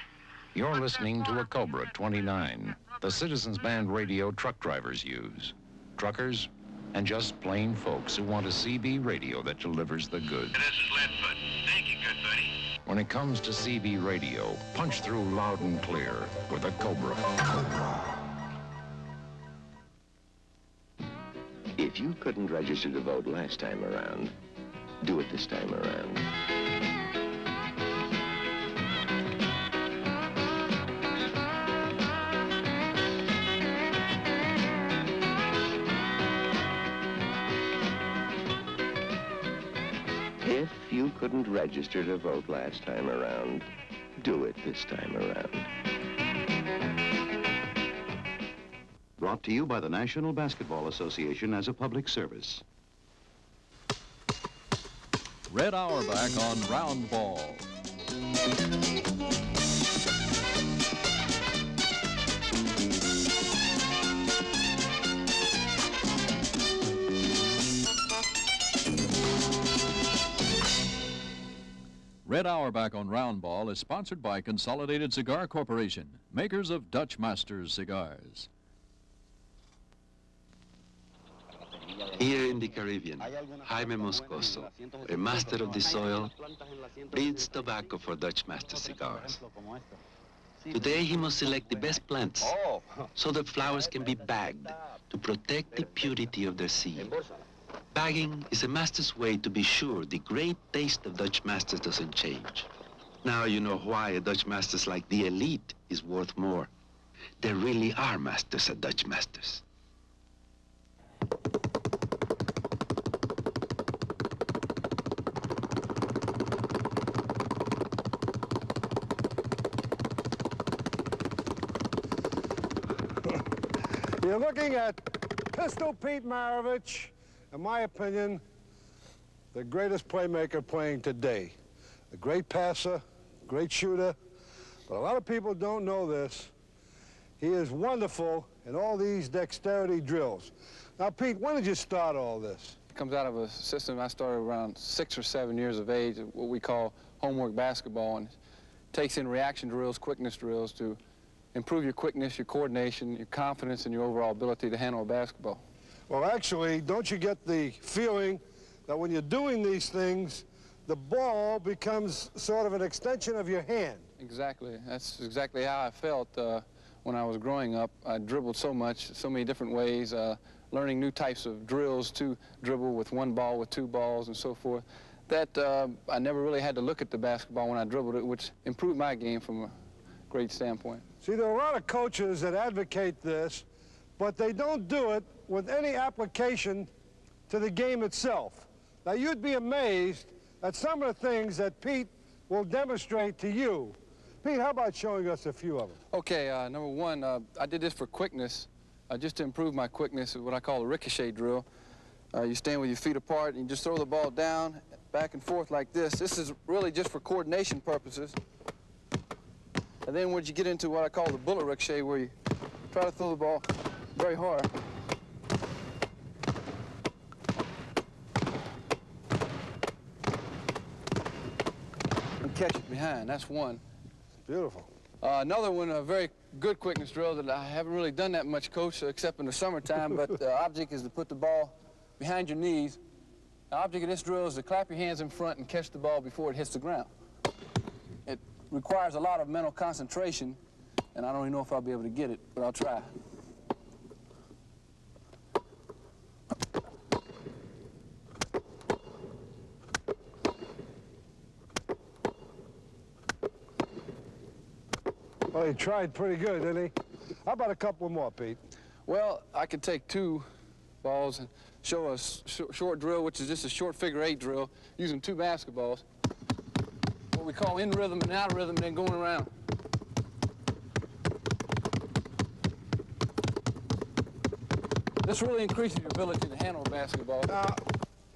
You're listening to a Cobra 29.
the Citizens Band radio truck drivers use. Truckers and just plain folks who want a CB radio that delivers the goods.
This is Leadfoot. Thank you, good buddy.
When it comes to CB radio, punch through loud and clear with a Cobra.
If you couldn't register to vote last time around, do it this time around. If you couldn't register to vote last time around, do it this time around.
Brought to you by the National Basketball Association as a public service.
Red Auerbach on Round Ball. Red Auerbach on Round Ball is sponsored by Consolidated Cigar Corporation, makers of Dutch Masters cigars.
Here in the Caribbean, Jaime Moscoso, a master of the soil, breeds tobacco for Dutch Master cigars. Today he must select the best plants so the flowers can be bagged to protect the purity of their seed. Bagging is a master's way to be sure the great taste of Dutch Masters doesn't change. Now you know why a Dutch Masters like the elite is worth more. There really are masters at Dutch Masters.
You're looking at Pistol Pete Maravich, in my opinion, the greatest playmaker playing today. A great passer, great shooter, but a lot of people don't know this. He is wonderful in all these dexterity drills. Now, Pete, when did you start all this?
It comes out of a system I started around 6 or 7 years of age, what we call homework basketball, and it takes in reaction drills, quickness drills to improve your quickness, your coordination, your confidence, and your overall ability to handle a basketball.
Well, actually, don't you get the feeling that when you're doing these things, the ball becomes sort of an extension of your hand?
Exactly. That's exactly how I felt when I was growing up. I dribbled so much, so many different ways, learning new types of drills to dribble with one ball, with two balls, and so forth, that I never really had to look at the basketball when I dribbled it, which improved my game from a great standpoint.
See, there are a lot of coaches that advocate this, but they don't do it with any application to the game itself. Now, you'd be amazed at some of the things that Pete will demonstrate to you. Pete, how about showing us a few of them?
Okay, number one, I did this for quickness, just to improve my quickness, what I call a ricochet drill. You stand with your feet apart and you just throw the ball down, back and forth like this. This is really just for coordination purposes. And then once you get into what I call the bullet ricochet, where you try to throw the ball very hard. And catch it behind, that's one.
Beautiful.
Another one, a very good quickness drill that I haven't really done that much, Coach, except in the summertime, but the object is to put the ball behind your knees. The object of this drill is to clap your hands in front and catch the ball before it hits the ground. It requires a lot of mental concentration, and I don't even know if I'll be able to get it, but I'll try.
Well, he tried pretty good, didn't he? How about a couple more, Pete?
Well, I could take two balls and show a short drill, which is just a short figure-8 drill, using two basketballs. What we call in rhythm and out of rhythm, and then going around. This really increases your ability to handle a basketball.
Now,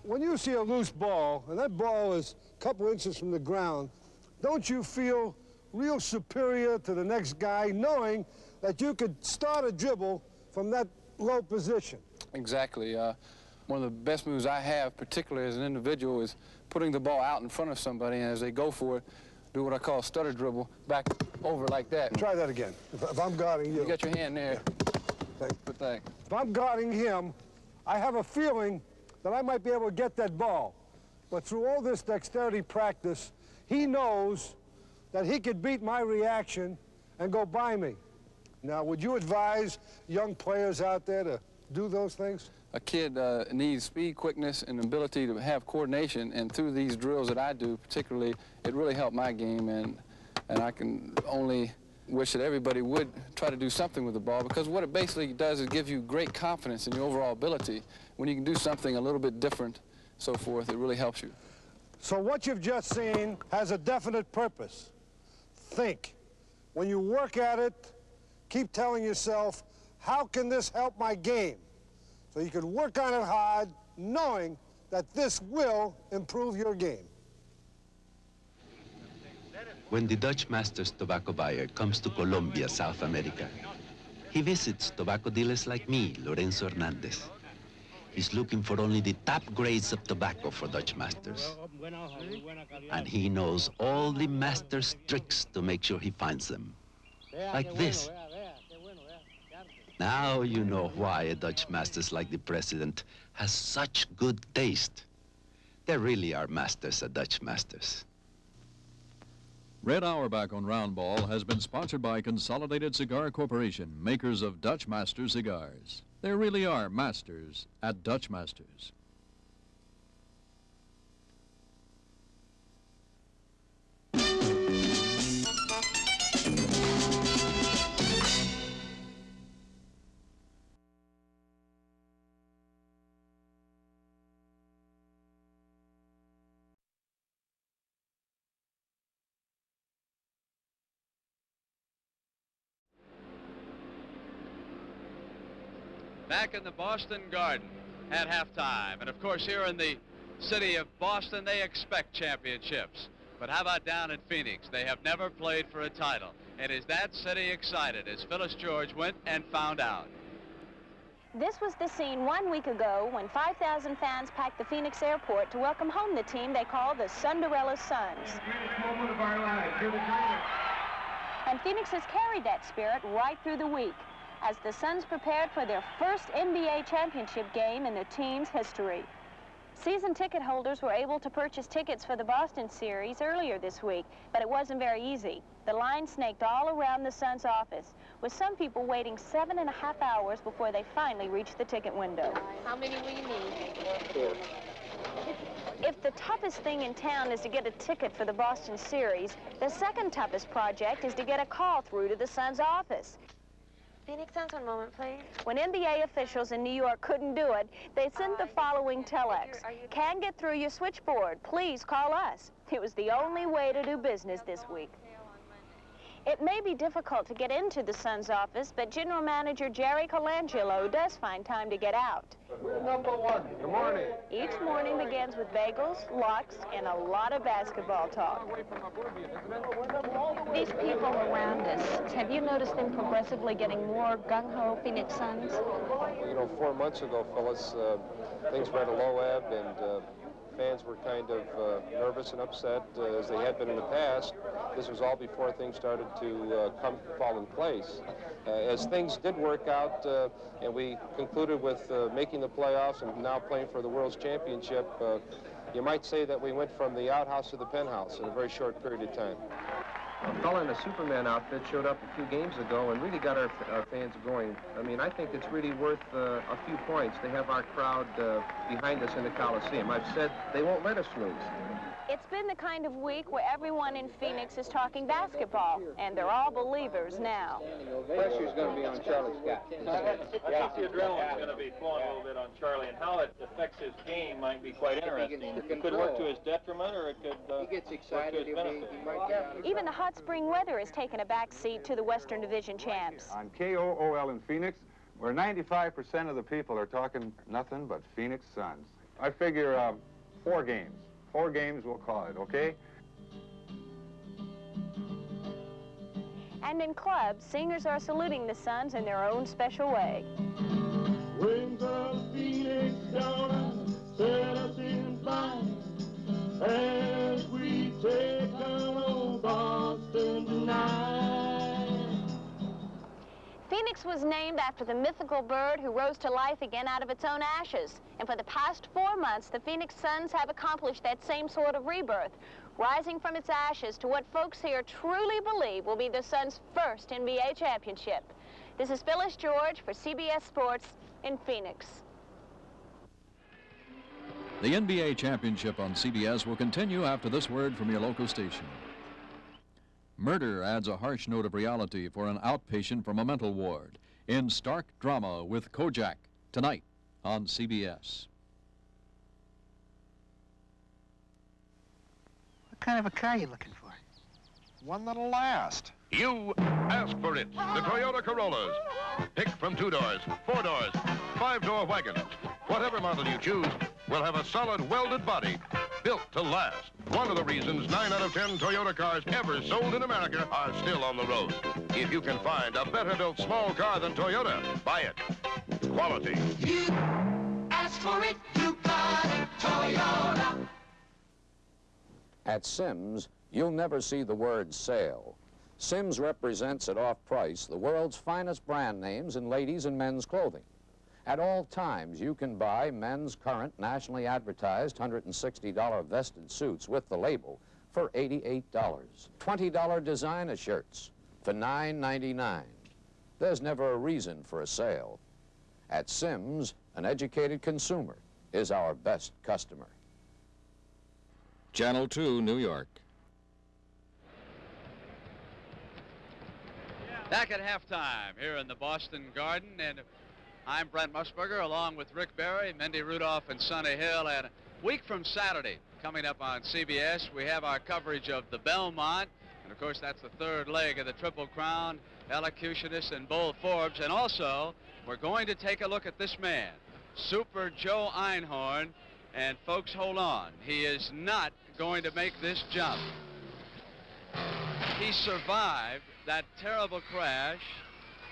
when you see a loose ball, and that ball is a couple inches from the ground, don't you feel real superior to the next guy, knowing that you could start a dribble from that low position?
Exactly. One of the best moves I have, particularly as an individual, is putting the ball out in front of somebody, and as they go for it, do what I call stutter dribble, back over like that.
Try that again. If I'm guarding you.
You got your hand there.
If I'm guarding him, I have a feeling that I might be able to get that ball. But through all this dexterity practice, he knows that he could beat my reaction and go by me. Now, would you advise young players out there to do those things?
A kid needs speed, quickness, and ability to have coordination, and through these drills that I do, particularly, it really helped my game, and I can only wish that everybody would try to do something with the ball, because what it basically does is give you great confidence in your overall ability. When you can do something a little bit different, so forth, it really helps you.
So what you've just seen has a definite purpose. Think. When you work at it, keep telling yourself, how can this help my game? So you can work on it hard, knowing that this will improve your game.
When the Dutch Masters tobacco buyer comes to Colombia, South America, he visits tobacco dealers like me, Lorenzo Hernandez. He's looking for only the top grades of tobacco for Dutch Masters. And he knows all the master's tricks to make sure he finds them. Like this. Now you know why a Dutch Masters like the President has such good taste. There really are masters at Dutch Masters.
Red Auerbach on Round Ball has been sponsored by Consolidated Cigar Corporation, makers of Dutch Master cigars. There really are masters at Dutch Masters.
Back in the Boston Garden at halftime. And of course, here in the city of Boston, they expect championships. But how about down in Phoenix? They have never played for a title. And is that city excited as Phyllis George went and found out?
This was the scene 1 week ago when 5,000 fans packed the Phoenix airport to welcome home the team they call the Cinderella Suns. And Phoenix has carried that spirit right through the week as the Suns prepared for their first NBA championship game in their team's history. Season ticket holders were able to purchase tickets for the Boston series earlier this week, but it wasn't very easy. The line snaked all around the Suns office, with some people waiting 7.5 hours before they finally reached the ticket window.
How many will you need?
If the toughest thing in town is to get a ticket for the Boston series, the second toughest project is to get a call through to the Suns office.
Phoenix Suns, one moment, please.
When NBA officials in New York couldn't do it, they sent the following telex. Can't get through your switchboard. Please call us. It was the only way to do business this week. It may be difficult to get into the Suns office, but General Manager Jerry Colangelo does find time to get out.
Number one. Good morning.
Each morning begins with bagels, lox, and a lot of basketball talk.
These people around us, have you noticed them progressively getting more gung-ho Phoenix Suns?
You know, 4 months ago, Phyllis, things were at a low ebb, and fans were kind of nervous and upset as they had been in the past. This was all before things started to fall in place. As things did work out, and we concluded with making the playoffs and now playing for the World's Championship, you might say that we went from the outhouse to the penthouse in a very short period of time. A fellow in a Superman outfit showed up a few games ago and really got our fans going. I mean, I think it's really worth a few points to have our crowd behind us in the Coliseum. I've said they won't let us lose.
It's been the kind of week where everyone in Phoenix is talking basketball, and they're all believers now.
Pressure's going to be on Charlie Scott.
The adrenaline's going to be flowing a little bit on Charlie, and how it affects his game might be quite interesting. It could work to his detriment, or it could
he gets excited,
work to his benefit.
Even the hot spring weather has taken a back seat to the Western Division champs.
On KOOL in Phoenix, where 95% of the people are talking nothing but Phoenix Suns. I figure 4 games. 4 games, we'll call it, okay?
And in clubs, singers are saluting the Suns in their own special way.
Wings of Phoenix down, set us in flight as we take on
Phoenix was named after the mythical bird who rose to life again out of its own ashes. And for the past 4 months, the Phoenix Suns have accomplished that same sort of rebirth, rising from its ashes to what folks here truly believe will be the Suns' first NBA championship. This is Phyllis George for CBS Sports in Phoenix.
The NBA championship on CBS will continue after this word from your local station. Murder adds a harsh note of reality for an outpatient from a mental ward in stark drama with Kojak tonight on CBS.
What kind of a car are you looking for?
One that'll last.
You ask for it. The Toyota Corollas. Pick from 2 doors, 4 doors, 5-door wagons. Whatever model you choose will have a solid welded body built to last. One of the reasons 9 out of 10 Toyota cars ever sold in America are still on the road. If you can find a better built small car than Toyota, buy it. Quality.
You ask for it, you got it, Toyota.
At Simms, you'll never see the word sale. Simms represents at off price the world's finest brand names in ladies' and men's clothing. At all times, you can buy men's current nationally advertised $160 vested suits with the label for $88. $20 designer shirts for $9.99. There's never a reason for a sale. At Simms, an educated consumer is our best customer.
Channel 2, New York.
Back at halftime here in the Boston Garden, and I'm Brent Musburger along with Rick Barry, Mendy Rudolph, and Sonny Hill. And a week from Saturday, coming up on CBS, we have our coverage of the Belmont. And, of course, that's the third leg of the Triple Crown, Elocutionist and Bull Forbes. And also, we're going to take a look at this man, Super Joe Einhorn. And, folks, hold on. He is not going to make this jump. He survived that terrible crash,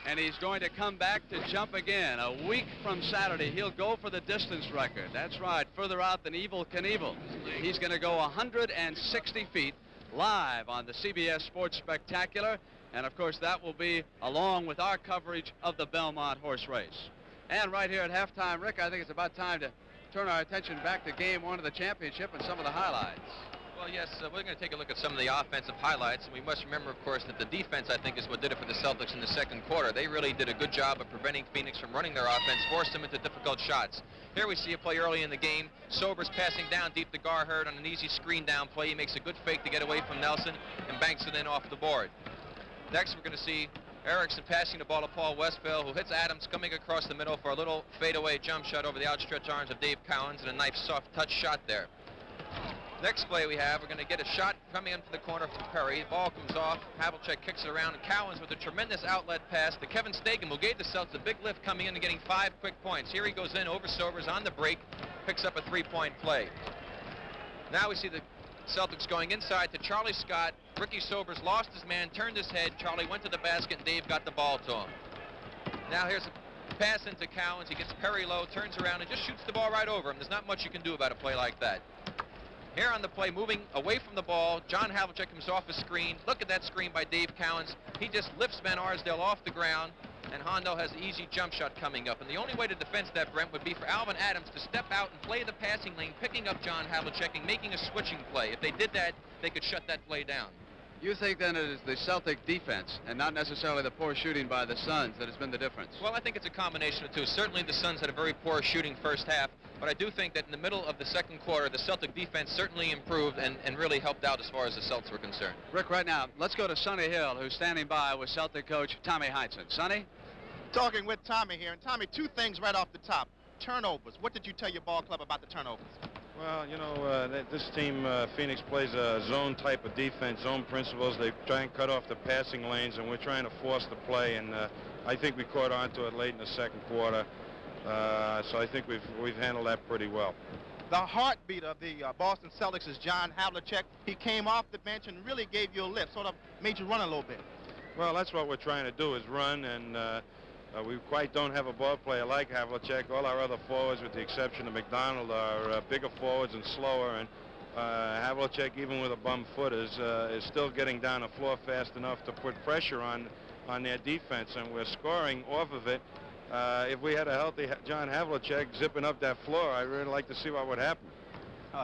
and he's going to come back to jump again. A week from Saturday, he'll go for the distance record. That's right, further out than Evel Knievel. He's going to go 160 feet live on the CBS Sports Spectacular, and of course that will be along with our coverage of the Belmont horse race. And right here at halftime, Rick, I think it's about time to turn our attention back to Game 1 of the championship and some of the highlights.
Well, yes, we're going to take a look at some of the offensive highlights, and we must remember, of course, that the defense, I think, is what did it for the Celtics in the second quarter. They really did a good job of preventing Phoenix from running their offense, forced them into difficult shots. Here we see a play early in the game. Sobers passing down deep to Garherd on an easy screen down play. He makes a good fake to get away from Nelson and banks it in off the board. Next, we're going to see Erickson passing the ball to Paul Westphal, who hits Adams coming across the middle for a little fadeaway jump shot over the outstretched arms of Dave Cowens, and a nice soft touch shot there. Next play we have, we're going to get a shot coming into the corner from Perry. Ball comes off, Havlicek kicks it around, and Cowens with a tremendous outlet pass to Kevin Stagum, who gave the Celtics a big lift coming in and getting 5 quick points. Here he goes in over Sobers on the break, picks up a 3-point play. Now we see the Celtics going inside to Charlie Scott. Ricky Sobers lost his man, turned his head. Charlie went to the basket, and Dave got the ball to him. Now here's a pass into Cowens. He gets Perry low, turns around, and just shoots the ball right over him. There's not much you can do about a play like that. Here on the play, moving away from the ball, John Havlicek comes off a screen. Look at that screen by Dave Cowens. He just lifts Van Arsdale off the ground, and Hondo has an easy jump shot coming up. And the only way to defend that, Brent, would be for Alvin Adams to step out and play the passing lane, picking up John Havlicek and making a switching play. If they did that, they could shut that play down.
You think then it is the Celtic defense and not necessarily the poor shooting by the Suns that has been the difference?
Well, I think it's a combination of two. Certainly the Suns had a very poor shooting first half, but I do think that in the middle of the second quarter, the Celtic defense certainly improved and really helped out as far as the Celtics were concerned.
Rick, right now, let's go to Sonny Hill, who's standing by with Celtic coach Tommy Heinsohn. Sonny?
Talking with Tommy here, and Tommy, 2 things right off the top. Turnovers. What did you tell your ball club about the turnovers?
Well, you know, this team, Phoenix, plays a zone type of defense, zone principles. They try and cut off the passing lanes, and we're trying to force the play, and I think we caught on to it late in the second quarter. So I think we've handled that pretty well.
The heartbeat of the Boston Celtics is John Havlicek. He came off the bench and really gave you a lift, sort of made you run a little bit.
Well, that's what we're trying to do, is run, and we quite don't have a ball player like Havlicek. All our other forwards, with the exception of McDonald, are bigger forwards and slower, and Havlicek, even with a bum foot, is still getting down the floor fast enough to put pressure on on their defense, and we're scoring off of it. If we had a healthy John Havlicek zipping up that floor, I'd really like to see what would happen.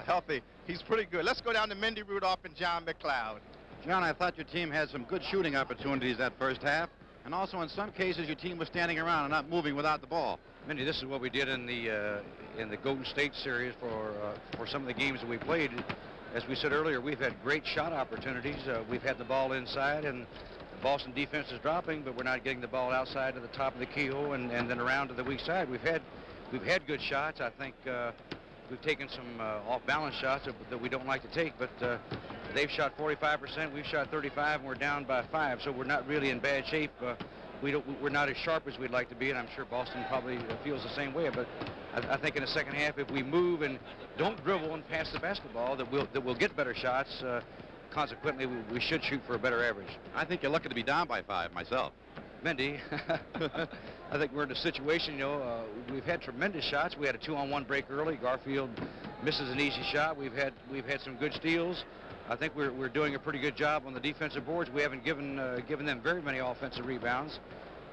Healthy. He's pretty good. Let's go down to Mindy Rudolph and John McLeod.
John, I thought your team had some good shooting opportunities that first half, and also in some cases your team was standing around and not moving without the ball.
Mindy, this is what we did in the Golden State series for some of the games that we played. As we said earlier, we've had great shot opportunities. We've had the ball inside, and the Boston defense is dropping, but we're not getting the ball outside to the top of the keyhole and then around to the weak side. We've had good shots. I think we've taken some off-balance shots that we don't like to take, but they've shot 45%, we've shot 35, and we're down by 5, so we're not really in bad shape. We're not as sharp as we'd like to be, and I'm sure Boston probably feels the same way. But I think in the second half, if we move and don't dribble and pass the basketball, that we'll get better shots. Consequently, we should shoot for a better average.
I think you're lucky to be down by 5 myself.
Mindy, I think we're in a situation, we've had tremendous shots. We had a 2-on-1 break early. Garfield misses an easy shot. We've had some good steals. I think we're doing a pretty good job on the defensive boards. We haven't given them very many offensive rebounds.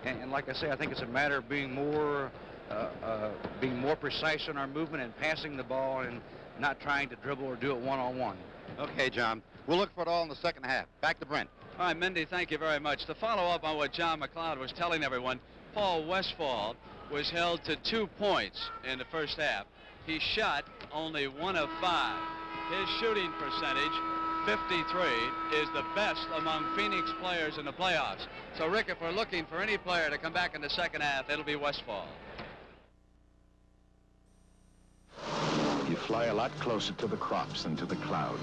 And like I say, I think it's a matter of being more precise in our movement and passing the ball and not trying to dribble or do it one-on-one.
Okay, John. We'll look for it all in the second half. Back to Brent.
All right, Mindy, thank you very much. To follow up on what John McLeod was telling everyone, Paul Westphal was held to 2 points in the first half. He shot only 1 of 5. His shooting percentage, 53, is the best among Phoenix players in the playoffs. So, Rick, if we're looking for any player to come back in the second half, it'll be Westphal.
You fly a lot closer to the crops than to the clouds.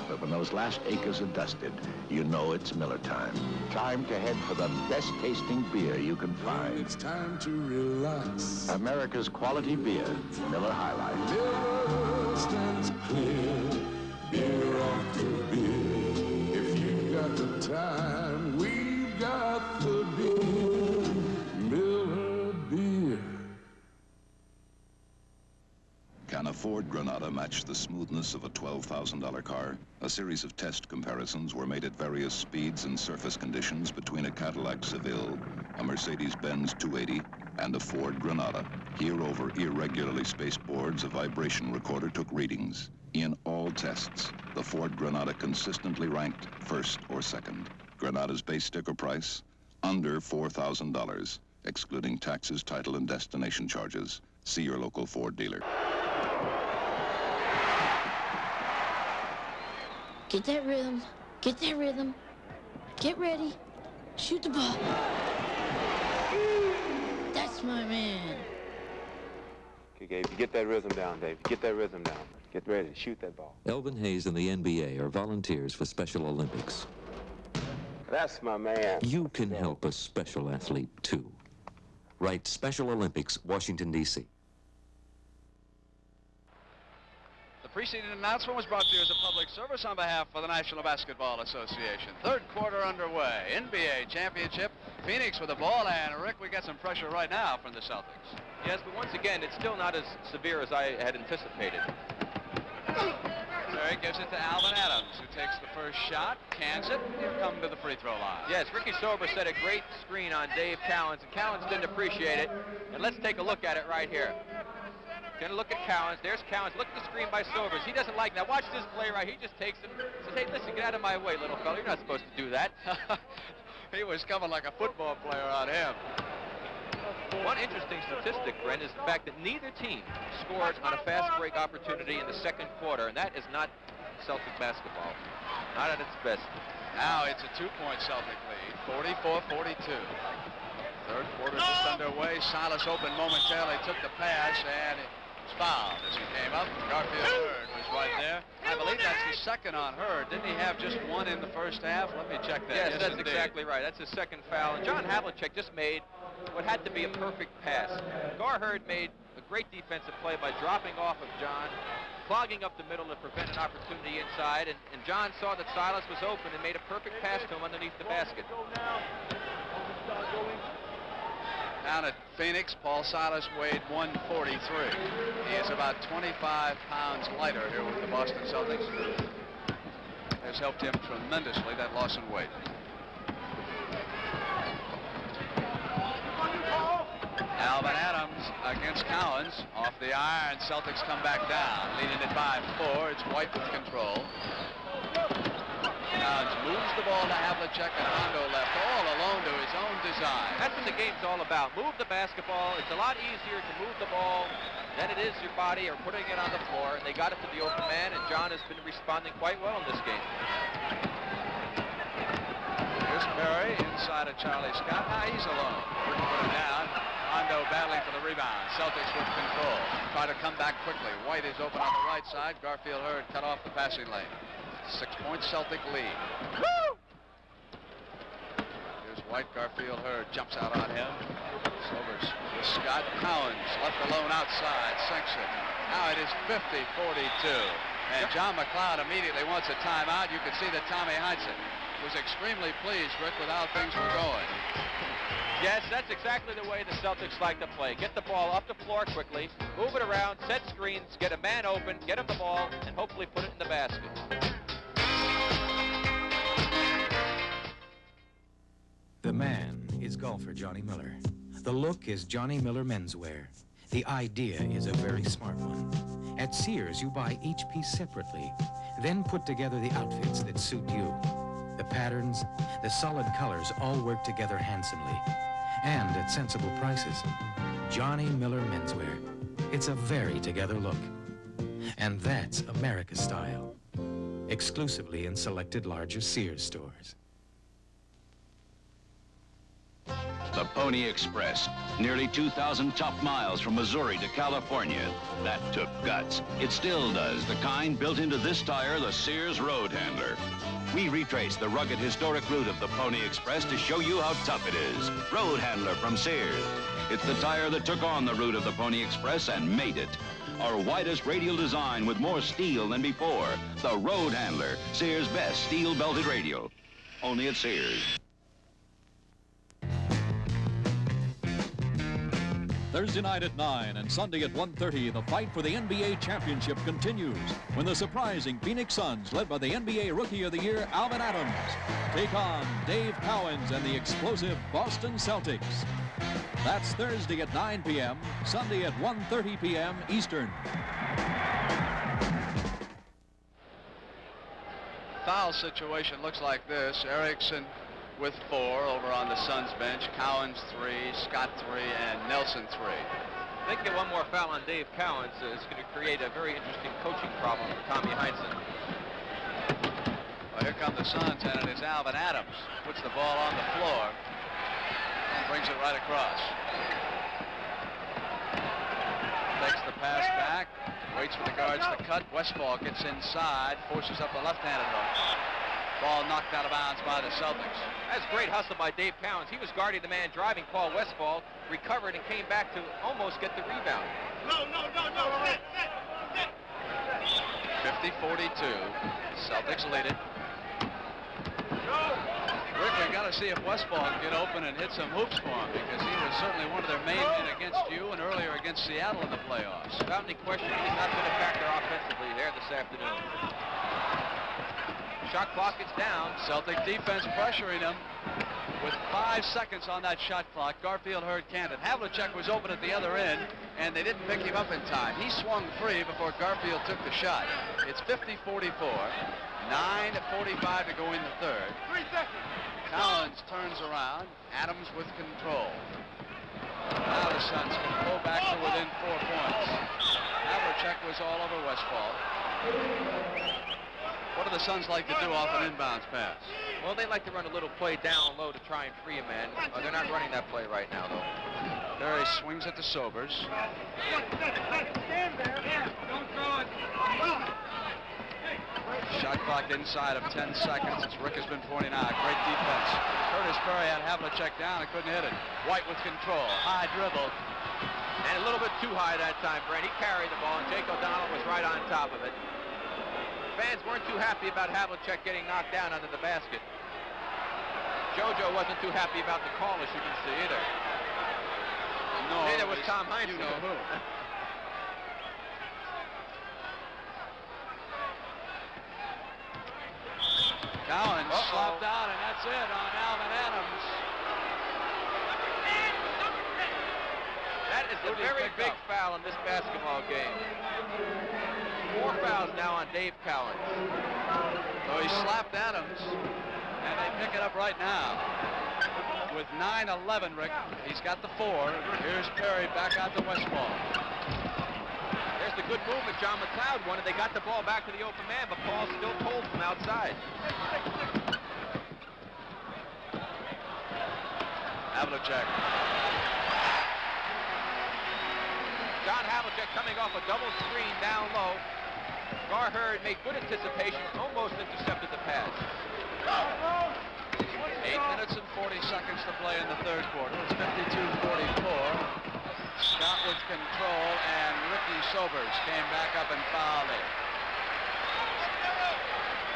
But when those last acres are dusted, you know it's Miller time. Time to head for the best tasting beer you can find.
It's time to relax.
America's quality beer, Miller High Life.
Miller stands clear, beer after beer. If you've got the time, we've got the beer. Miller beer.
Can a Ford Granada match the smoothness of a $12,000 car? A series of test comparisons were made at various speeds and surface conditions between a Cadillac Seville, a Mercedes-Benz 280, and a Ford Granada. Here, over irregularly spaced boards, a vibration recorder took readings. In all tests, the Ford Granada consistently ranked first or second. Granada's base sticker price, under $4,000, excluding taxes, title, and destination charges. See your local Ford dealer.
Get that rhythm. Get that rhythm. Get ready. Shoot the ball. That's my man.
Okay, Gabe, you get that rhythm down, Dave. Get that rhythm down. Get ready to shoot that ball.
Elvin Hayes and the NBA are volunteers for Special Olympics.
That's my man.
You can help a special athlete, too. Write Special Olympics, Washington, D.C.
The preceding announcement was brought to you as a public service on behalf of the National Basketball Association. Third quarter underway. NBA championship. Phoenix with the ball, and Rick, we got some pressure right now from the Celtics.
Yes, but once again, it's still not as severe as I had anticipated.
Terry gives it to Alvin Adams, who takes the first shot, cans it, he'll come to the free throw line.
Yes, Ricky Sober set a great screen on Dave Cowens, and Cowens didn't appreciate it. And let's take a look at it right here. Gonna look at Cowens. There's Cowens. Look at the screen by Sobers. He doesn't like that. Watch this play right. He just takes it. Says, hey, listen, get out of my way, little fella. You're not supposed to do that.
He was coming like a football player on him.
One interesting statistic, Brent, is the fact that neither team scored on a fast break opportunity in the second quarter, and that is not Celtic basketball. Not at its best.
Now it's a 2-point Celtic lead, 44-42. Third quarter just underway. Silas opened momentarily, took the pass, and it was fouled as he came up. Garfield Hurd was right there. I believe that's his second on Hurd. Didn't he have just one in the first half? Let me check that.
Yes, that's exactly right. That's his second foul. And John Havlicek just made what had to be a perfect pass. Gar Hurd made a great defensive play by dropping off of John, clogging up the middle to prevent an opportunity inside, and John saw that Silas was open and made a perfect pass to him underneath the basket.
Down at Phoenix, Paul Silas weighed 143. He is about 25 pounds lighter here with the Boston Celtics. Has helped him tremendously, that loss in weight. Alvin Adams against Cowens. Off the iron, Celtics come back down, leading it by 4. It's White with control. Cowens moves the ball to Havlicek, and Hondo left all alone to his own design.
That's what the game's all about. Move the basketball. It's a lot easier to move the ball than it is your body or putting it on the floor. And they got it to the open man, and John has been responding quite well in this game.
Here's Perry inside of Charlie Scott. Now he's alone. Couldn't put it down. Hondo battling for the rebound. Celtics with control. Try to come back quickly. White is open on the right side. Garfield Hurd cut off the passing lane. 6-point Celtic lead. Woo! Here's White. Garfield Hurd jumps out on him. Sobers with Scott. Cowens left alone outside. Sinks it. Now it is 50-42. And John McLeod immediately wants a timeout. You can see that Tommy Heinsohn was extremely pleased, Rick, with how things were going.
Yes, that's exactly the way the Celtics like to play. Get the ball up the floor quickly, move it around, set screens, get a man open, get him the ball, and hopefully put it in the basket.
The man is golfer Johnny Miller. The look is Johnny Miller menswear. The idea is a very smart one. At Sears, you buy each piece separately, then put together the outfits that suit you. The patterns, the solid colors all work together handsomely and at sensible prices. Johnny Miller menswear. It's a very together look. And that's America style. Exclusively in selected larger Sears stores.
The Pony Express, nearly 2,000 tough miles from Missouri to California. That took guts. It still does, the kind built into this tire, the Sears Road Handler. We retrace the rugged, historic route of the Pony Express to show you how tough it is. Road Handler from Sears. It's the tire that took on the route of the Pony Express and made it. Our widest radial design with more steel than before. The Road Handler, Sears' best steel-belted radial. Only at Sears.
Thursday night at 9 and Sunday at 1:30, the fight for the NBA championship continues when the surprising Phoenix Suns, led by the NBA Rookie of the Year, Alvin Adams, take on Dave Cowens and the explosive Boston Celtics. That's Thursday at 9 p.m., Sunday at 1:30 p.m. Eastern.
Foul situation looks like this. Erickson with 4 over on the Suns bench. Cowens 3, Scott 3, and Nelson 3.
They can get one more foul on Dave Cowens. It's going to create a very interesting coaching problem for Tommy Heinsohn.
Well, here come the Suns, and it is Alvin Adams. Puts the ball on the floor and brings it right across. Takes the pass back, waits for the guards to cut. Westphal gets inside, forces up the left-handed hook. Ball knocked out of bounds by the Celtics.
That's great hustle by Dave Cowens. He was guarding the man driving Paul Westphal, recovered and came back to almost get the rebound.
No.
50-42. Celtics lead it. Rick, we got to see if Westphal can get open and hit some hoops for him, because he was certainly one of their main men against you and earlier against Seattle in the playoffs.
Without any question, he's not been a factor offensively there this afternoon. Shot clock is down.
Celtic defense pressuring him with 5 seconds on that shot clock. Garfield Hurd can't. Havlicek was open at the other end, and they didn't pick him up in time. He swung free before Garfield took the shot. It's 50-44. 9:45 to go in the third.
3 seconds.
Cowens turns around. Adams with control. Now the Suns can pull back to within 4 points. Havlicek was all over Westphal. What do the Suns like to do off an inbounds pass?
Well, they like to run a little play down low to try and free a man. They're not running that play right now, though.
Perry swings it to Sobers.
Stand there. Yeah, don't throw it.
Shot clock inside of 10 seconds. As Rick has been pointing out, great defense. Curtis Perry had Havlicek down and couldn't hit it. White with control. High dribble.
And a little bit too high that time, Brent. He carried the ball, and Jake O'Donnell was right on top of it. Fans weren't too happy about Havlicek getting knocked down under the basket. JoJo wasn't too happy about the call, as you can see, either.
No,
neither was Tom Heinsohn.
You know who. Cowens slopped out, and that's it on Alvin Adams.
That's a very big foul in this basketball game. 4 fouls now on Dave Cowens.
So he slapped Adams, and they pick it up right now. With 9-11, Rick, he's got the 4. Here's Perry back out to Westfall.
There's the good movement John McLeod wanted. They got the ball back to the open man, but Paul still pulled from outside.
Havlicek.
John Havlicek coming off a double screen down low. Gar Hurd made good anticipation, almost intercepted the pass.
8 minutes and 40 seconds to play in the third quarter. It's 52-44. Scott with control, and Ricky Sobers came back up and fouled it.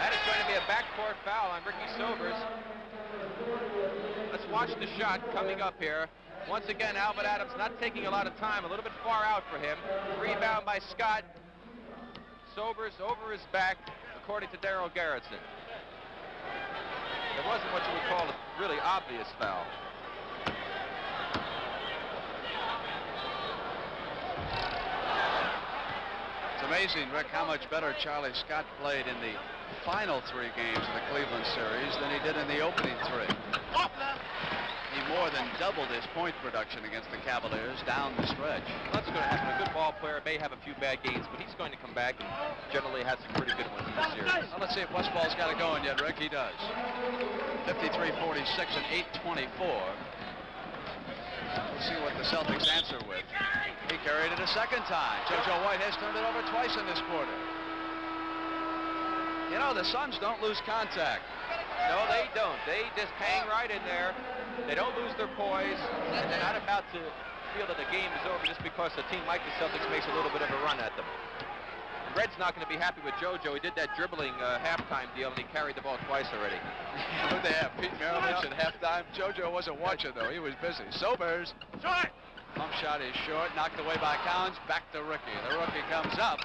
That is going to be a backcourt foul on Ricky Sobers. Let's watch the shot coming up here. Once again, Alvin Adams not taking a lot of time, a little bit far out for him. Rebound by Scott. Sobers over his back, according to Darryl Garretson. It wasn't what you would call a really obvious foul.
It's amazing, Rick, how much better Charlie Scott played in the final 3 games of the Cleveland series than he did in the opening 3. He more than doubled his point production against the Cavaliers down the stretch.
That's going to happen. A good ball player may have a few bad games, but he's going to come back and generally has some pretty good ones in the series.
Well, let's see if Westfall's got it going yet, Rick. He does. 53-46 and 8:24. We'll see what the Celtics answer with. He carried it a second time. JoJo White has turned it over twice in this quarter. You know, the Suns don't lose contact.
No, they don't. They just hang right in there. They don't lose their poise, and they're not about to feel that the game is over just because a team like the Celtics makes a little bit of a run at them. Red's not going to be happy with JoJo. He did that dribbling halftime deal, and he carried the ball twice already.
Who'd they have? Pete Maravich at halftime. JoJo wasn't watching, though. He was busy. Sobers. Short. Pump shot is short. Knocked away by Cowens. Back to Ricky. The rookie comes up.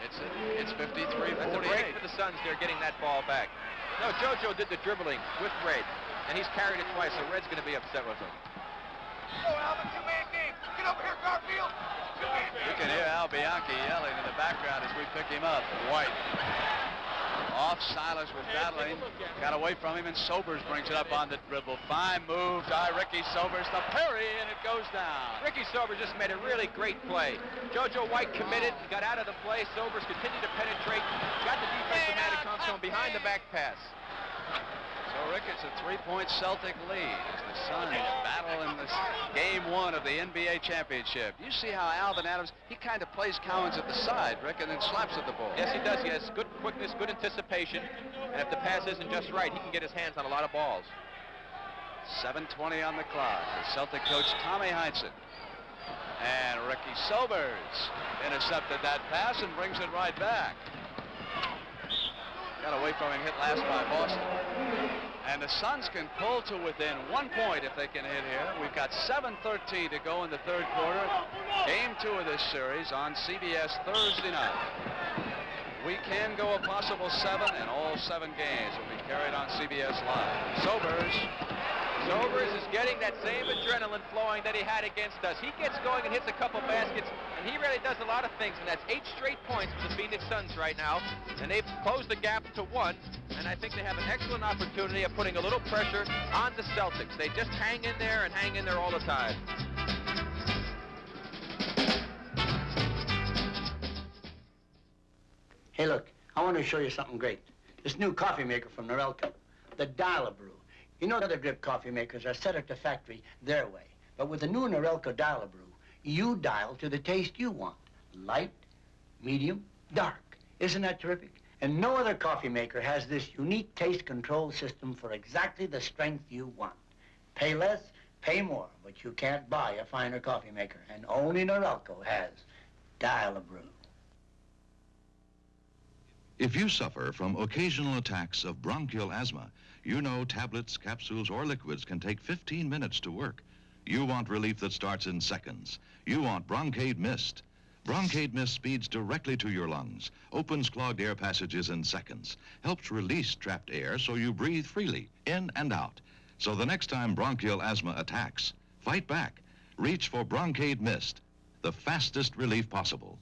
It's 53-48.
That's a break for the Suns. They're getting that ball back. No, JoJo did the dribbling with Red, and he's carried it twice, so Red's going to be upset with him.
Oh, Alvin, 2-man game. Get over here, Garfield. 2-man game.
You can hear Al Bianchi yelling in the background as we pick him up. White. Off, Silas was battling. Got away from him, and Sobers brings it up on the dribble. Fine move by Ricky Sobers to Perry, and it goes down.
Ricky Sobers just made a really great play. JoJo White committed, got out of the play. Sobers continued to penetrate. Got the defensive man to come to him behind the back pass.
So, Rick, it's a 3-point Celtic lead as the Suns battle in this game 1 of the NBA championship. You see how Alvin Adams, he kind of plays Cowens at the side, Rick, and then slaps at the ball.
Yes, he does. He has good quickness, good anticipation, and if the pass isn't just right, he can get his hands on a lot of balls.
7:20 on the clock. The Celtic coach, Tommy Heinsohn. And Ricky Sobers intercepted that pass and brings it right back. Got away from him, hit last by Boston. And the Suns can pull to within 1 point if they can hit here. We've got 7:13 to go in the third quarter. Game 2 of this series on CBS Thursday night. We can go a possible 7, and all 7 games will be carried on CBS Live.
Sobers is getting that same adrenaline flowing that he had against us. He gets going and hits a couple baskets, and he really does a lot of things, and that's 8 straight points for the Phoenix Suns right now, and they've closed the gap to 1, and I think they have an excellent opportunity of putting a little pressure on the Celtics. They just hang in there and hang in there all the time.
Hey, look, I want to show you something great. This new coffee maker from Norelco, the Dial-A-Brew. You know, other drip coffee makers are set at the factory their way. But with the new Norelco Dial-A-Brew, you dial to the taste you want. Light, medium, dark. Isn't that terrific? And no other coffee maker has this unique taste control system for exactly the strength you want. Pay less, pay more, but you can't buy a finer coffee maker. And only Norelco has Dial-A-Brew.
If you suffer from occasional attacks of bronchial asthma, you know tablets, capsules, or liquids can take 15 minutes to work. You want relief that starts in seconds. You want Broncaid Mist. Broncaid Mist speeds directly to your lungs, opens clogged air passages in seconds, helps release trapped air so you breathe freely, in and out. So the next time bronchial asthma attacks, fight back. Reach for Broncaid Mist.
the fastest relief possible.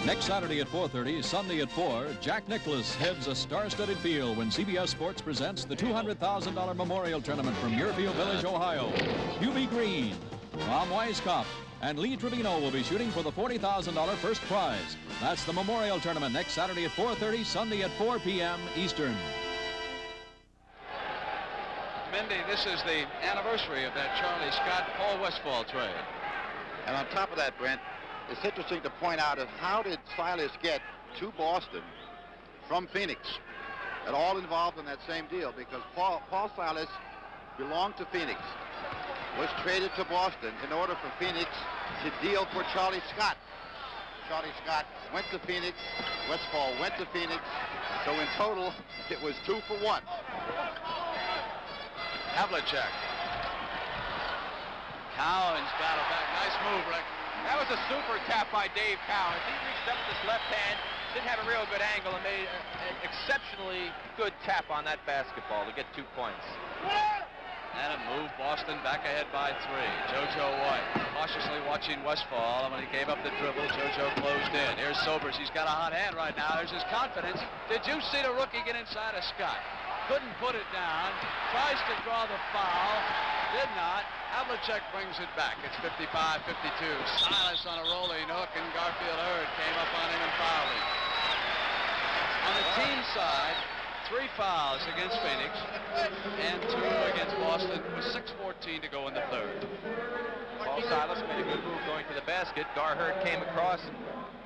Next Saturday at 4:30, Sunday at 4, Jack Nicklaus heads a star-studded field when CBS Sports presents the $200,000 Memorial Tournament from Muirfield Village, Ohio. Hubie Green, Tom Weiskopf, and Lee Trevino will be shooting for the $40,000 first prize. That's the Memorial Tournament next Saturday at 4:30, Sunday at 4 p.m. Eastern.
Mindy, this is the anniversary of that Charlie Scott-Paul Westphal trade.
And on top of that, Brent, it's interesting to point out of how did Silas get to Boston from Phoenix? It all involved in that same deal because Paul Silas belonged to Phoenix, was traded to Boston in order for Phoenix to deal for Charlie Scott. Charlie Scott went to Phoenix, Westphal went to Phoenix, so in total it was 2 for 1.
Havlicek. Cowens got it back. Nice move, Rick.
That was a super tap by Dave Cowens. He reached up with his left hand, didn't have a real good angle, and made an exceptionally good tap on that basketball to get 2 points.
And it moved Boston back ahead by 3. JoJo White cautiously watching Westphal, and when he gave up the dribble, JoJo closed in. Here's Sobers. He's got a hot hand right now. There's his confidence. Did you see the rookie get inside of Scott? Couldn't put it down. Tries to draw the foul. Did not. Havlicek brings it back. It's 55-52. Silas on a rolling hook, and Garfield Hurd came up on him and fouled him. On the team side, 3 fouls against Phoenix and 2 against Boston with 6:14 to go in the third.
Paul Silas made a good move going to the basket. Gar Hurd came across and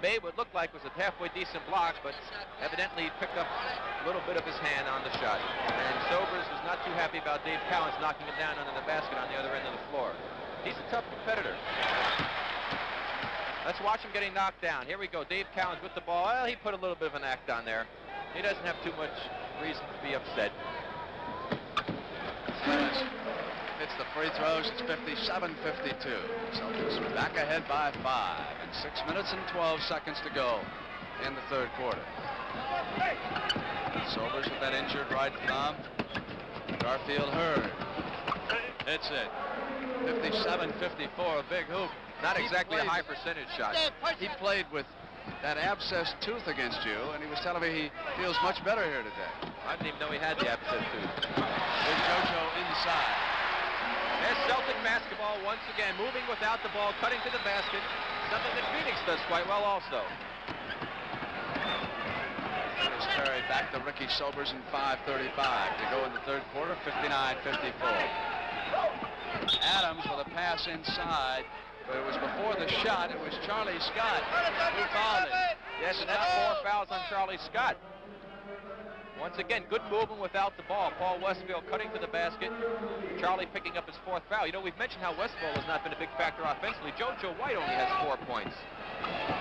made what looked like was a halfway decent block, but evidently he picked up a little bit of his hand on the shot. And Sobers was not too happy about Dave Cowens knocking it down under the basket on the other end of the floor. He's a tough competitor. Let's watch him getting knocked down. Here we go. Dave Cowens with the ball. Well, he put a little bit of an act on there. He doesn't have too much reason to be upset.
Hits the free throws. It's 57-52. Celtics back ahead by 5 and 6 minutes and 12 seconds to go in the third quarter. Sobers with that injured right thumb. Garfield Hurd hits it. 57-54, a big hoop.
Not exactly a high percentage shot.
He played with that abscessed tooth against you, and he was telling me he feels much better here today.
I didn't even know he had the abscessed tooth.
With JoJo inside.
There's Celtic basketball once again, moving without the ball, cutting to the basket, something that Phoenix does quite well also.
Here's Terry back to Ricky Sobers in 5:35 to go in the third quarter, 59-54. Adams with a pass inside, but it was before the shot. It was Charlie Scott who fouled it.
Yes, and that's 4 fouls on Charlie Scott. Once again, good movement without the ball. Paul Westphal cutting to the basket. Charlie picking up his 4th foul. You know, we've mentioned how Westphal has not been a big factor offensively. JoJo White only has 4 points.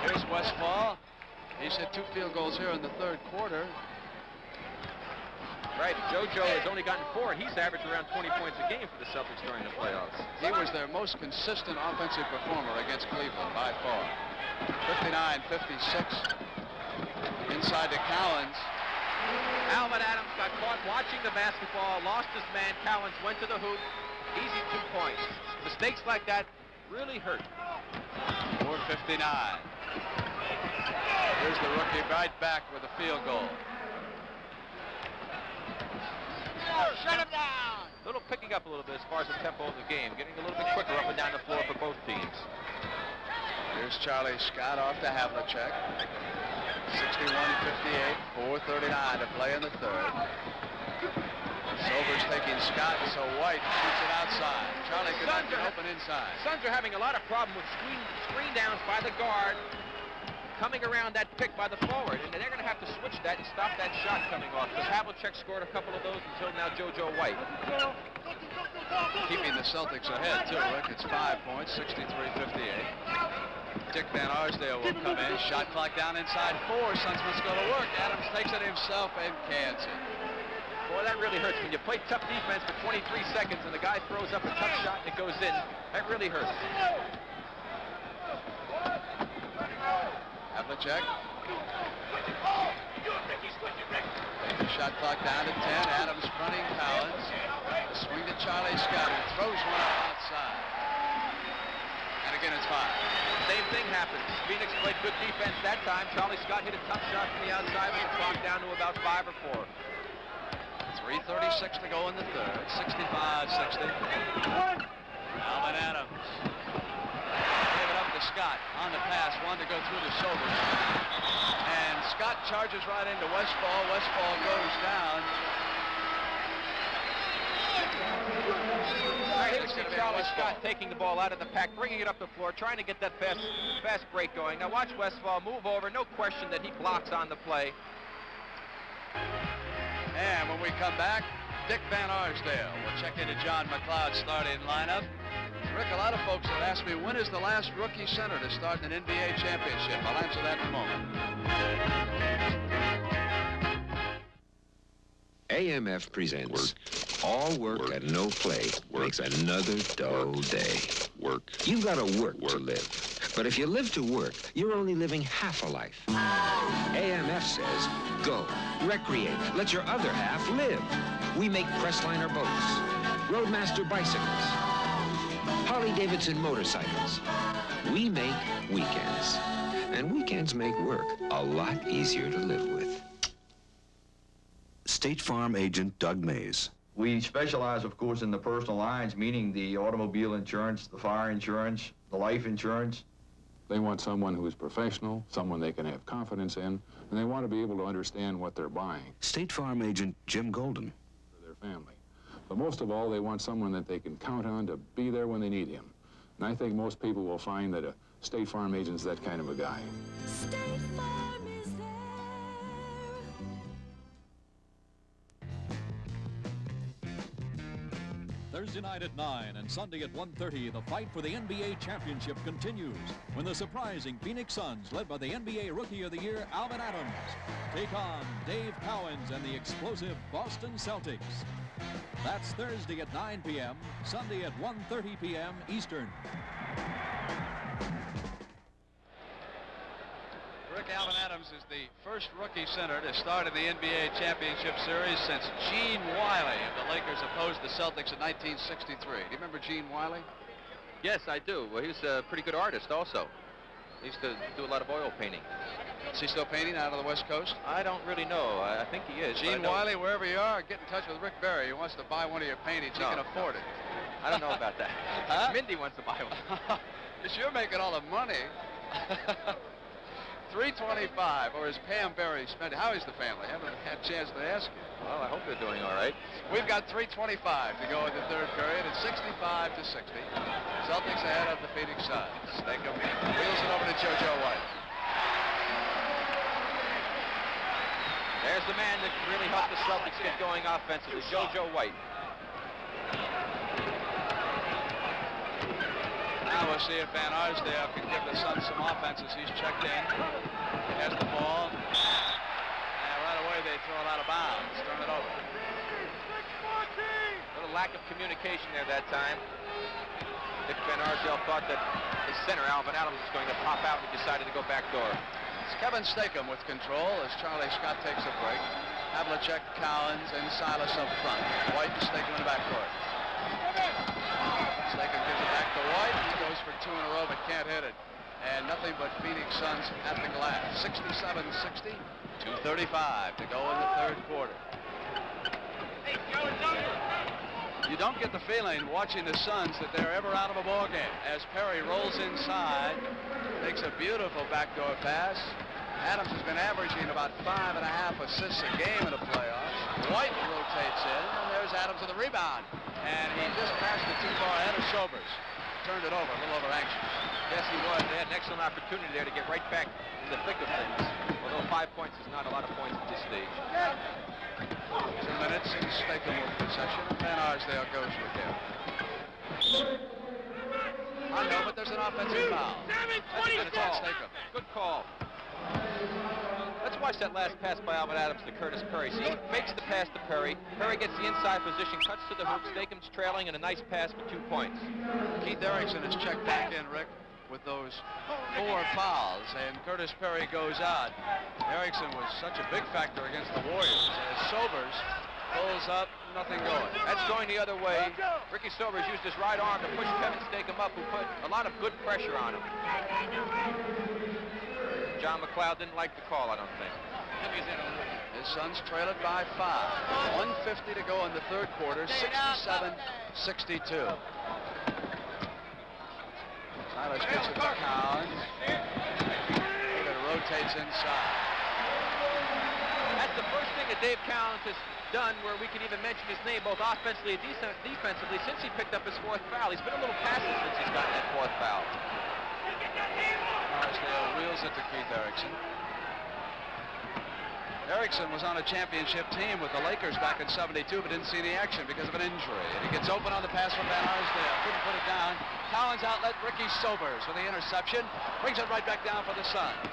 Here's Westphal. He's hit 2 field goals here in the third quarter.
Right, JoJo has only gotten 4, and he's averaged around 20 points a game for the Celtics during the playoffs.
He was their most consistent offensive performer against Cleveland by far. 59-56. Inside to Cowens.
Alvin Adams got caught watching the basketball, lost his man. Cowens went to the hoop. Easy 2 points. Mistakes like that really hurt.
4:59. Here's the rookie right back with a field goal.
Shut him down! Little picking up a little bit as far as the tempo of the game, getting a little bit quicker up and down the floor for both teams.
Here's Charlie Scott off to Havlicek. 61-58, 4:39 to play in the third. Sobers taking Scott, so White shoots it outside. Charlie could not get open inside.
Suns are having a lot of problem with screen downs by the guard, coming around that pick by the forward, and they're going to have to switch that and stop that shot coming off, because Havlicek scored a couple of those until now JoJo White.
Keeping the Celtics ahead, too, Rick. It's 5 points, 63-58. Dick Van Arsdale will come in. Shot clock down inside 4. Suns must go to work. Adams takes it himself and cans it.
Boy, that really hurts. When you play tough defense for 23 seconds and the guy throws up a tough shot and it goes in, that really hurts.
Havlicek. Shot clock down to 10. Adams fronting Collins. The swing to Charlie Scott, who throws one up outside. And again, it's 5.
Same thing happens. Phoenix played good defense that time. Charlie Scott hit a tough shot from the outside with the clock down to about 5 or 4.
3:36 to go in the third. 65-60. Alvin Adams. Gave it up to Scott on the pass. Wanted to go through to Sobers. And Scott charges right into Westfall. Westfall goes down.
Here we see Charlie Scott taking the ball out of the pack, bringing it up the floor, trying to get that fast break going. Now watch Westfall move over. No question that he blocks on the play.
And when we come back, Dick Van Arsdale. We'll check into John McLeod's starting lineup. Rick, a lot of folks have asked me, when is the last rookie center to start an NBA championship? I'll answer that in a moment.
AMF presents All Work and No Play makes another dull day. You've got to work to live. But if you live to work, you're only living half a life. AMF says, go, recreate, let your other half live. We make Crestliner boats, Roadmaster bicycles, Harley-Davidson motorcycles. We make weekends. And weekends make work a lot easier to live with.
State Farm agent Doug Mays.
We specialize, of course, in the personal lines, meaning the automobile insurance, the fire insurance, the life insurance.
They want someone who's professional, someone they can have confidence in, and they want to be able to understand what they're buying.
State Farm agent Jim Golden.
For their family. But most of all, they want someone that they can count on to be there when they need him. And I think most people will find that a State Farm agent's that kind of a guy.
State Farm is there.
Thursday night at 9 and Sunday at 1:30, the fight for the NBA championship continues when the surprising Phoenix Suns, led by the NBA Rookie of the Year, Alvin Adams, take on Dave Cowens and the explosive Boston Celtics. That's Thursday at 9 p.m., Sunday at 1:30 p.m. Eastern.
Rick, Alvin Adams is the first rookie center to start in the NBA championship series since Gene Wiley of the Lakers opposed the Celtics in 1963. Do you remember Gene Wiley?
Yes, I do. Well, he was a pretty good artist also. He used to do a lot of oil painting.
Is he still painting out of the West Coast?
I don't really know. I think he is.
Gene Wiley, wherever you are, get in touch with Rick Berry. He wants to buy one of your paintings. He can afford it.
I don't know about that.
Huh?
Mindy wants to buy one.
Because you're making all the money. $325, or is Pam Berry spending? How is the family? I haven't had a chance to ask you.
Well, I hope they're doing all right.
We've got $325 to go in the third period. It's 65-60. Celtics ahead of the Phoenix Suns. They come in. Wheels it over to JoJo White.
There's the man that really helped the Celtics get going offensively, JoJo White.
Now we'll see if Van Arsdale can give the Suns some offense as he's checked in. He has the ball. And right away they throw it out of bounds. Turn it over.
A little lack of communication there that time. Dick Van Arsdale thought that his center, Alvin Adams, was going to pop out and decided to go backdoor.
It's Kevin Stakem with control as Charlie Scott takes a break. Havlicek, Cowens, and Silas up front. White and Stakem in the backcourt. Stakem gives it back to White. He goes for 2 in a row but can't hit it. And nothing but Phoenix Suns at the glass. 67-60, 2:35 to go in the third quarter. You don't get the feeling watching the Suns that they're ever out of a ball game. As Perry rolls inside, takes a beautiful backdoor pass. Adams has been averaging about 5.5 assists a game in the playoffs. White rotates in, and there's Adams with the rebound. And he just passed it too far ahead of Sobers. Turned it over, a little over anxious.
Yes, he was. They had an excellent opportunity there to get right back in the thick of things. Although 5 points is not a lot of points at this stage.
2 minutes and Stakem with possession. Van Arsdale goes with him. I know, but there's an offensive foul. That's on Stakem.
Good call. Let's watch that last pass by Alvin Adams to Curtis Perry. See, he fakes the pass to Perry. Perry gets the inside position, cuts to the hoop. Stakem's trailing, and a nice pass for 2 points.
Keith Erickson has checked back in, Rick. with those 4 fouls, and Curtis Perry goes out. Erickson was such a big factor against the Warriors. As Sobers pulls up, nothing going.
That's going the other way. Ricky Sobers used his right arm to push Kevin Stakem up, who put a lot of good pressure on him. John McLeod didn't like the call, I don't think.
His Suns trail it by 5. 1:50 to go in the third quarter, 67-62. Silas gets it to Cowens. It rotates inside.
That's the first thing that Dave Cowens has done where we can even mention his name both offensively and defensively since he picked up his 4th foul. He's been a little passive since he's gotten that 4th foul.
Marsdale wheels it to Keith Erickson. Erickson was on a championship team with the Lakers back in '72, but didn't see the action because of an injury. And he gets open on the pass from Van Arsdale. Couldn't put it down. Cowens outlet Ricky Sobers with the interception. Brings it right back down for the Suns.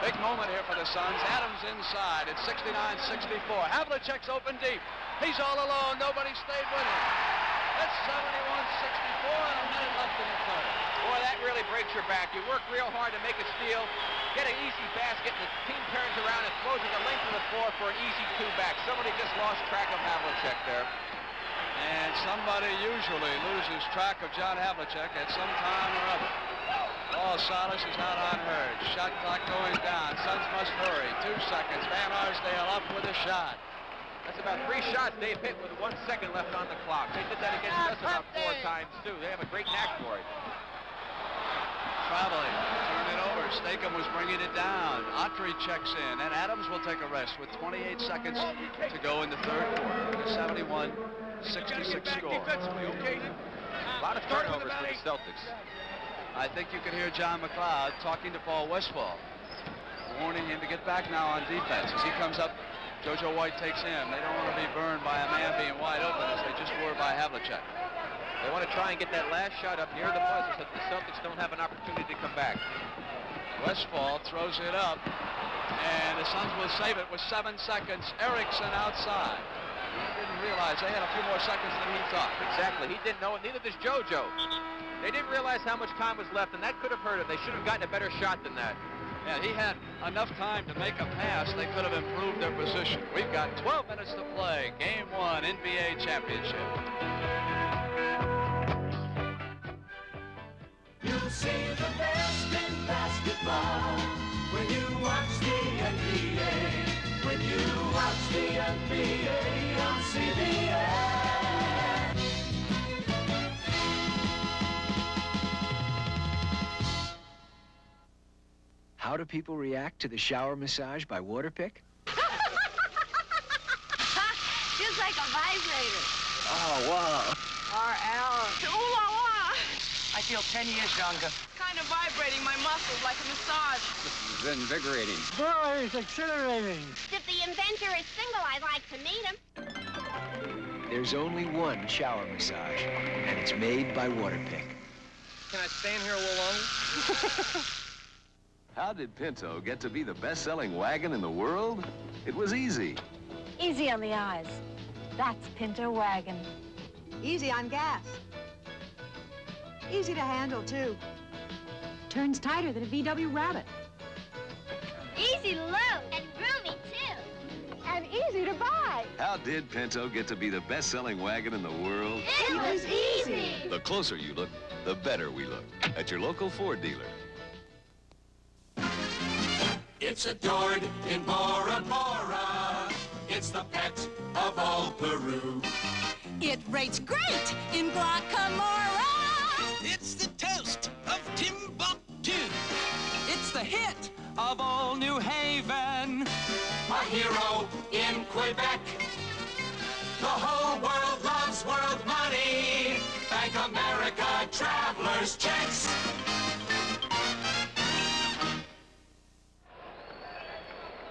Big moment here for the Suns. Adams inside. It's 69-64. Havlicek's open deep. He's all alone. Nobody stayed with him. It's 71-64 and a minute left in the third.
Boy, that really breaks your back. You work real hard to make a steal, get an easy basket, and the team turns around and throws it the length of the floor for an easy 2-back. Somebody just lost track of Havlicek there.
And somebody usually loses track of John Havlicek at some time or other. Paul Silas is not unheard. Shot clock going down. Suns must hurry. 2 seconds. Van Arsdale up with a shot.
That's about 3 shots Dave hit with 1 second left on the clock. They did that against us about 4 times, too. They have a great knack for it.
Traveling, turn it over. Stakem was bringing it down. Autry checks in, and Adams will take a rest with 28 seconds to go in the third quarter. A 71-66 score.
A lot of turnovers for the Celtics.
I think you can hear John McLeod talking to Paul Westphal, warning him to get back now on defense. As he comes up, JoJo White takes him. They don't want to be burned by a man being wide open as they just were by Havlicek.
They want to try and get that last shot up near the buzzer so that the Celtics don't have an opportunity to come back.
Westphal throws it up, and the Suns will save it with 7 seconds. Erickson outside. He didn't realize they had a few more seconds than he thought.
Exactly. He didn't know it. Neither does JoJo. They didn't realize how much time was left, and that could have hurt him. They should have gotten a better shot than that.
Yeah, he had enough time to make a pass. They could have improved their position. We've got 12 minutes to play. Game 1, NBA Championship.
You'll see the best in basketball when you watch the NBA. When you watch the NBA on CBS.
How do people react to the shower massage by Waterpik?
Just like a vibrator.
Oh, wow.
Ooh la la.
I feel 10 years younger.
Kind of vibrating my muscles like a massage.
This is invigorating.
Boy, it's exhilarating.
If the inventor is single, I'd like to meet him.
There's only one shower massage, and it's made by Waterpik.
Can I stay in here a little longer?
How did Pinto get to be the best-selling wagon in the world? It was easy.
Easy on the eyes. That's Pinto Wagon.
Easy on gas. Easy to handle, too.
Turns tighter than a VW Rabbit.
Easy to load and roomy, too.
And easy to buy.
How did Pinto get to be the best-selling wagon in the world?
It was easy.
The closer you look, the better we look. At your local Ford dealer.
It's adored in Bora Bora. It's the pet of all Peru.
It rates great in Guacamora.
It's the toast of Timbuktu.
It's the hit of all New Haven.
A hero in Quebec. The whole world loves world money. Bank America Traveler's Checks.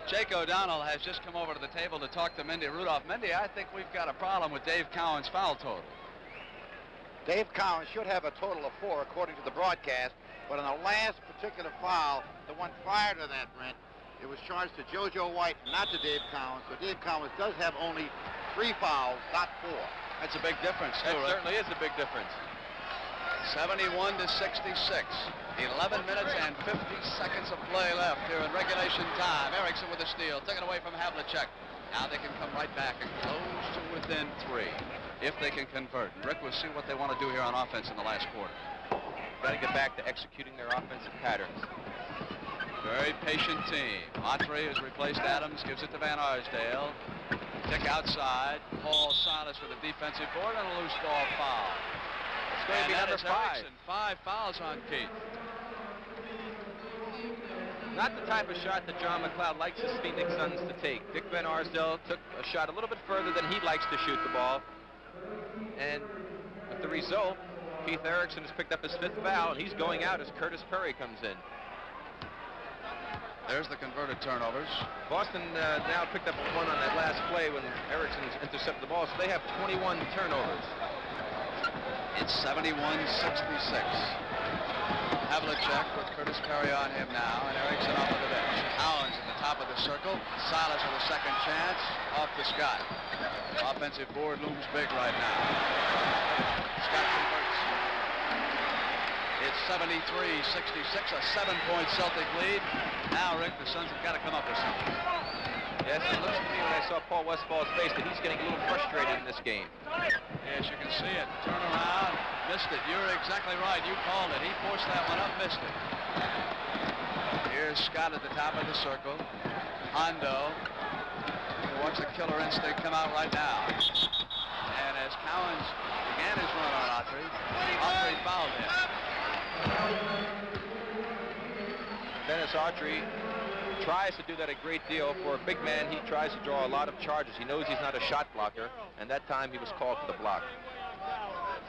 Jake O'Donnell has just come over to the table to talk to Mindy Rudolph. Mindy, I think we've got a problem with Dave Cowens' foul total.
Dave Cowens should have a total of 4 according to the broadcast, but on the last particular foul, the one prior to that, Brent, it was charged to JoJo White, not to Dave Cowens. So Dave Cowens does have only 3 fouls, not 4.
That's a big difference, too,
That
right?
certainly is a big difference.
71 to 66. 11 minutes and 50 seconds of play left here in regulation time. Erickson with the steal, taken away from Havlicek. Now they can come right back and close to within 3 if they can convert. Rick, we'll see what they want to do here on offense in the last quarter.
Got to get back to executing their offensive patterns.
Very patient team. Autry has replaced Adams, gives it to Van Arsdale. Kick outside. Paul Silas with a defensive board and a loose ball foul.
It's going to be number 5.
Erickson, 5 fouls on Keith.
Not the type of shot that John McLeod likes his Phoenix Suns to take. Dick Van Arsdale took a shot a little bit further than he likes to shoot the ball. And with the result, Keith Erickson has picked up his 5th foul, and he's going out as Curtis Perry comes in.
There's the converted turnovers.
Boston now picked up one on that last play when Erickson intercepted the ball, so they have 21 turnovers.
It's 71-66. Havlicek with Curtis Perry on him now, and Erickson off of the bench. Howens at the top of the circle. Silas with a second chance. Off to Scott. Offensive board looms big right now. Scott converts. It's 73-66, a 7-point Celtic lead. Now, Rick, the Suns have got to come up with something.
Yes, it looks to me when I saw Paul Westfall's face that he's getting a little frustrated in this game.
Yes, you can see it. Turn around. Missed it. You're exactly right. You called it. He forced that one up, missed it. Here's Scott at the top of the circle. Hondo. Watch the killer instinct come out right now. And as Cowens began his run on Autry, Autry fouled him.
Dennis Autry tries to do that a great deal. For a big man, he tries to draw a lot of charges. He knows he's not a shot blocker, and that time he was called for the block.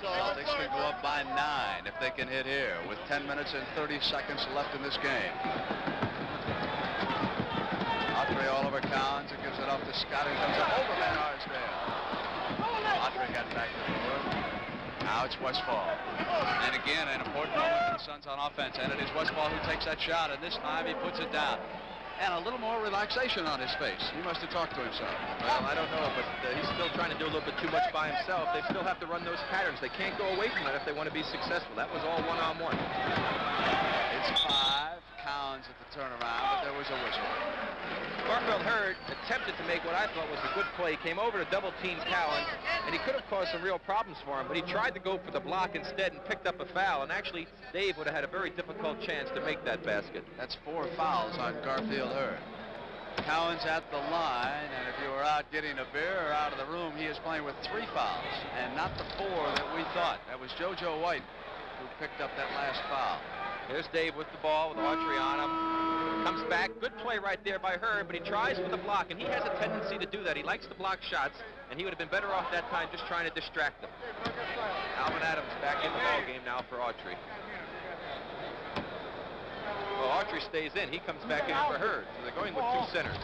Celtics can go up by 9 if they can hit here with 10 minutes and 30 seconds left in this game. Autry all over Cowens and gives it off to Scott, who comes up over Van Arsdale. Autry got back to the board. Now it's Westfall. And again, an important moment for the Suns on offense. And it is Westfall who takes that shot, and this time he puts it down. And a little more relaxation on his face. He must have talked to himself.
Well, I don't know, but he's still trying to do a little bit too much by himself. They still have to run those patterns. They can't go away from it if they want to be successful. That was all one-on-one.
It's 5. Cowens at the turnaround, but there was a whistle.
Garfield Hurd attempted to make what I thought was a good play. He came over to double-team Cowens, and he could have caused some real problems for him, but he tried to go for the block instead and picked up a foul, and actually Dave would have had a very difficult chance to make that basket.
That's 4 fouls on Garfield Hurd. Cowens at the line, and if you were out getting a beer or out of the room, he is playing with 3 fouls, and not the 4 that we thought. That was JoJo White who picked up that last foul.
Here's Dave with the ball with Autry on him. Comes back. Good play right there by Hurd, but he tries for the block, and he has a tendency to do that. He likes to block shots, and he would have been better off that time just trying to distract them. Alvin Adams back in the ball game now for Autry. Well, Autry stays in. He comes back in for Hurd. So they're going with 2 centers.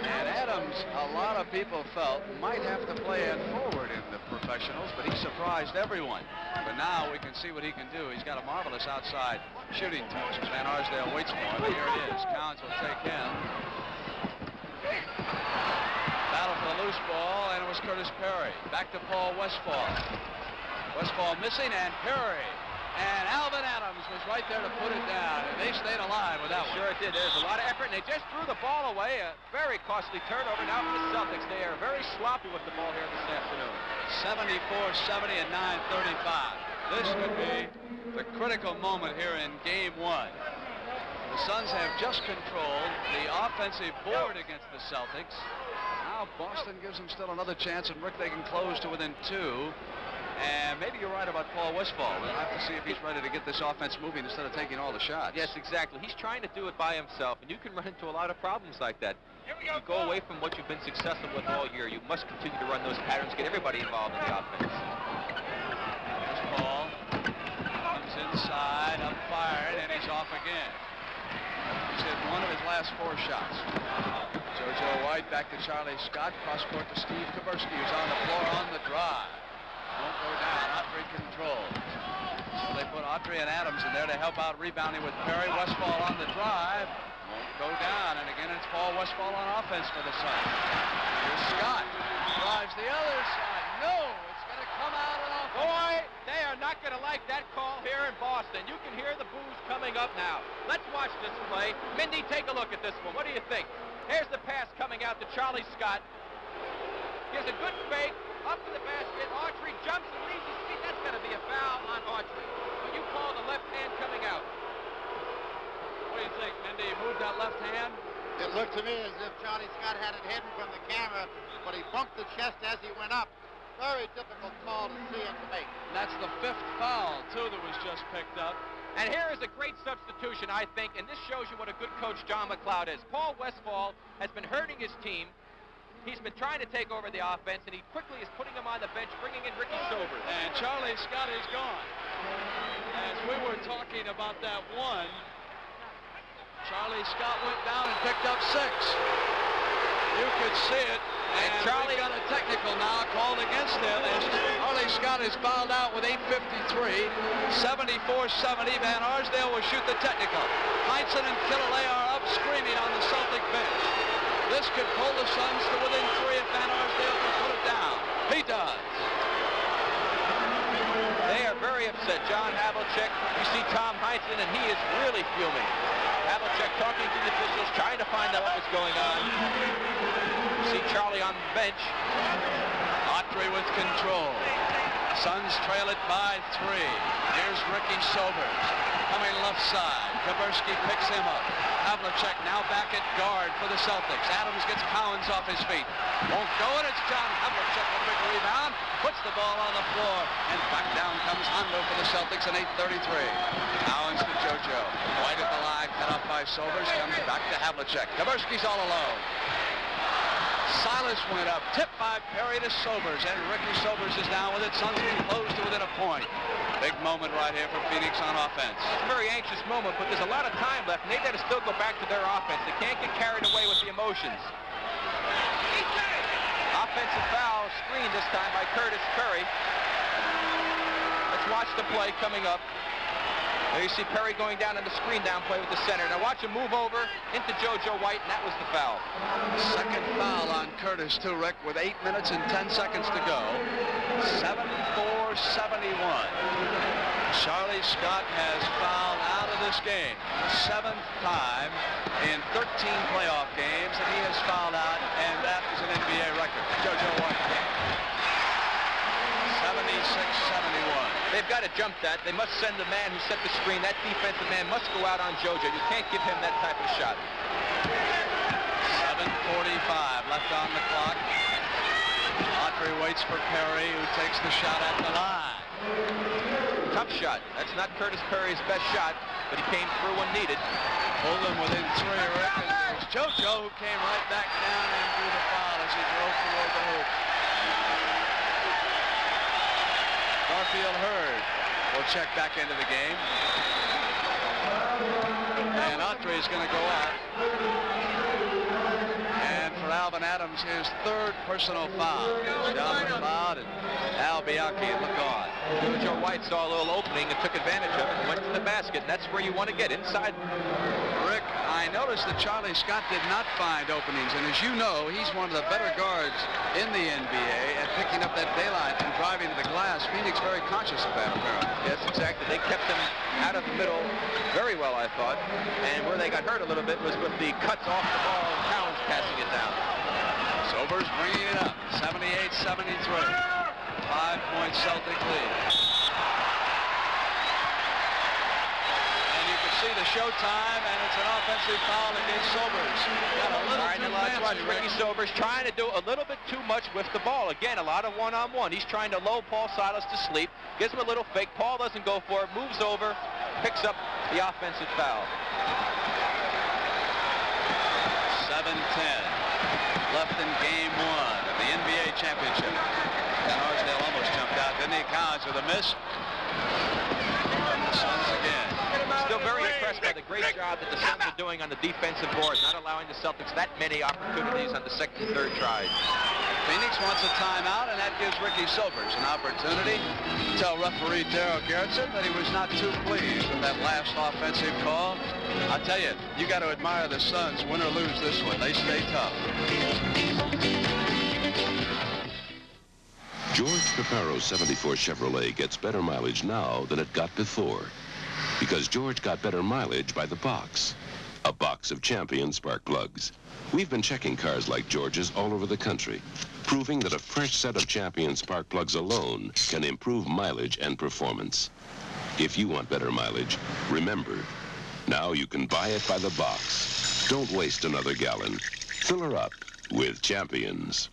And Adams, a lot of people felt, might have to play it forward in the professionals, but he surprised everyone. But now we can see what he can do. He's got a marvelous outside shooting touch. Van Arsdale waits for him, but here it is. Cowens will take him. Battle for the loose ball, and it was Curtis Perry. Back to Paul Westfall. Westfall missing, and Perry. And Alvin Adams was right there to put it down, and they stayed alive with that one.
Sure it did. There's a lot of effort, and they just threw the ball away. A very costly turnover now for the Celtics. They are very sloppy with the ball here this afternoon.
74-70 and 9:35. This could be the critical moment here in Game 1. The Suns have just controlled the offensive board against the Celtics. Now Boston gives them still another chance, and Rick, they can close to within 2. And maybe you're right about Paul Westfall. We'll have to see if he's ready to get this offense moving instead of taking all the shots.
Yes, exactly. He's trying to do it by himself, and you can run into a lot of problems like that. If you go away from what you've been successful with all year, you must continue to run those patterns, get everybody involved in the offense.
There's Paul. Comes inside, up fired, and he's off again. He's hit one of his last 4 shots. JoJo White back to Charlie Scott. Cross court to Steve Kaversky, who's on the floor on the drive. Won't go down. Autry controlled. So they put Autry and Adams in there to help out rebounding with Perry. Westfall on the drive. Won't go down. And again, it's Paul Westfall on offense for the Suns. Here's Scott. Drives the other side. No, it's going to come out and off.
Boy, they are not going to like that call here in Boston. You can hear the boos coming up now. Let's watch this play. Mindy, take a look at this one. What do you think? Here's the pass coming out to Charlie Scott. Here's a good fake. Up to the basket. Autry jumps and leaves his feet. That's going to be a foul on Autry. When you call the left hand coming out. What do you think, Mindy? Moved that left hand?
It looked to me as if Charlie Scott had it hidden from the camera, but he bumped the chest as he went up. Very difficult call to see and to make.
That's the 5th foul, too, that was just picked up.
And here is a great substitution, I think, and this shows you what a good coach John McLeod is. Paul Westphal has been hurting his team. He's been trying to take over the offense, and he quickly is putting him on the bench, bringing in Ricky Sobers.
And Charlie Scott is gone. As we were talking about that one, Charlie Scott went down and picked up 6. You could see it. And Charlie got a technical now called against him as Charlie Scott is fouled out with 8:53. 74-70. Van Arsdale will shoot the technical. Heinsohn and Killalay are up screaming on the Celtic bench. This could pull the Suns to within 3 if Van Arsdale can put it down. He does.
They are very upset. John Havlicek, you see Tom Heinsohn, and he is really fuming. Havlicek talking to the officials, trying to find out what was going on. You see Charlie on the bench.
Autry with control. Suns trail it by 3. Here's Ricky Sobers coming left side. Kaburski picks him up. Havlicek now back at guard for the Celtics. Adams gets Cowens off his feet. Won't go, and it's John Havlicek with a big rebound. Puts the ball on the floor, and back down comes Hondo for the Celtics in 8:33. Cowens to JoJo. White at the line, cut up by Sobers. Comes back to Havlicek. Kaburski's all alone. Silas went up, tipped by Perry to Sobers, and Ricky Sobers is down with it. Suns being closed to within a point. Big moment right here for Phoenix on offense.
It's a very anxious moment, but there's a lot of time left, and they've got to still go back to their offense. They can't get carried away with the emotions. Offensive foul, screen this time by Curtis Perry. Let's watch the play coming up. There you see Perry going down on the screen down play with the center. Now watch him move over into JoJo White, and that was the foul.
Second foul on Curtis, too, Rick, with 8 minutes and 10 seconds to go. 74-71. Charlie Scott has fouled out of this game. 7th time in 13 playoff games that he has fouled out, and that is an NBA record. JoJo White. 76-71.
They've got to jump that. They must send the man who set the screen. That defensive man must go out on JoJo. You can't give him that type of shot.
7:45 left on the clock. Autry waits for Perry, who takes the shot at the line.
Tough shot. That's not Curtis Perry's best shot, but he came through when needed.
Pulled him within 3, Rick. And there's JoJo, who came right back down and drew the foul as he drove toward the hoop. Garfield Hurd will check back into the game. And Autry is going to go out. And for Alvin Adams, his 3rd personal foul. John McLeod and Al Bianchi look on.
JoJo White saw a little opening and took advantage of it and went to the basket, and that's where you want to get, inside.
Rick, I noticed that Charlie Scott did not find openings, and as you know, he's one of the better guards in the NBA at picking up that daylight and driving to the glass. Phoenix very conscious of that, apparently.
Yes, exactly. They kept him out of the middle very well, I thought, and where they got hurt a little bit was with the cuts off the ball and Cowens passing it down.
Sobers bringing it up, 78-73. 5-point Celtic lead. See the showtime, and it's an offensive foul against Sobers. Got a little too fancy.
Ricky Sobers trying to do a little bit too much with the ball. Again, a lot of one-on-one. He's trying to lull Paul Silas to sleep, gives him a little fake. Paul doesn't go for it, moves over, picks up the offensive foul.
7-10 left in game 1 of the NBA championship. Van Arsdale almost jumped out, didn't he? Cowens with a miss. From the Suns again.
Still very impressed by the great job that the Suns are doing on the defensive boards, not allowing the Celtics that many opportunities on the 2nd and 3rd tries.
Phoenix wants a timeout, and that gives Ricky Sobers an opportunity to tell referee Darryl Gerritsen that he was not too pleased with that last offensive call. I'll tell you, you got to admire the Suns, win or lose this one. They stay tough.
George Paparo's 74 Chevrolet gets better mileage now than it got before. Because George got better mileage by the box. A box of Champion spark plugs. We've been checking cars like George's all over the country, proving that a fresh set of Champion spark plugs alone can improve mileage and performance. If you want better mileage, remember, now you can buy it by the box. Don't waste another gallon. Fill her up with Champions.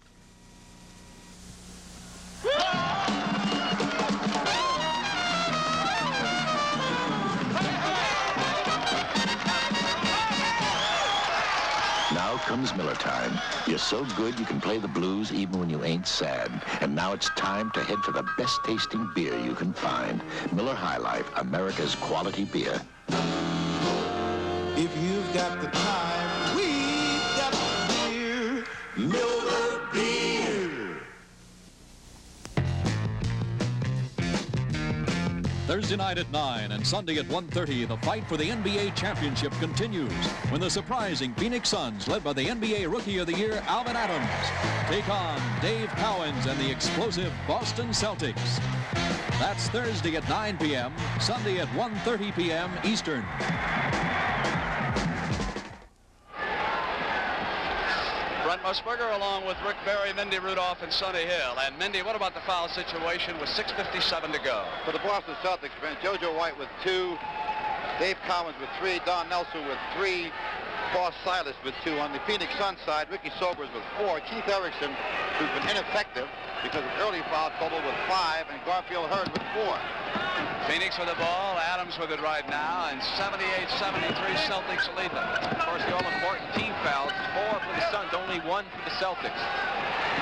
Now comes Miller time. You're so good you can play the blues even when you ain't sad. And now it's time to head for the best tasting beer you can find. Miller High Life, America's quality beer.
If you've got the time, we've got the beer. Miller Beer.
Thursday night at 9 and Sunday at 1:30, the fight for the NBA championship continues when the surprising Phoenix Suns, led by the NBA Rookie of the Year, Alvin Adams, take on Dave Cowens and the explosive Boston Celtics. That's Thursday at 9 p.m., Sunday at 1:30 p.m. Eastern.
Brent Musburger along with Rick Barry, Mindy Rudolph, and Sonny Hill. And Mindy, what about the foul situation with 6:57 to go?
For the Boston Celtics, Ben, JoJo White with 2, Dave Cowens with 3, Don Nelson with 3, Paul Silas with 2. On the Phoenix Suns side, Ricky Sobers with 4, Keith Erickson, who's been ineffective because of early foul trouble, with 5, and Garfield Hurd with 4.
Phoenix with the ball, Adams with it right now, and 78-73 Celtics lead them.
Of course, the all-important team fouls, 4 for the Suns, only 1 for the Celtics.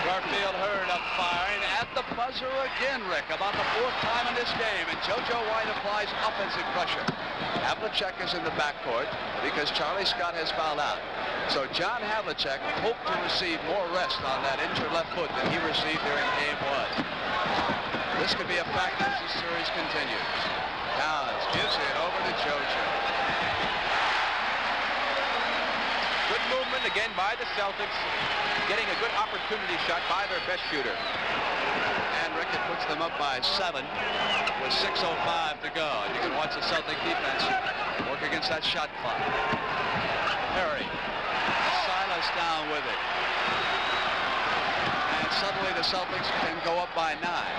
Garfield Hurd up firing at the buzzer again, Rick, about the 4th time in this game, and JoJo White applies offensive pressure. Havlicek is in the backcourt because Charlie Scott has fouled out. So John Havlicek hoped to receive more rest on that injured left foot than he received during game 1. This could be a factor as the series continues. Cowens gives it over to JoJo.
Good movement again by the Celtics, getting a good opportunity shot by their best shooter.
And Rick, it puts them up by 7 with 6:05 to go. You can watch the Celtic defense work against that shot clock. Perry, Silas down with it. And suddenly the Celtics can go up by 9.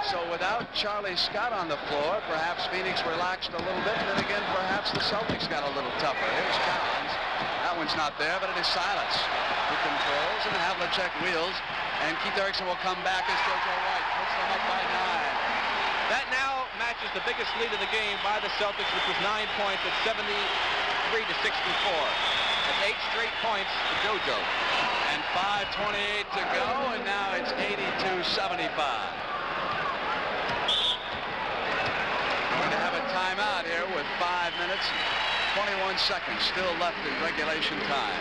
So without Charlie Scott on the floor, perhaps Phoenix relaxed a little bit, and then again, perhaps the Celtics got a little tougher. Here's Cowens. That one's not there, but it is Silas who controls, and Havlicek wheels, and Keith Erickson will come back as JoJo White puts them up by 9.
That now matches the biggest lead of the game by the Celtics, which was 9 points at 73-64. That's 8 straight points to JoJo.
And 5:28 to go, and now it's 82-75. Going to have a timeout here with 5 minutes, 21 seconds still left in regulation time.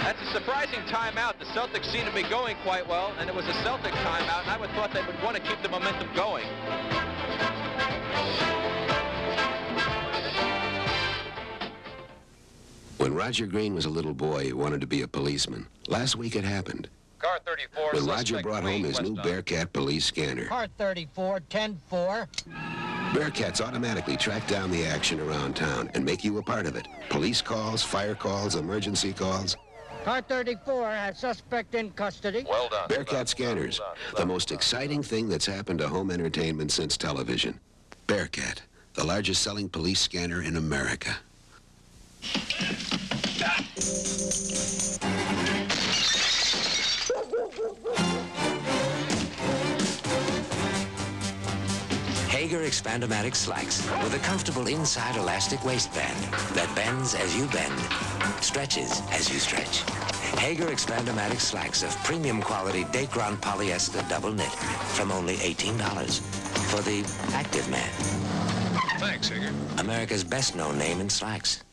That's a surprising timeout. The Celtics seem to be going quite well, and it was a Celtic timeout, and I would have thought they would want to keep the momentum going.
When Roger Green was a little boy, he wanted to be a policeman. Last week it happened.
Car 34.
When Roger brought home his new Bearcat police scanner.
Car 34, 10-4.
Bearcats automatically track down the action around town and make you a part of it. Police calls, fire calls, emergency calls.
Car 34 has suspect in custody.
Well done.
Bearcat scanners, the most exciting thing that's happened to home entertainment since television. Bearcat, the largest selling police scanner in America.
Hager Expandomatic Slacks with a comfortable inside elastic waistband that bends as you bend, stretches as you stretch. Hager Expandomatic Slacks of premium quality Dacron polyester double knit from only $18 for the active man.
Thanks, Hager.
America's best known name in slacks.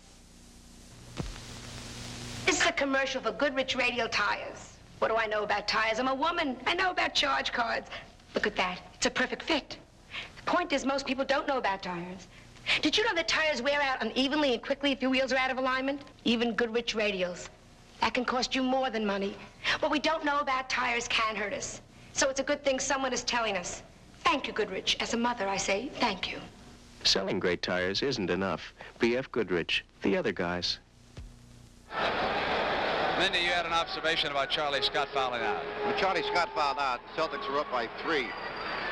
This is a commercial for Goodrich Radial Tires. What do I know about tires? I'm a woman. I know about charge cards. Look at that. It's a perfect fit. The point is, most people don't know about tires. Did you know that tires wear out unevenly and quickly if your wheels are out of alignment? Even Goodrich Radials. That can cost you more than money. What we don't know about tires can hurt us. So it's a good thing someone is telling us. Thank you, Goodrich. As a mother, I say thank you.
Selling great tires isn't enough. B.F. Goodrich, the other guys.
Mindy, you had an observation about Charlie Scott fouling out.
When Charlie Scott fouled out, the Celtics were up by 3.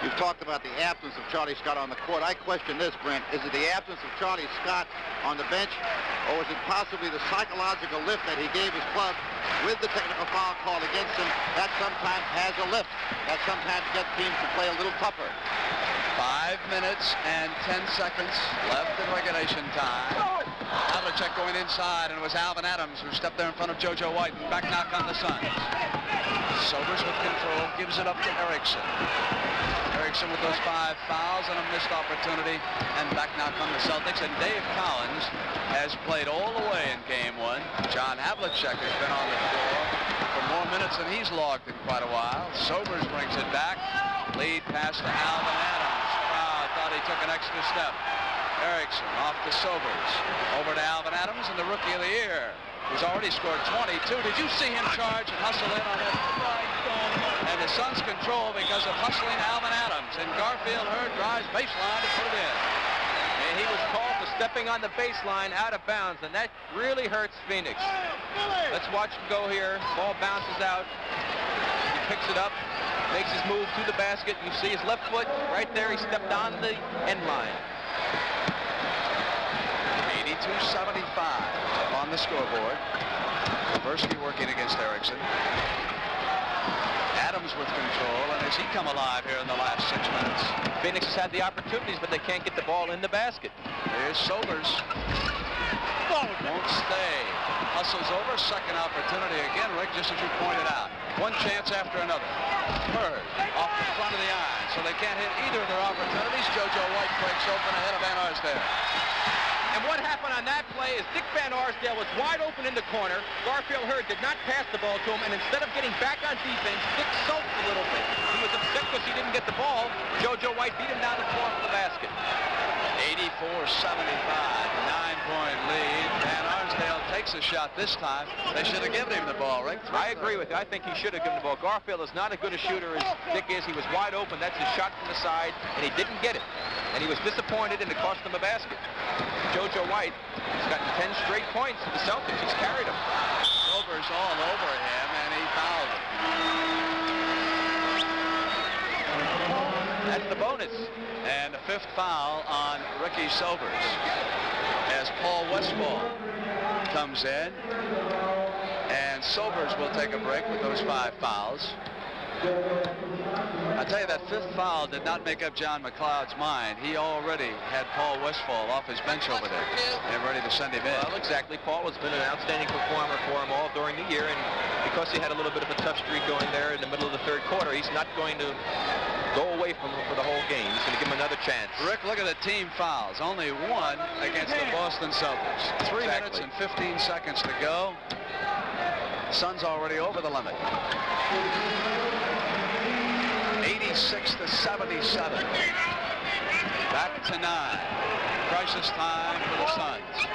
You've talked about the absence of Charlie Scott on the court. I question this, Brent. Is it the absence of Charlie Scott on the bench, or is it possibly the psychological lift that he gave his club with the technical foul call against him that sometimes has a lift, that sometimes gets teams to play a little tougher?
5 minutes and 10 seconds left in regulation time. Havlicek going inside, and it was Alvin Adams who stepped there in front of JoJo White and back knock on the Suns. Sobers with control, gives it up to Erickson. Erickson with those 5 fouls and a missed opportunity, and back knock on the Celtics. And Dave Collins has played all the way in game 1. John Havlicek has been on the floor for more minutes than he's logged in quite a while. Sobers brings it back. Lead pass to Alvin Adams. Thought he took an extra step. Erickson off to Sobers. Over to Alvin Adams, and the Rookie of the Year, who's already scored 22. Did you see him charge and hustle in on it? And the Suns control because of hustling Alvin Adams. And Garfield Hurd drives baseline to put it in.
And he was called for stepping on the baseline out of bounds, and that really hurts Phoenix. Let's watch him go here. Ball bounces out. He picks it up, makes his move to the basket. You see his left foot right there. He stepped on the end line.
82-75 on the scoreboard. Tversky working against Erickson. Adams with control, and has he come alive here in the last 6 minutes?
Phoenix has had the opportunities, but they can't get the ball in the basket.
Here's Sobers. Won't stay. Hustles over. Second opportunity again, Rick, just as you pointed out. One chance after another. Hurd off the front of the iron, so they can't hit either of their opportunities. JoJo White breaks open ahead of Van Arsdale.
And what happened on that play is Dick Van Arsdale was wide open in the corner. Garfield Hurd did not pass the ball to him, and instead of getting back on defense, Dick sulked a little bit. He was upset because he didn't get the ball. JoJo White beat him down the floor for the basket.
84-75, 9-point lead. Van Arsdale takes a shot this time. They should have given him the ball, Rick.
I agree with you. I think he should have given the ball. Garfield is not as good a shooter as Dick is. He was wide open. That's his shot from the side, and he didn't get it. And he was disappointed, and it cost him a basket. JoJo White has gotten 10 straight points to the Celtics. He's carried them.
Sobers all over him, and he fouled him. That's the bonus. And the 5th foul on Ricky Sobers as Paul Westphal comes in. And Sobers will take a break with those 5 fouls. I tell you, that 5th foul did not make up John McLeod's mind. He already had Paul Westphal off his bench over there and ready to send him in.
Well, exactly. Paul has been an outstanding performer for him all during the year, and because he had a little bit of a tough streak going there in the middle of the 3rd quarter, he's not going to go away from him for the whole game. He's going to give him another chance.
Rick, look at the team fouls. Only 1 against the Boston Celtics. 3 minutes and 15 seconds to go. Suns already over the limit. 86-77. Back to 9. Crisis time for the Suns.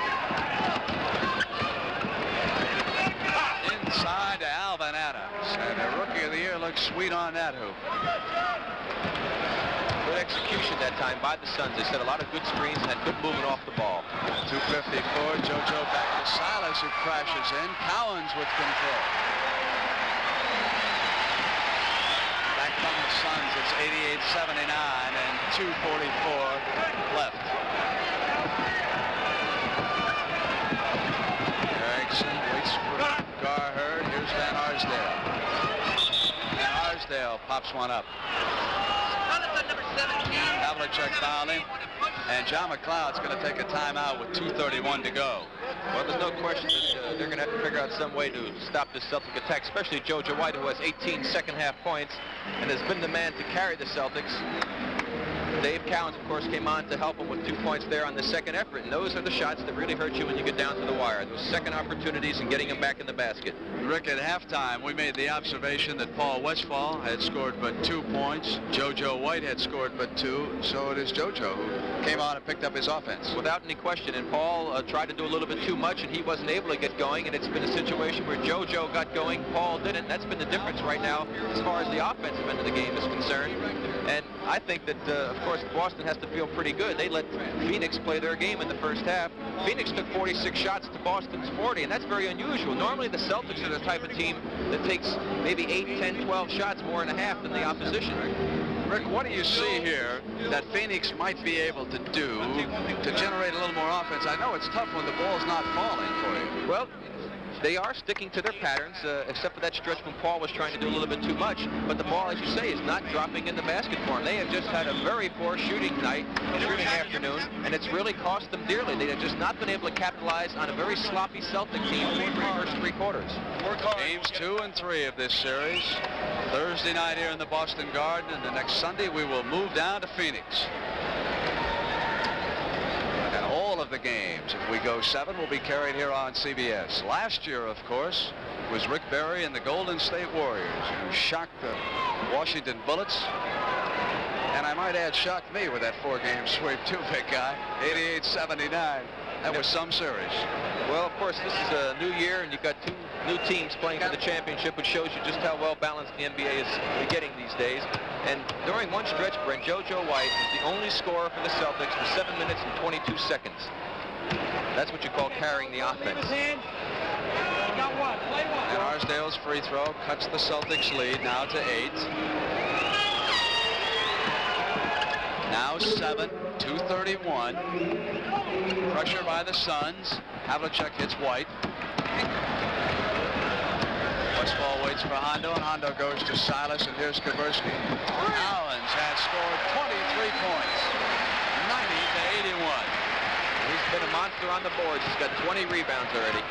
Inside to Alvin Adams. And the Rookie of the Year looks sweet on that hoop.
Good execution that time by the Suns. They set a lot of good screens and had good movement off the ball.
2:54. JoJo back to Silas, who crashes in. Cowens with control. Back from the Suns, it's 88-79 and 2:44 left. Erickson waits for Hurd. Here's Van Arsdale. Van Arsdale pops one up. Havlicek fouled him, and John McLeod's going to take a timeout with 2:31 to go.
Well, there's no question that they're going to have to figure out some way to stop this Celtic attack, especially JoJo White, who has 18 second-half points and has been the man to carry the Celtics. Dave Cowens, of course, came on to help him with 2 points there on the second effort, and those are the shots that really hurt you when you get down to the wire. Those second opportunities and getting them back in the basket.
Rick, at halftime, we made the observation that Paul Westphal had scored but 2 points. JoJo White had scored but 2, so it is JoJo who came on and picked up his offense.
Without any question, and Paul tried to do a little bit too much, and he wasn't able to get going, and it's been a situation where JoJo got going, Paul didn't. That's been the difference right now as far as the offensive end of the game is concerned. And I think that, of course, Boston has to feel pretty good. They let Phoenix play their game in the first half. Phoenix took 46 shots to Boston's 40, and that's very unusual. Normally, the Celtics are the type of team that takes maybe 8, 10, 12 shots more in a half than the opposition.
Rick, what do you see here that Phoenix might be able to do to generate a little more offense? I know it's tough when the ball's not falling for you.
Well, they are sticking to their patterns, except for that stretch when Paul was trying to do a little bit too much. But the ball, as you say, is not dropping in the basket for them. They have just had a very poor shooting night, shooting afternoon, and it's really cost them dearly. They have just not been able to capitalize on a very sloppy Celtic team for the first 3 quarters.
Games 2 and 3 of this series. Thursday night here in the Boston Garden, and the next Sunday we will move down to Phoenix. And all of the games, if we go 7, will be carried here on CBS. Last year, of course, was Rick Barry and the Golden State Warriors, who shocked the Washington Bullets. And I might add, shocked me with that 4-game sweep too, big guy. 88-79. That was some series.
Well, of course, this is a new year, and you've got 2 new teams playing for the championship, which shows you just how well balanced the NBA is getting these days. And during one stretch, Brent, JoJo White was the only scorer for the Celtics for 7 minutes and 22 seconds. That's what you call carrying the offense.
And Arsdale's free throw cuts the Celtics lead now to 8. Now 7, 2:31. Pressure by the Suns. Havlicek hits White. Westfall waits for Hondo, and Hondo goes to Silas, and here's Kaversky. Allens has scored 23 points, 90-81.
He's been a monster on the boards. He's got 20 rebounds already.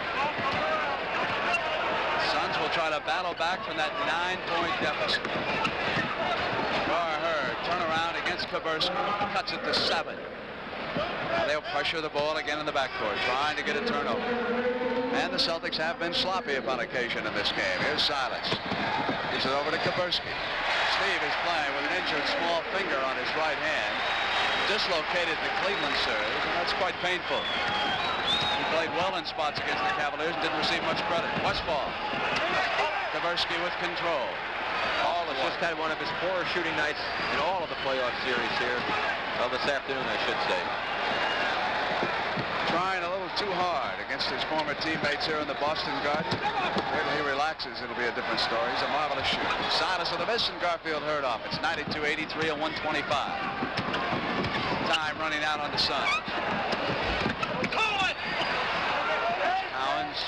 Suns will try to battle back from that 9-point deficit. Hurd, turn around against Kaversky, cuts it to 7. They'll pressure the ball again in the backcourt, trying to get a turnover. And the Celtics have been sloppy upon occasion in this game. Here's Silas. Gives it over to Kaversky. Steve is playing with an injured small finger on his right hand. Dislocated the Cleveland series, and that's quite painful. He played well in spots against the Cavaliers and didn't receive much credit. Westfall. Kaversky with control.
Paul has just had one of his poorer shooting nights in all of the playoff series here. Well, this afternoon, I should say.
Trying a little too hard against his former teammates here in the Boston Garden. When he relaxes, it'll be a different story. He's a marvelous shooter. Silas with a miss, and Garfield Hurd off. It's 92-83 and 125. Time running out on the Suns. Cowens.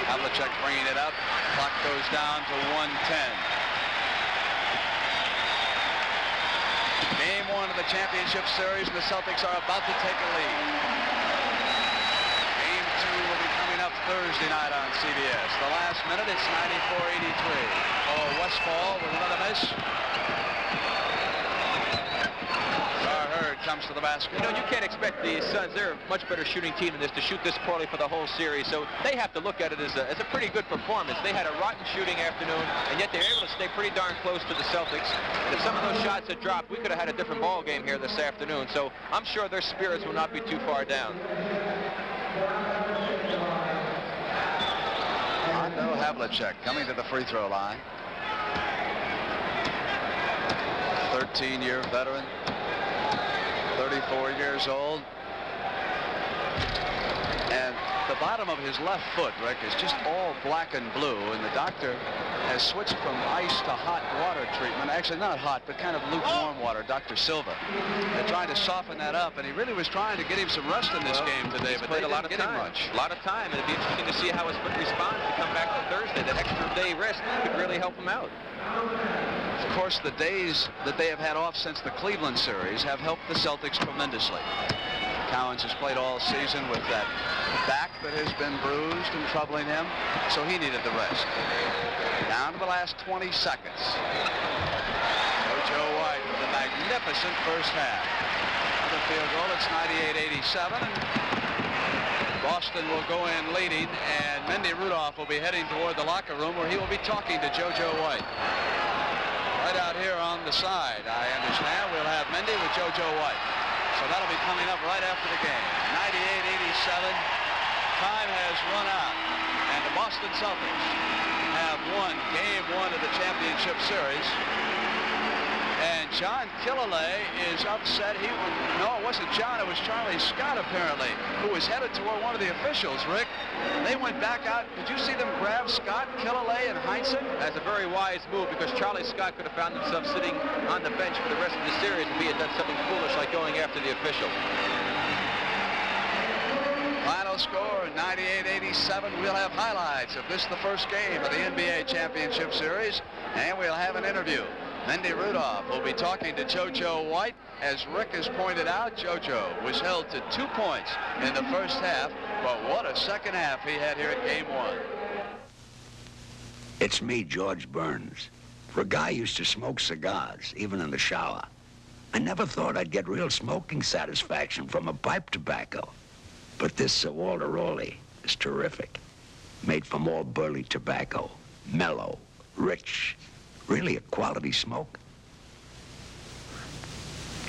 Havlicek bringing it up. Clock goes down to 1:10. Game 1 of the championship series, and the Celtics are about to take a lead. Game 2 will be coming up Thursday night on CBS. The last minute, it's 94-83. Oh, Westfall with another miss. Hurd comes to the basket.
You know, you can't expect the Suns, they're a much better shooting team than this, to shoot this poorly for the whole series. So they have to look at it as a pretty good performance. They had a rotten shooting afternoon, and yet they're able to stay pretty darn close to the Celtics. And if some of those shots had dropped, we could have had a different ball game here this afternoon. So I'm sure their spirits will not be too far down.
Hondo Havlicek coming to the free throw line. 13-year veteran. 34 years old. And the bottom of his left foot, Rick, is just all black and blue, and the doctor has switched from ice to hot water treatment. Actually, not hot, but kind of lukewarm water, Dr. Silva. They're trying to soften that up, and he really was trying to get him some rest in this game today, but they didn't get him much.
A lot of time, and it'd be interesting to see how his foot responds to come back on Thursday. That extra day rest could really help him out.
Of course, the days that they have had off since the Cleveland series have helped the Celtics tremendously. Cowens has played all season with that back that has been bruised and troubling him, so he needed the rest. Down to the last 20 seconds. JoJo White with a magnificent first half. Another field goal, it's 98-87, and Boston will go in leading, and Mendy Rudolph will be heading toward the locker room where he will be talking to JoJo White. Right out here on the side, I understand. We'll have Mendy with JoJo White. So that'll be coming up right after the game. 98-87. Time has run out. And the Boston Celtics have won Game 1 of the championship series. And John Killalay is upset. No, it wasn't John. It was Charlie Scott, apparently, who was headed toward one of the officials, Rick. They went back out. Did you see them grab Scott, Killalay, and Heinsohn?
That's a very wise move, because Charlie Scott could have found himself sitting on the bench for the rest of the series if he had done something foolish like going after the official.
Final score, 98-87. We'll have highlights of this, the first game of the NBA Championship Series, and we'll have an interview. Mendy Rudolph will be talking to JoJo White. As Rick has pointed out, JoJo was held to 2 points in the first half, but what a second half he had here at Game 1.
It's me, George Burns. For a guy who used to smoke cigars, even in the shower, I never thought I'd get real smoking satisfaction from a pipe tobacco. But this Sir Walter Raleigh is terrific. Made from all burley tobacco, mellow, rich, really a quality smoke.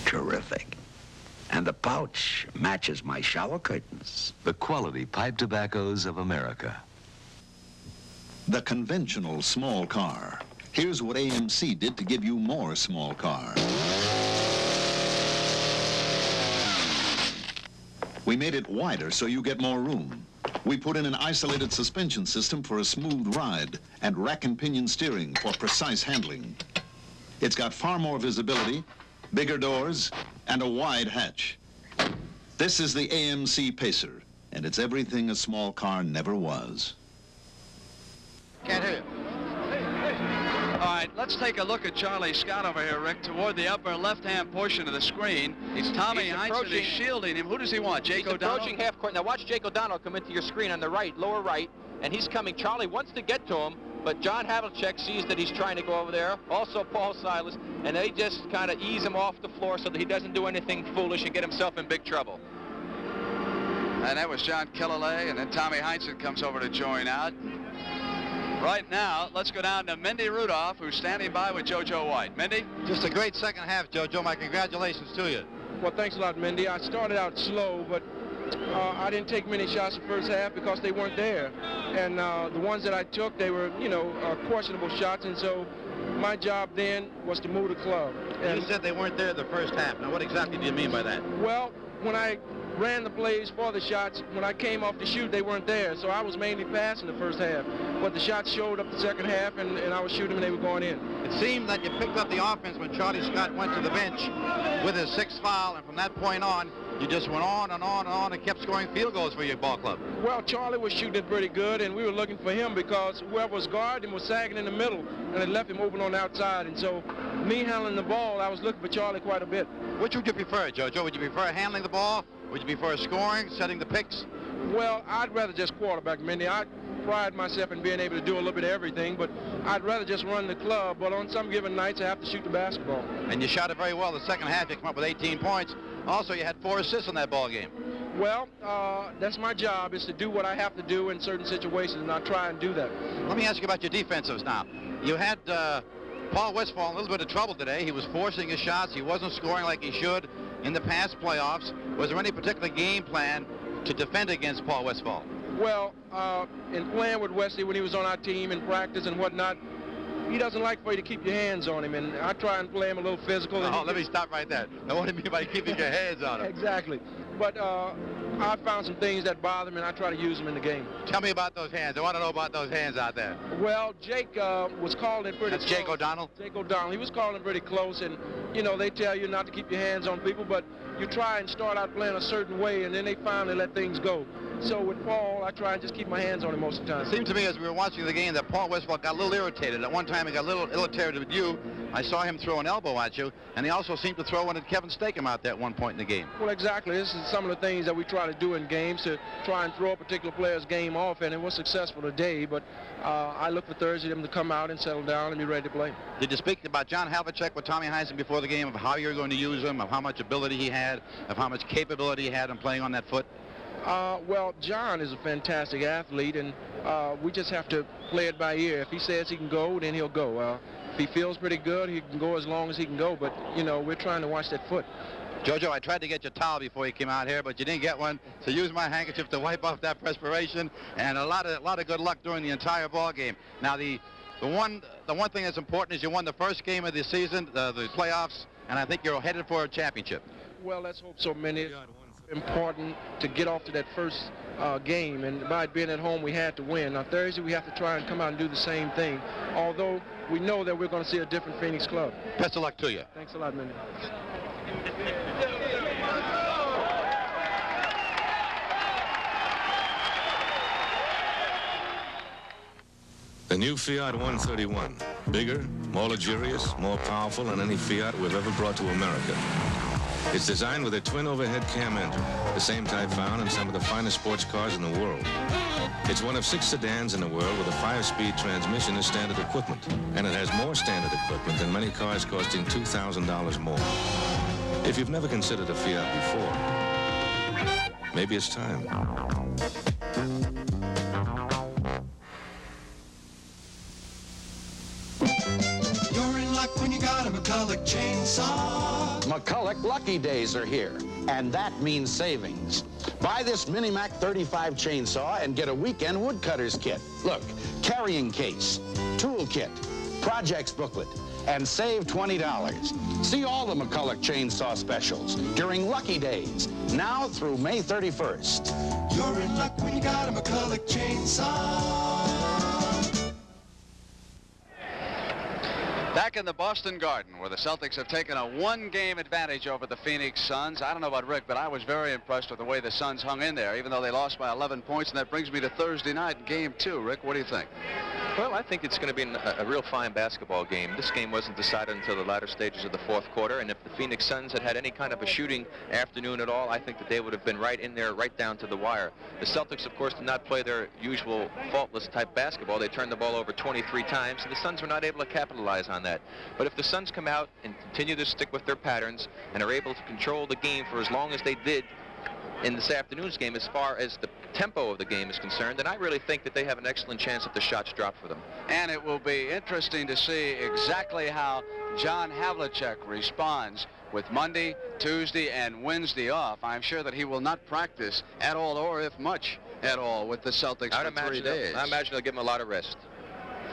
Terrific. And the pouch matches my shower curtains.
The quality pipe tobaccos of America.
The conventional small car. Here's what AMC did to give you more small car. We made it wider so you get more room. We put in an isolated suspension system for a smooth ride and rack and pinion steering for precise handling. It's got far more visibility, bigger doors, and a wide hatch. This is the AMC Pacer, and it's everything a small car never was.
Can't hear you.
All right, let's take a look at Charlie Scott over here, Rick, toward the upper left-hand portion of the screen. It's Tommy Heinsohn is shielding him. Who does he want, Jake O'Donnell?
He's approaching half court. Now watch Jake O'Donnell come into your screen on the right, lower right, and he's coming. Charlie wants to get to him, but John Havlicek sees that he's trying to go over there. Also Paul Silas, and they just kind of ease him off the floor so that he doesn't do anything foolish and get himself in big trouble.
And that was John Killalay, and then Tommy Heinsohn comes over to join out. Right now, let's go down to Mendy Rudolph, who's standing by with JoJo White. Mendy?
Just a great second half, JoJo. My congratulations to you.
Well, thanks a lot, Mendy. I started out slow, but I didn't take many shots the first half because they weren't there. And the ones that I took, they were, questionable shots, and so my job then was to move the club. And
you said they weren't there the first half. Now, what exactly do you mean by that?
Well, when I ran the plays for the shots, when I came off to shoot, they weren't there. So I was mainly passing the first half. But the shots showed up the second half, and I was shooting and they were going in.
It seemed that you picked up the offense when Charlie Scott went to the bench with his sixth foul, and from that point on, you just went on and on and on and kept scoring field goals for your ball club.
Well, Charlie was shooting it pretty good, and we were looking for him because whoever was guarding him was sagging in the middle, and it left him open on the outside. And so me handling the ball, I was looking for Charlie quite a bit.
Which would you prefer, JoJo? Would you prefer handling the ball? Would you prefer scoring, setting the picks?
Well, I'd rather just quarterback, Mendy. I pride myself in being able to do a little bit of everything, but I'd rather just run the club. But on some given nights, I have to shoot the basketball.
And you shot it very well the second half. You came up with 18 points. Also, you had 4 assists in that ball game.
Well, that's my job, is to do what I have to do in certain situations, and I try and do that.
Let me ask you about your defensives now. You had Paul Westphal in a little bit of trouble today. He was forcing his shots. He wasn't scoring like he should in the past playoffs. Was there any particular game plan to defend against Paul Westphal?
Well, in playing with Wesley when he was on our team in practice and whatnot, he doesn't like for you to keep your hands on him, and I try and play him a little physical.
Oh, let me stop right there. Now, what do you mean by keeping your hands on him?
Exactly. But I found some things that bother me, and I try to use them in the game.
Tell me about those hands. I want to know about those hands out there.
Well, Jake was calling it pretty close.
That's Jake O'Donnell?
Jake O'Donnell. He was calling pretty close, and, they tell you not to keep your hands on people, but you try and start out playing a certain way, and then they finally let things go. So with Paul, I try and just keep my hands on him most of the time.
It seemed to me as we were watching the game that Paul Westphal got a little irritated. At one time, he got a little irritated with you. I saw him throw an elbow at you, and he also seemed to throw one at Kevin Stakem out there at one point in the game.
Well, exactly. This is some of the things that we try to do in games, to try and throw a particular player's game off, and it was successful today, but I look for Thursday them to come out and settle down and be ready to play.
Did you speak about John Havlicek with Tommy Heinsohn before the game, of how you're going to use him, of how much ability he had, of how much capability he had in playing on that foot?
Well, John is a fantastic athlete, and we just have to play it by ear. If he says he can go, then he'll go. If he feels pretty good, he can go as long as he can go, but, you know, we're trying to watch that foot.
Jojo, I tried to get your towel before you came out here, but you didn't get one, so use my handkerchief to wipe off that perspiration, and a lot of good luck during the entire ball game. Now, the one thing that's important is you won the first game of the season, the playoffs, and I think you're headed for a championship.
Well, let's hope so, Minnie. It's important to get off to that first game, and by it being at home, we had to win. Now, Thursday, we have to try and come out and do the same thing, although we know that we're going to see a different Phoenix club.
Best of luck to you.
Thanks a lot, Minnie.
The new Fiat 131. Bigger, more luxurious, more powerful than any Fiat we've ever brought to America. It's designed with a twin overhead cam engine, the same type found in some of the finest sports cars in the world. It's one of 6 sedans in the world with a 5-speed transmission as standard equipment, and it has more standard equipment than many cars costing $2,000 more. If you've never considered a Fiat before, maybe it's time.
You're in luck when you got a McCulloch chainsaw.
McCulloch Lucky Days are here, and that means savings. Buy this Minimac 35 chainsaw and get a weekend woodcutter's kit. Look, carrying case, tool kit, projects booklet, and save $20. See all the McCulloch chainsaw specials during Lucky Days, now through May 31st.
You're in luck when you got a McCulloch chainsaw.
Back in the Boston Garden, where the Celtics have taken a one-game advantage over the Phoenix Suns. I don't know about Rick, but I was very impressed with the way the Suns hung in there, even though they lost by 11 points, and that brings me to Thursday night, Game 2. Rick, what do you think?
Well, I think it's going to be a real fine basketball game. This game wasn't decided until the latter stages of the fourth quarter, and if the Phoenix Suns had had any kind of a shooting afternoon at all, I think that they would have been right in there, right down to the wire. The Celtics, of course, did not play their usual faultless type basketball. They turned the ball over 23 times, and the Suns were not able to capitalize on that. But if the Suns come out and continue to stick with their patterns and are able to control the game for as long as they did in this afternoon's game as far as the tempo of the game is concerned, then I really think that they have an excellent chance if the shots drop for them.
And it will be interesting to see exactly how John Havlicek responds with Monday, Tuesday, and Wednesday off. I'm sure that he will not practice at all, or if much at all, with the Celtics for 3 days.
I imagine they'll give him a lot of rest.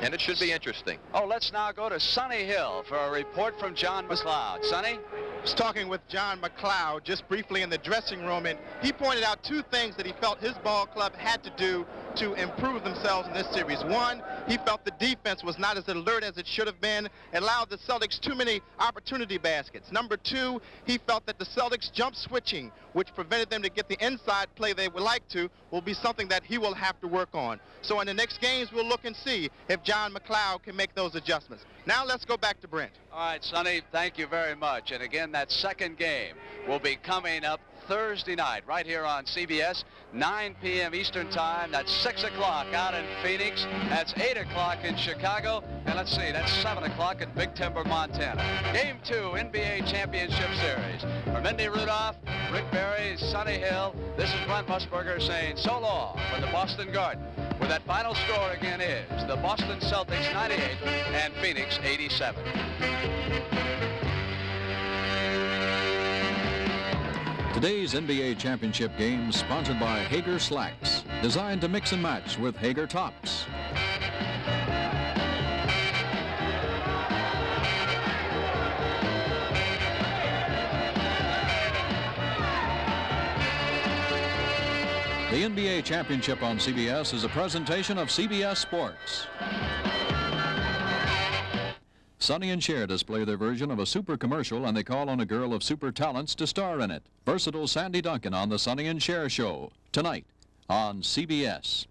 And it should be interesting.
Oh, let's now go to Sonny Hill for a report from John McLeod. Sonny?
I was talking with John McLeod just briefly in the dressing room, and he pointed out 2 things that he felt his ball club had to do to improve themselves in this series. One, he felt the defense was not as alert as it should have been, allowed the Celtics too many opportunity baskets. Number 2, he felt that the Celtics jump switching, which prevented them to get the inside play they would like to, will be something that he will have to work on. So in the next games, we'll look and see if John McLeod can make those adjustments. Now let's go back to Brent.
All right, Sonny, thank you very much. And again, that second game will be coming up Thursday night right here on CBS, 9 p.m. Eastern Time. That's 6 o'clock out in Phoenix. That's 8 o'clock in Chicago. And let's see, that's 7 o'clock in Big Timber, Montana. Game 2, NBA Championship Series. For Mindy Rudolph, Rick Berry, Sonny Hill, this is Brent Musburger saying so long from the Boston Garden, where that final score again is the Boston Celtics 98 and Phoenix 87.
Today's NBA championship game sponsored by Hager Slacks, designed to mix and match with Hager tops. The NBA championship on CBS is a presentation of CBS Sports. Sonny and Cher display their version of a super commercial, and they call on a girl of super talents to star in it. Versatile Sandy Duncan on the Sonny and Cher Show, tonight on CBS.